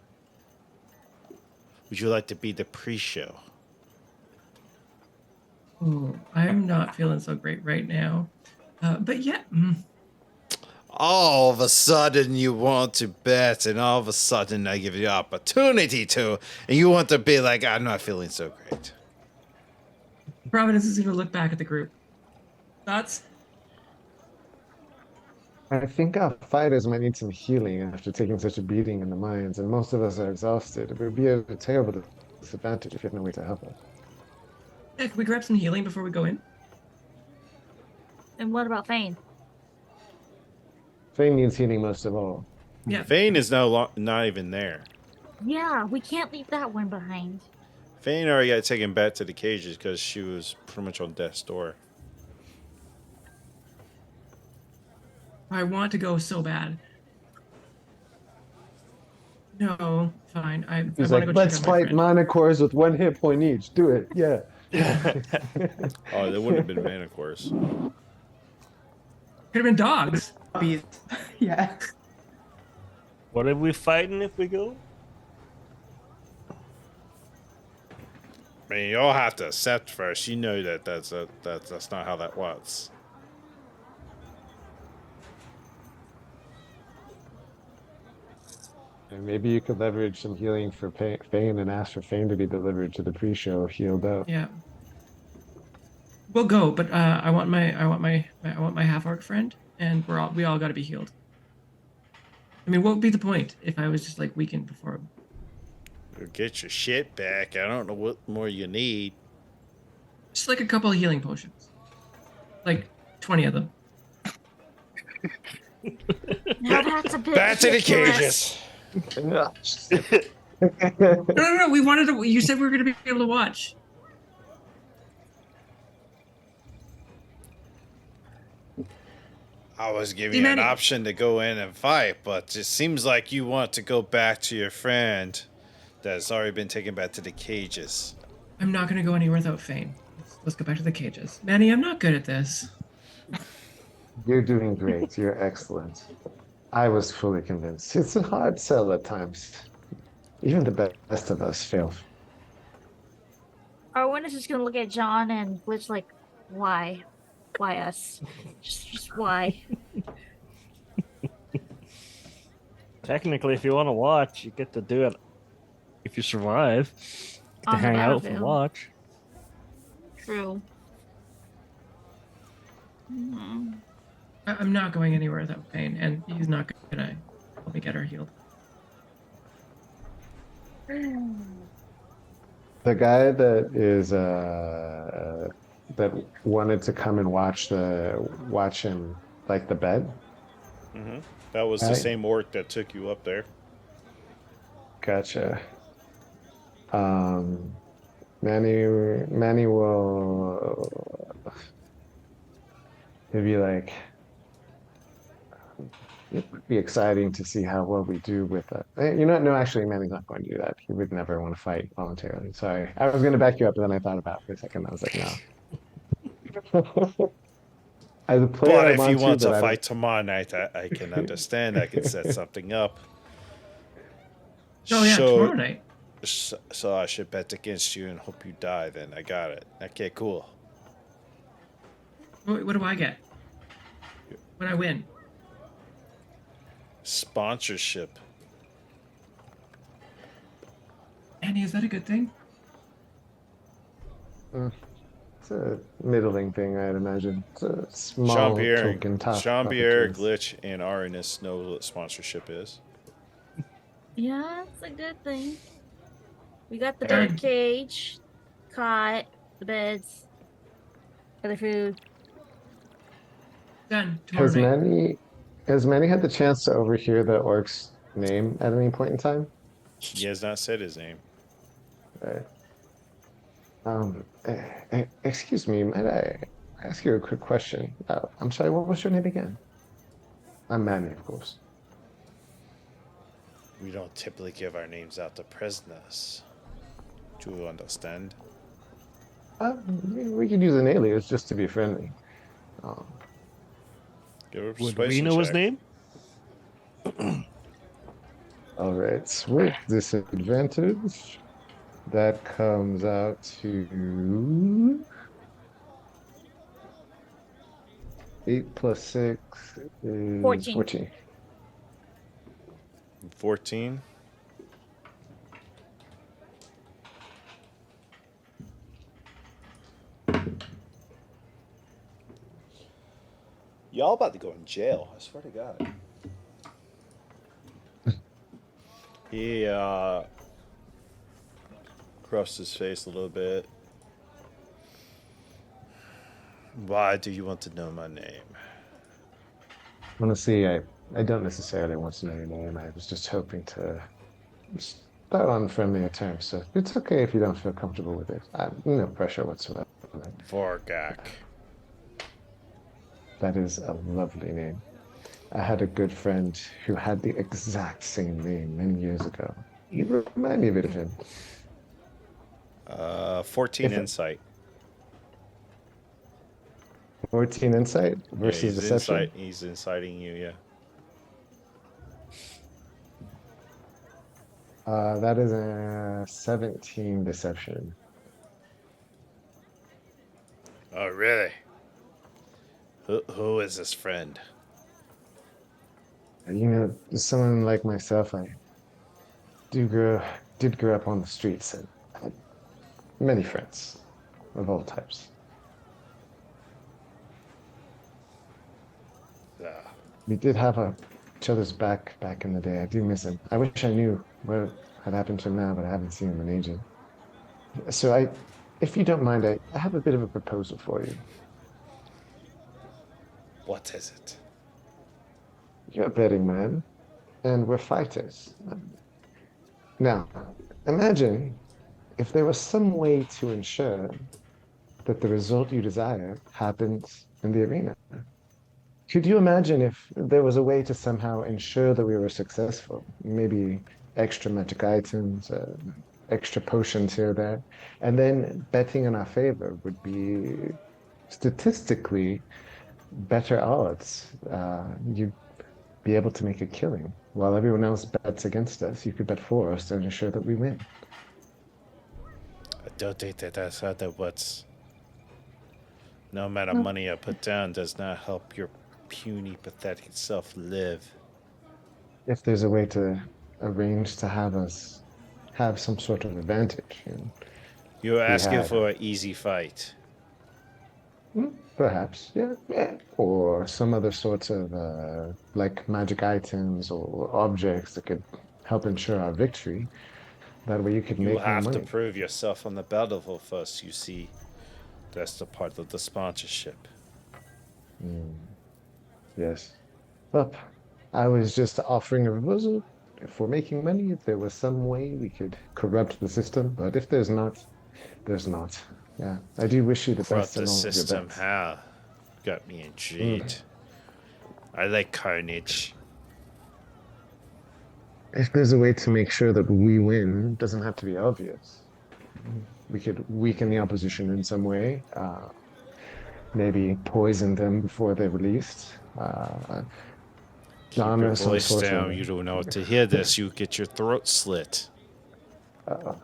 Would you like to be the pre-show? Ooh, I'm not feeling so great right now. But yeah, All of a sudden you want to bet, and all of a sudden I give you the opportunity to, and you want to be like, I'm not feeling so great. Providence is going to look back at the group. Thoughts? I think our fighters might need some healing after taking such a beating in the mines, and most of us are exhausted. It would be a terrible disadvantage if you had no way to help us. Yeah, can we grab some healing before we go in? And what about Fane? Fane needs healing most of all. Yeah. Fane is not even there. Yeah, we can't leave that one behind. Fane already got taken back to the cages because she was pretty much on death's door. I want to go so bad. No, fine. I He's want to like, go check let's on my fight friend. Manacores with 1 hit point each. Do it. Yeah. Oh, there wouldn't have been mana course. Could have been dogs. Puppies. Yeah. What are we fighting if we go? I mean, you all have to accept first. You know that's not how that works. And maybe you could leverage some healing for Fane and ask for Fane to be delivered to the pre-show healed up. Yeah. We'll go, but I want my half orc friend, and we all got to be healed. I mean, what would be the point if I was just like weakened before? Get your shit back. I don't know what more you need. Just like a couple of healing potions, like 20 of them. Now that's a bit Back to the ridiculous. cages. No. We wanted to. You said we were going to be able to watch. I was giving Hey, you an Manny. option to go in and fight, but it seems like you want to go back to your friend that's already been taken back to the cages. I'm not going to go anywhere without Fane. Let's go back to the cages. Manny, I'm not good at this. You're doing great. You're excellent. I was fully convinced. It's a hard sell at times. Even the best of us fail. Arwen is just gonna look at John and Glitch like, why? Why us? Just why? Technically, if you want to watch, you get to do it. If you survive, you get to On the hang out and battlefield. watch. True. Hmm. I'm not going anywhere without Fane, and he's not going to help me get her healed. The guy that is that wanted to come and watch him like the bed. Mm-hmm. That was the Right. same orc that took you up there. Gotcha. Manny will. He'll be like, it would be exciting to see how well we do with that. No, actually, Manny's not going to do that. He would never want to fight voluntarily. Sorry. I was going to back you up, but then I thought about it for a second. I was like, no. As a player, But I if you want but to I fight tomorrow night, I can understand. I can set something up. Oh, yeah, tomorrow night. So I should bet against you and hope you die then. I got it. Okay, cool. What do I get when I win? Sponsorship. Annie, is that a good thing? It's a middling thing, I'd imagine. It's a small Jean-Pierre, token top. Jean-Pierre, top Glitch, and Arinus know what sponsorship is. Yeah, it's a good thing. We got the Done. bird cage, cot, the beds, other food. Done. Tomorrow Has night. Manny had the chance to overhear the orc's name at any point in time? He has not said his name. Right. Excuse me, might I ask you a quick question? I'm sorry, what was your name again? I'm Manny, of course. We don't typically give our names out to prisoners. Do you understand? We could use an alias just to be friendly. Give a Would persuasion we know his check. name? All right, with disadvantage, that comes out to 8 plus 6 is 14. 14. 14. Y'all about to go in jail. I swear to God. He crushed his face a little bit. Why do you want to know my name? Honestly, I don't necessarily want to know your name. I was just hoping to start on friendlier terms. So it's okay if you don't feel comfortable with it. No pressure whatsoever. Vorgak. That is a lovely name. I had a good friend who had the exact same name many years ago. You remind me a bit of him. 14 If insight. 14 insight Yeah, versus he's deception. He's inciting you. Yeah. That is a 17 deception. Oh, really? Who is this friend? Someone like myself, I do grow, did grow up on the streets and had many friends of all types. Ah, We did have each other's back in the day. I do miss him. I wish I knew what had happened to him now, but I haven't seen him in ages. So if you don't mind, I have a bit of a proposal for you. what is it? You're a betting man, and we're fighters. Now, imagine if there was some way to ensure that the result you desire happens in the arena. Could you imagine if there was a way to somehow ensure that we were successful? Maybe extra magic items, extra potions here or there, and then betting in our favor would be statistically better odds. You'd be able to make a killing. While everyone else bets against us, you could bet for us and ensure that we win. I don't think that's how that works. No amount of Well, money I put down does not help your puny, pathetic self live. if there's a way to arrange to have us have some sort of advantage, You're we asking had. for an easy fight. Perhaps, yeah, yeah. Or some other sorts of like magic items or objects that could help ensure our victory. That way you could You make more have to money. prove yourself on the battlefield first, you see. That's the part of the sponsorship. Mm, yes. Well, I was just offering a proposal for making money. If there was some way we could corrupt the system, but if there's not, there's not. Yeah, I do wish you the Corrupt best the in all of your system, bets. how? Got me Mm. intrigued. I like carnage. If there's a way to make sure that we win, it doesn't have to be obvious. We could weaken the opposition in some way, maybe poison them before they're released, Keep your garner some voice sort down. of. You don't know to hear this. You get your throat slit. Uh,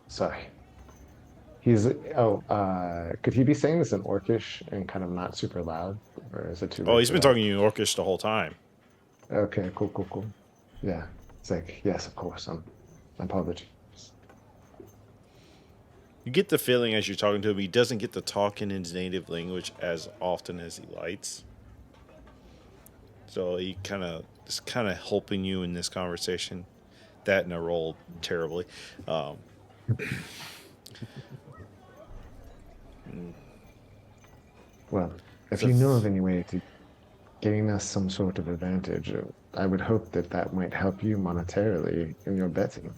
sorry. Could he be saying this in Orcish and kind of not super loud, or is it too Oh, late he's for been that? talking to you in Orcish the whole time. Okay, cool, cool, cool. Yeah, it's like yes, of course. My apologies. You get the feeling as you're talking to him, he doesn't get to talk in his native language as often as he likes. So he is kind of helping you in this conversation. That and I rolled terribly. Well, if The you know f- of any way to gain us some sort of advantage, I would hope that that might help you monetarily in your betting.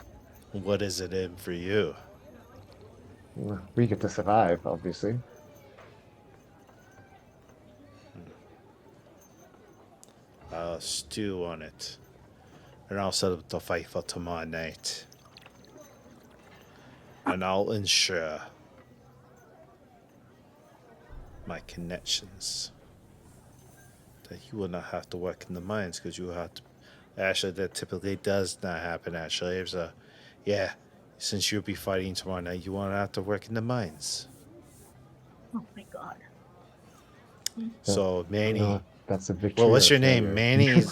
what is it in for you? Well, we get to survive, obviously. I'll stew on it. And I'll set up the fight for tomorrow night. And I'll ensure my connections that you will not have to work in the mines because you will have to. Actually, that typically does not happen. Actually, it's yeah. Since you'll be fighting tomorrow night, you won't have to work in the mines. Oh my god. So, I don't know Manny. if that's a Well, victory or what's a your name? failure.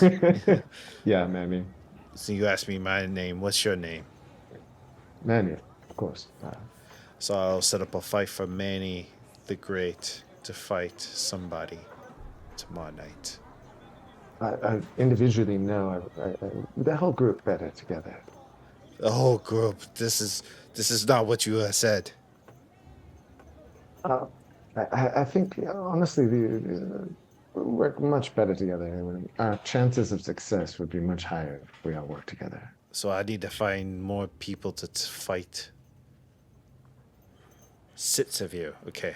Manny's. Yeah, Manny. So you asked me my name. What's your name? Manny, of course. So I'll set up a fight for Manny the Great to fight somebody tomorrow night. Individually, no. The whole group better together. The whole group. This is not what you said. Uh, I think honestly, we work much better together. Our chances of success would be much higher if we all work together. So I need to find more people to fight. 6 of you. Okay.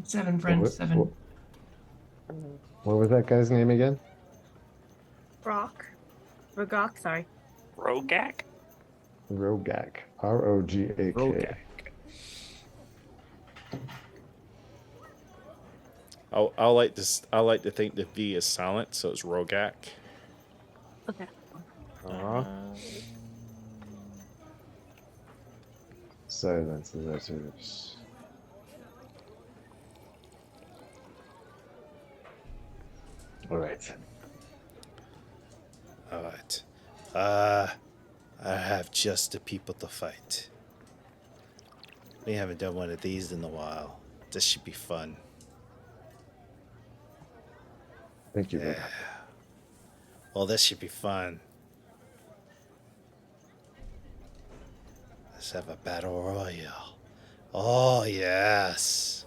7 friends, 7. What was that guy's name again? Rogok, sorry. Rogak? Rogak. Rogak. Rogak. I like this. I like to think the V is silent, so it's Rogak. Okay. Silence letters. All right. All right. I have just the people to fight. We haven't done one of these in a while. This should be fun. Thank you. Yeah. Well, this should be fun. Let's have a battle royale. Oh, yes.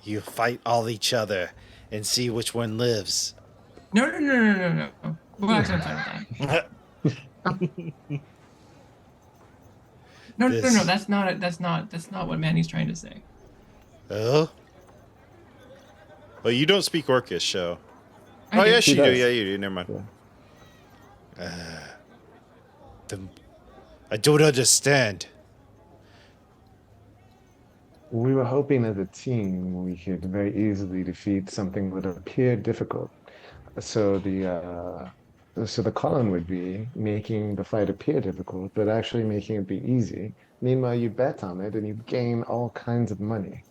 You fight all each other and see which one lives. No. We're not gonna fight with that. No. That's not what Manny's trying to say. Oh? Well, you don't speak Orcish, so. I Oh, do. yes, He you do. does. Yeah, you do. Never mind. Yeah. I don't understand. We were hoping as a team we could very easily defeat something that appeared difficult. So the con would be making the fight appear difficult, but actually making it be easy. Meanwhile, you bet on it and you gain all kinds of money.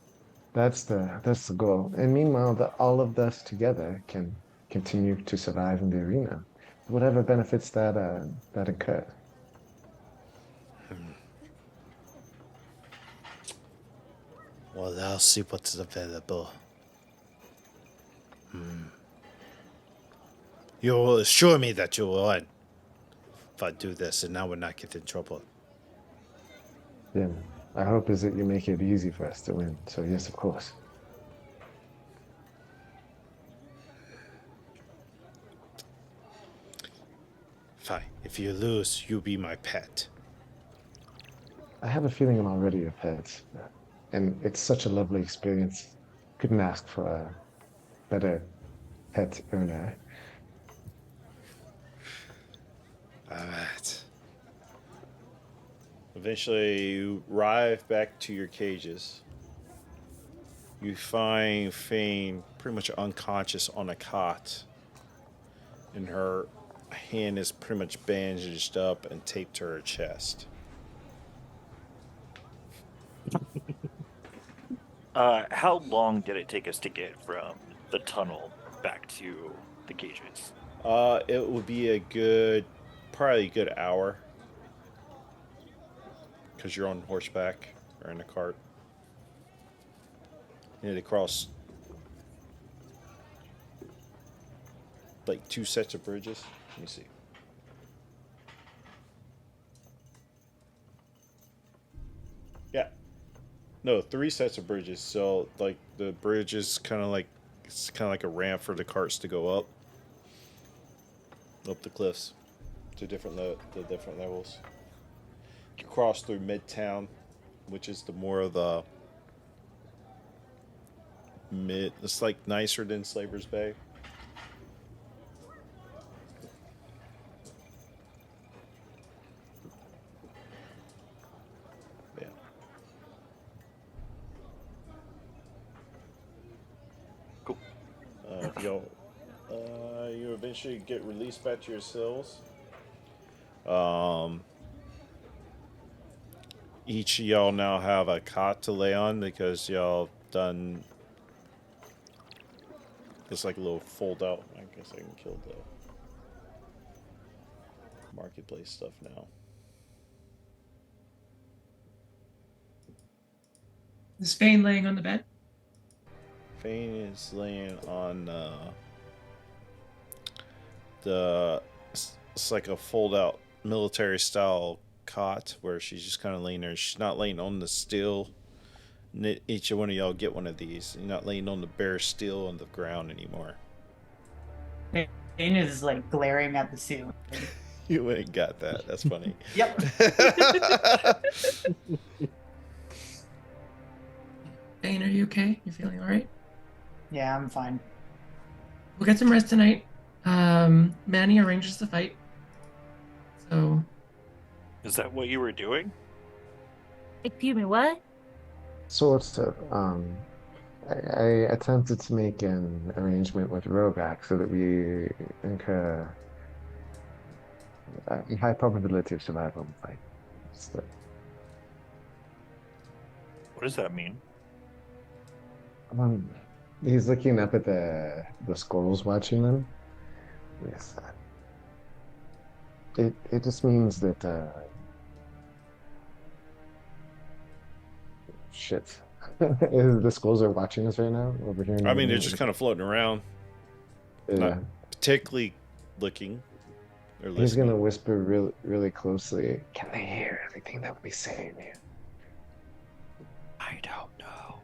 That's the goal. And meanwhile, all of us together can continue to survive in the arena, whatever benefits that occur. Well, I'll see what's available. You'll assure me that you'll win if I do this, and now we're not getting in trouble. Yeah. Our hope is that you make it easy for us to win. So yes, of course. Fine. If you lose, you'll be my pet. I have a feeling I'm already a pet, and it's such a lovely experience. Couldn't ask for a better pet owner. Alright. Eventually, you arrive back to your cages. You find Fane pretty much unconscious on a cot. And her hand is pretty much bandaged up and taped to her chest. How long did it take us to get from the tunnel back to the cages? It would be probably a good hour. Because you're on horseback or in a cart. You need to cross like 2 sets of bridges. Let me see. Yeah. No, 3 sets of bridges. So like the bridge is kind of like a ramp for the carts to go up the cliffs to the different levels. You cross through Midtown, which is the more of the it's like nicer than Slaver's Bay. Yeah. Cool. You eventually get released back to your cells. Each of y'all now have a cot to lay on because y'all done. It's like a little fold out. I guess I can kill the marketplace stuff now. Is Fane laying on the bed? Fane is laying on it's like a fold out military style cot where she's just kind of laying there. She's not laying on the steel. Each one of y'all get one of these. You're not laying on the bare steel on the ground anymore. Dane is like glaring at the ceiling. You ain't got that. That's funny. Yep. Bane, are you okay? You feeling all right? Yeah, I'm fine. We'll get some rest tonight. Manny arranges the fight. So Is that what you were doing? Excuse me, what? Sort of. I attempted to make an arrangement with Rogac so that we incur a high probability of survival in the fight. So, What does that mean? he's looking up at the skulls, watching them. Yes. It just means that shit. The skulls are watching us right now over here. I mean, they're just kind of floating around, Yeah. not particularly looking or He's listening. gonna whisper really, really closely. Can they hear everything that we say here? I don't know.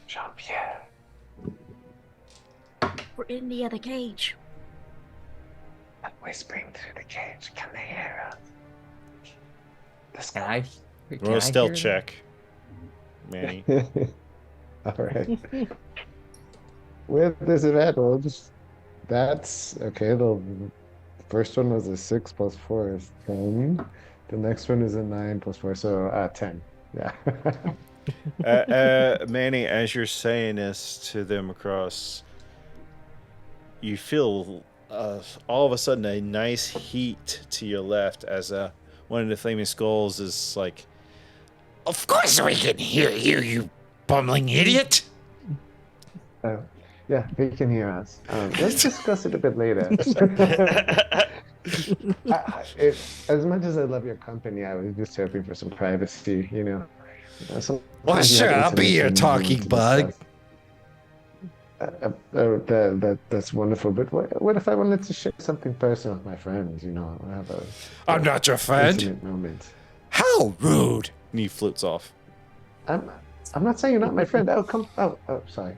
Jean-Pierre. We're in the other cage. I'm whispering through the cage. Can they hear us? The Can I? Roll a I stealth hear check, Manny. All right. With disadvantage, that's okay. The first one was a 6 plus 4 is 10. The next one is a 9 plus 4, so 10. Yeah. Manny, as you're saying this to them across, you feel all of a sudden a nice heat to your left as one of the flaming skulls is like, "Of course we can hear you, you bumbling idiot!" Yeah, they can hear us. Let's discuss it a bit later. As much as I love your company, I was just hoping for some privacy, you know. Sometimes Well, you sure, have I'll be your intimate things talking to bug. discuss. That's wonderful. But what if I wanted to share something personal with my friends? You know, have I'm not your friend. intimate moment. How rude! And he floats off. I'm not saying you're not my friend. Oh, come. Oh, sorry.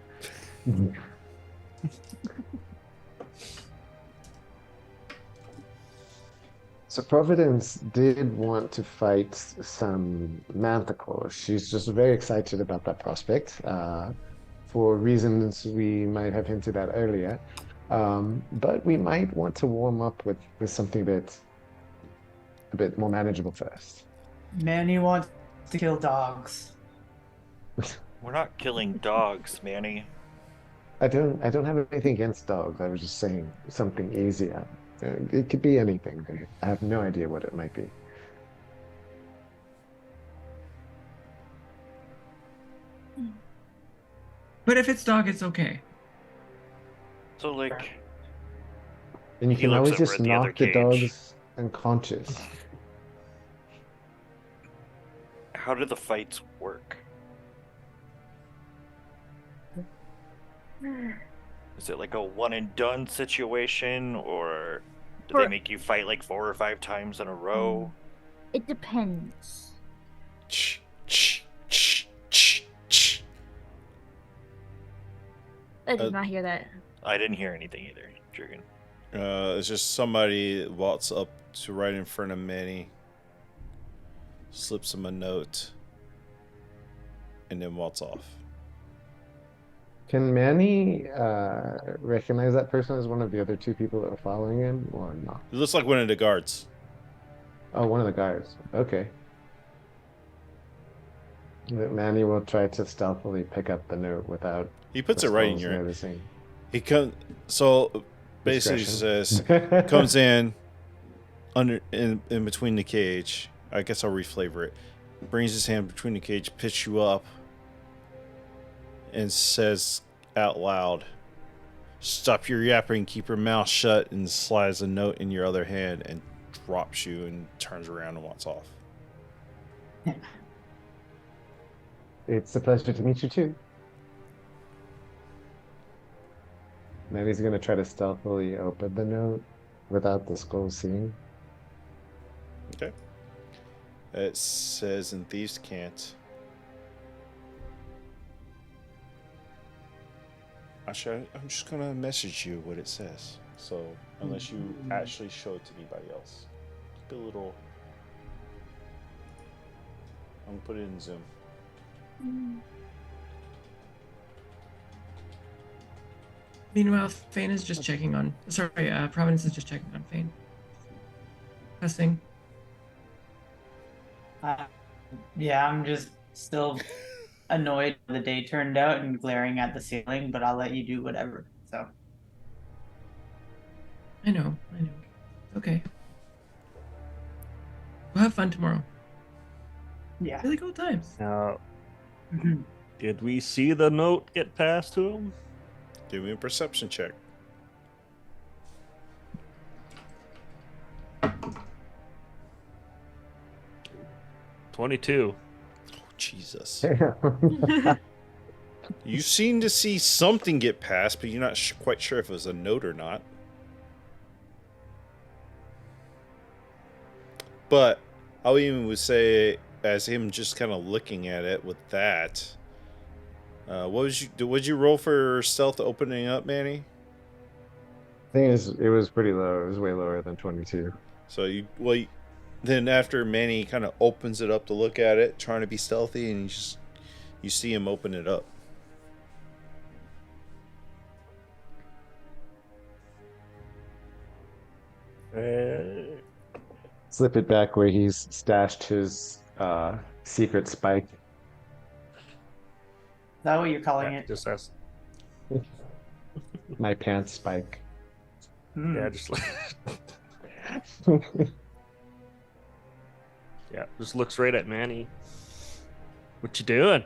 So Providence did want to fight some manticores. She's just very excited about that prospect, for reasons we might have hinted at earlier. But we might want to warm up with something a bit more manageable first. Manny wants to kill dogs. We're not killing dogs, Manny. I don't have anything against dogs. I was just saying something easier. It could be anything. I have no idea what it might be. But if it's dog, it's okay. So, like, And you He can looks always over just at the other knock the cage. dogs unconscious. how do the fights work? Is it like a one and done situation, or do they make you fight like 4 or 5 times in a row? It depends. Ch, ch, ch, ch, ch. I did not hear that. I didn't hear anything either, Jurgen. It's just somebody walks up to right in front of Manny, slips him a note, and then walks off. Can Manny recognize that person as one of the other 2 people that were following him, or not? It looks like one of the guards. Oh, one of the guards. Okay. Manny will try to stealthily pick up the note without He puts the it right in skulls your. noticing. He comes. So basically says Discretion. comes in in between the cage. I guess I'll reflavor it. Brings his hand between the cage, picks you up, and says out loud, "Stop your yapping, keep your mouth shut," and slides a note in your other hand and drops you and turns around and walks off. It's a pleasure to meet you too. Manny's gonna try to stealthily open the note without the skull seeing. Okay. It says in Thieves' Cant. Actually, I'm just gonna message you what it says. So unless you actually show it to anybody else, keep it a little. I'm gonna put it in Zoom. Meanwhile, Fane is just checking on. Sorry, Providence is just checking on Fane. Testing. Yeah, I'm just still annoyed the day turned out and glaring at the ceiling, but I'll let you do whatever. So I know. Okay. We'll have fun tomorrow. yeah. Really cool times. Now, did we see the note get passed to him? Give me a perception check. $22. Oh, Jesus. You seem to see something get passed, but you're not quite sure if it was a note or not. But I even would say, as him just kind of looking at it with that, would you roll for stealth opening up, Manny? Thing is, it was pretty low. It was way lower than 22. So then after Manny kind of opens it up to look at it, trying to be stealthy, and you see him open it up. Slip it back where he's stashed his secret spike. Is that what you're calling it? Just as My pants spike. yeah, just like yeah, just looks right at Manny. What you doing?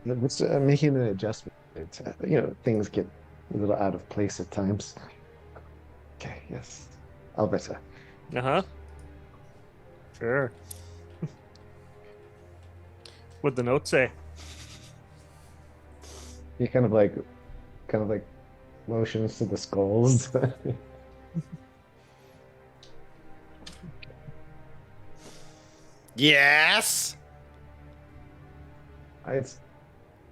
It's making an adjustment. It's, things get a little out of place at times. Okay, yes. Alberta. Uh-huh. Sure. What'd the note say? He kind of like motions to the skulls. Yes. It's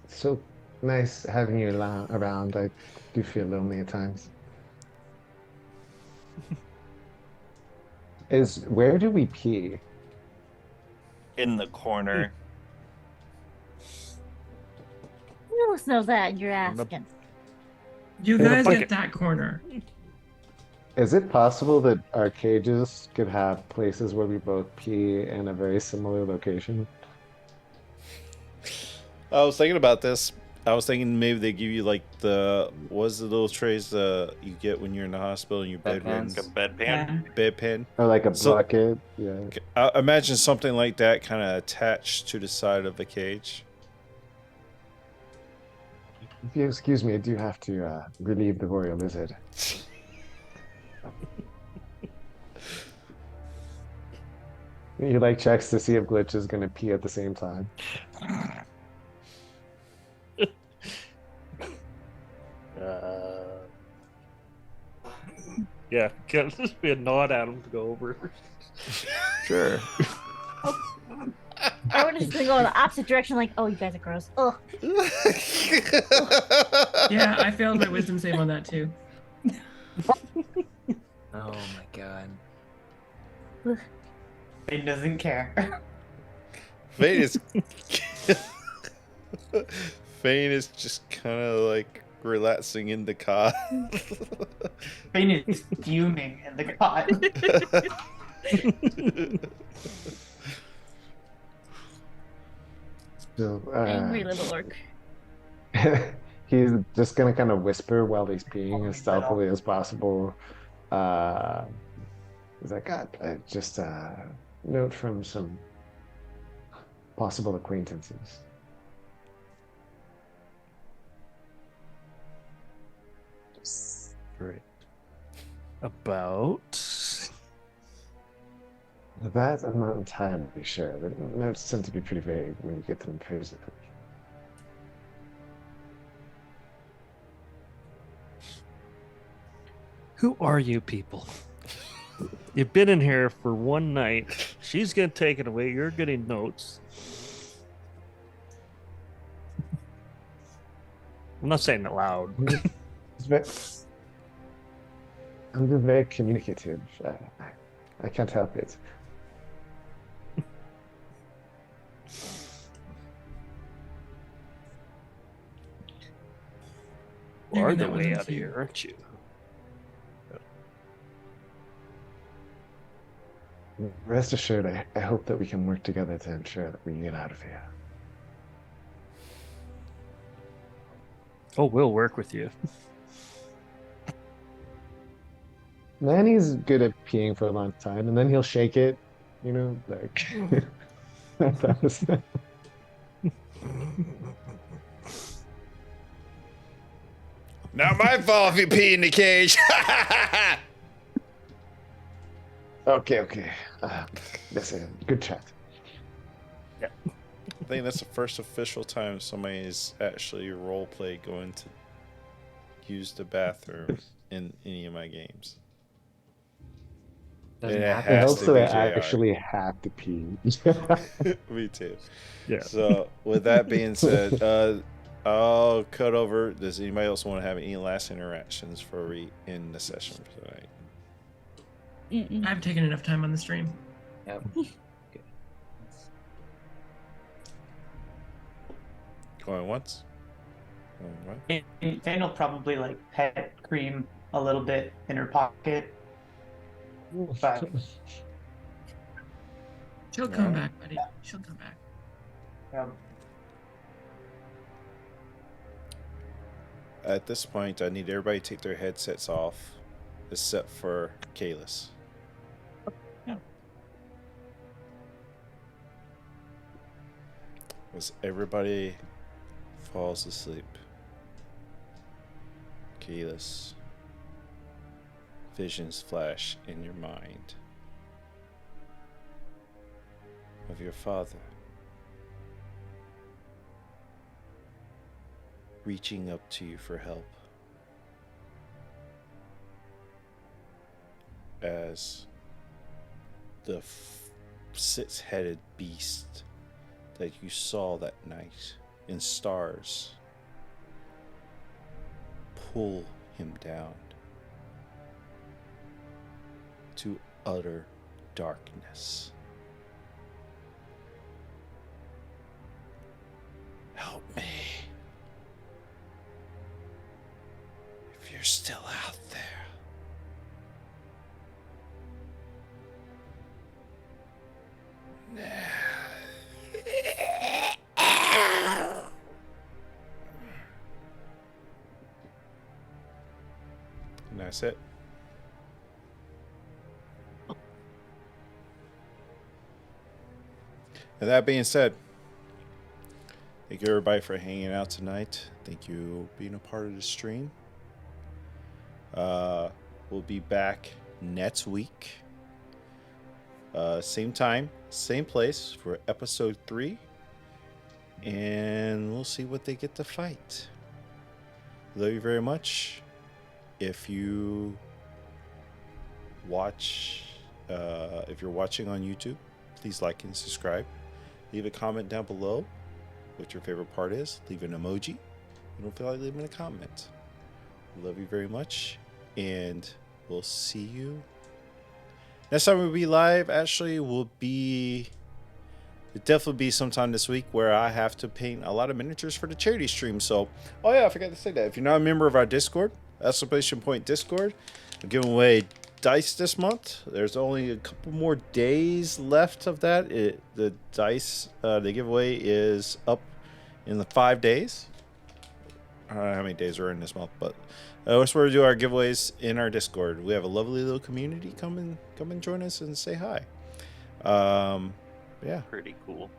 so nice having you around. I do feel lonely at times. Where do we pee? In the corner. Who else knows that? You're asking. You In the guys bucket. get that corner. Is it possible that our cages could have places where we both pee in a very similar location? I was thinking about this. I was thinking maybe they give you like what's the little trays you get when you're in the hospital and your bedrooms. Like a bedpan. Bedpan. Or like a So- bucket? Yeah. I imagine something like that kind of attached to the side of the cage. If you excuse me, I do have to relieve the royal lizard. He like checks to see if Glitch is gonna pee at the same time. Yeah, can just be a nod at him to go over. Sure. I would just go in the opposite direction, like, oh, you guys are gross. Ugh. Yeah, I failed my wisdom save on that too. Oh my god. He doesn't care. Fane is Fane is just kind of like relaxing in the cot. Fane is fuming in the cot. So, Angry little orc. he's just gonna kind of whisper while he's peeing as stealthily as possible. He's like, God, just a note from some possible acquaintances. Great. About That I'm not entirely sure. The notes tend to be pretty vague when you get them physically. Who are you people? You've been in here for one night. She's gonna take it away. You're getting notes. I'm not saying it loud. It's ve- I'm just very communicative. I can't help it. You are Figured the that way wasn't out of for you. here, aren't you? Rest assured, I hope that we can work together to ensure that we get out of here. Oh, we'll work with you. Manny's good at peeing for a long time, and then he'll shake it, like that was Not my fault if you pee in the cage. okay. Listen, good chat. I think that's the first official time somebody's actually role play going to use the bathroom in any of my games. Doesn't And it happen. It has helps to that be I JR. actually have to pee. Me too. Yeah. So with that being said, I'll cut over. Does anybody else want to have any last interactions before we end the session for tonight? Mm-mm. I've taken enough time on the stream. Yep. Going once? Going what? Fane will probably like pet Cream a little bit in her pocket. But She'll come back, buddy. She'll come back. At this point, I need everybody to take their headsets off, except for Kalis. Yeah. As everybody falls asleep, Kalis, visions flash in your mind of your father reaching up to you for help as the six-headed beast that you saw that night in stars pull him down to utter darkness. Help me. If you're still out there. And that's it. And that being said, thank you everybody for hanging out tonight. Thank you for being a part of the stream. We'll be back next week. Same time, same place for episode 3. And we'll see what they get to fight. Love you very much. If you watch, if you're watching on YouTube, please like and subscribe. Leave a comment down below what your favorite part is. Leave an emoji. You don't feel like leaving a comment. Love you very much. And we'll see you. Next time we'll be live, actually, will be... It'll definitely be sometime this week where I have to paint a lot of miniatures for the charity stream. So, oh yeah, I forgot to say that. If you're not a member of our Discord, exclamation point Discord, we're giving away dice this month. There's only a couple more days left of that. The dice, the giveaway is up in the 5 days. I don't know how many days we're in this month, but that's where we do our giveaways in our Discord. We have a lovely little community. Come and join us and say hi. Yeah. Pretty cool.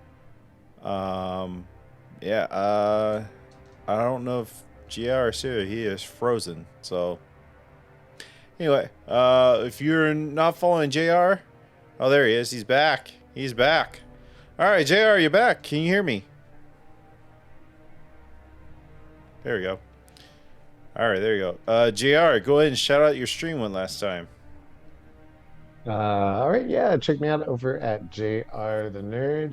Yeah. I don't know if GR is here. He is frozen. So anyway, if you're not following JR, oh, there he is. He's back. He's back. All right, JR, you're back. Can you hear me? There we go. All right, there you go. JR, go ahead and shout out your stream one last time. All right, yeah, check me out over at JR the Nerd.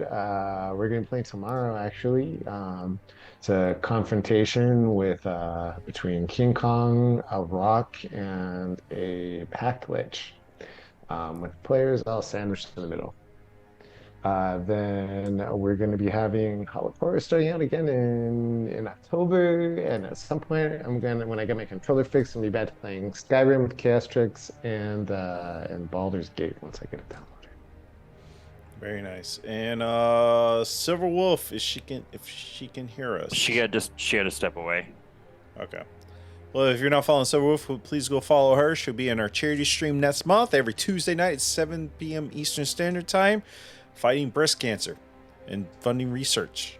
We're gonna be playing tomorrow, actually. It's a confrontation with between King Kong, a rock, and a pack lich. With players all sandwiched in the middle. Then we're going to be having Hall of Horror starting out again in October, and at some point when I get my controller fixed, I'm gonna be back to playing Skyrim with Chaos Tricks and Baldur's Gate once I get it downloaded. Very nice. And Silver Wolf, if she can hear us. She had to step away. Okay. Well, if you're not following Silver Wolf, please go follow her. She'll be in our charity stream next month, every Tuesday night at 7 p.m. Eastern Standard Time, fighting breast cancer and funding research.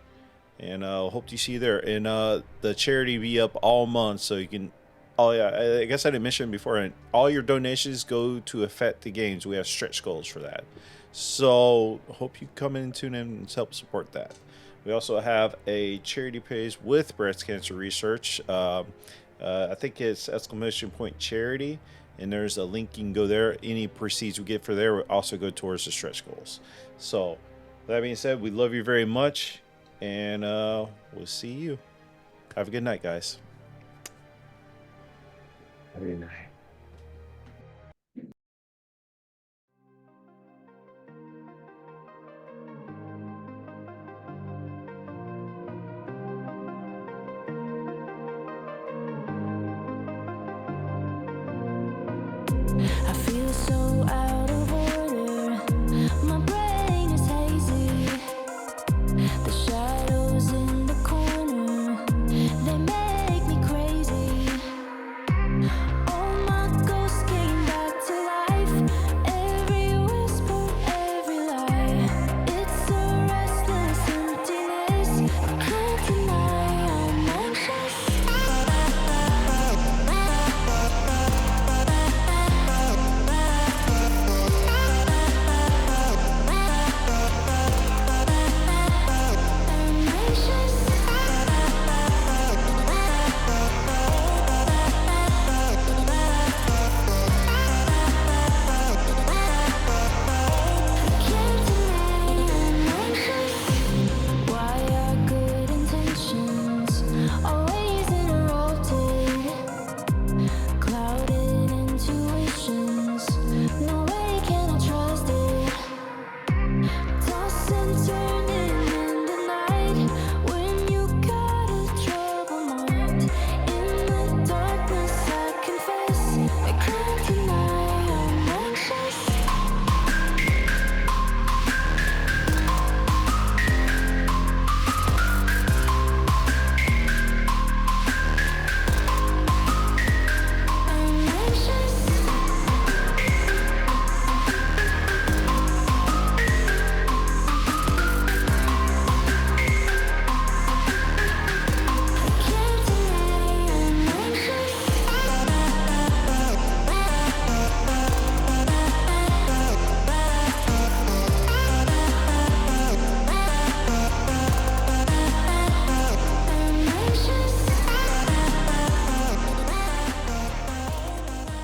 And hope to see you there. And the charity be up all month, so you can. Oh yeah, I guess I didn't mention before. And all your donations go to affect the games. We have stretch goals for that. So hope you come in and tune in and help support that. We also have a charity page with breast cancer research. I think it's !point charity, and there's a link you can go there. Any proceeds we get for there will also go towards the stretch goals. So, with that being said, we love you very much, and we'll see you. Have a good night, guys. Very nice. I feel so out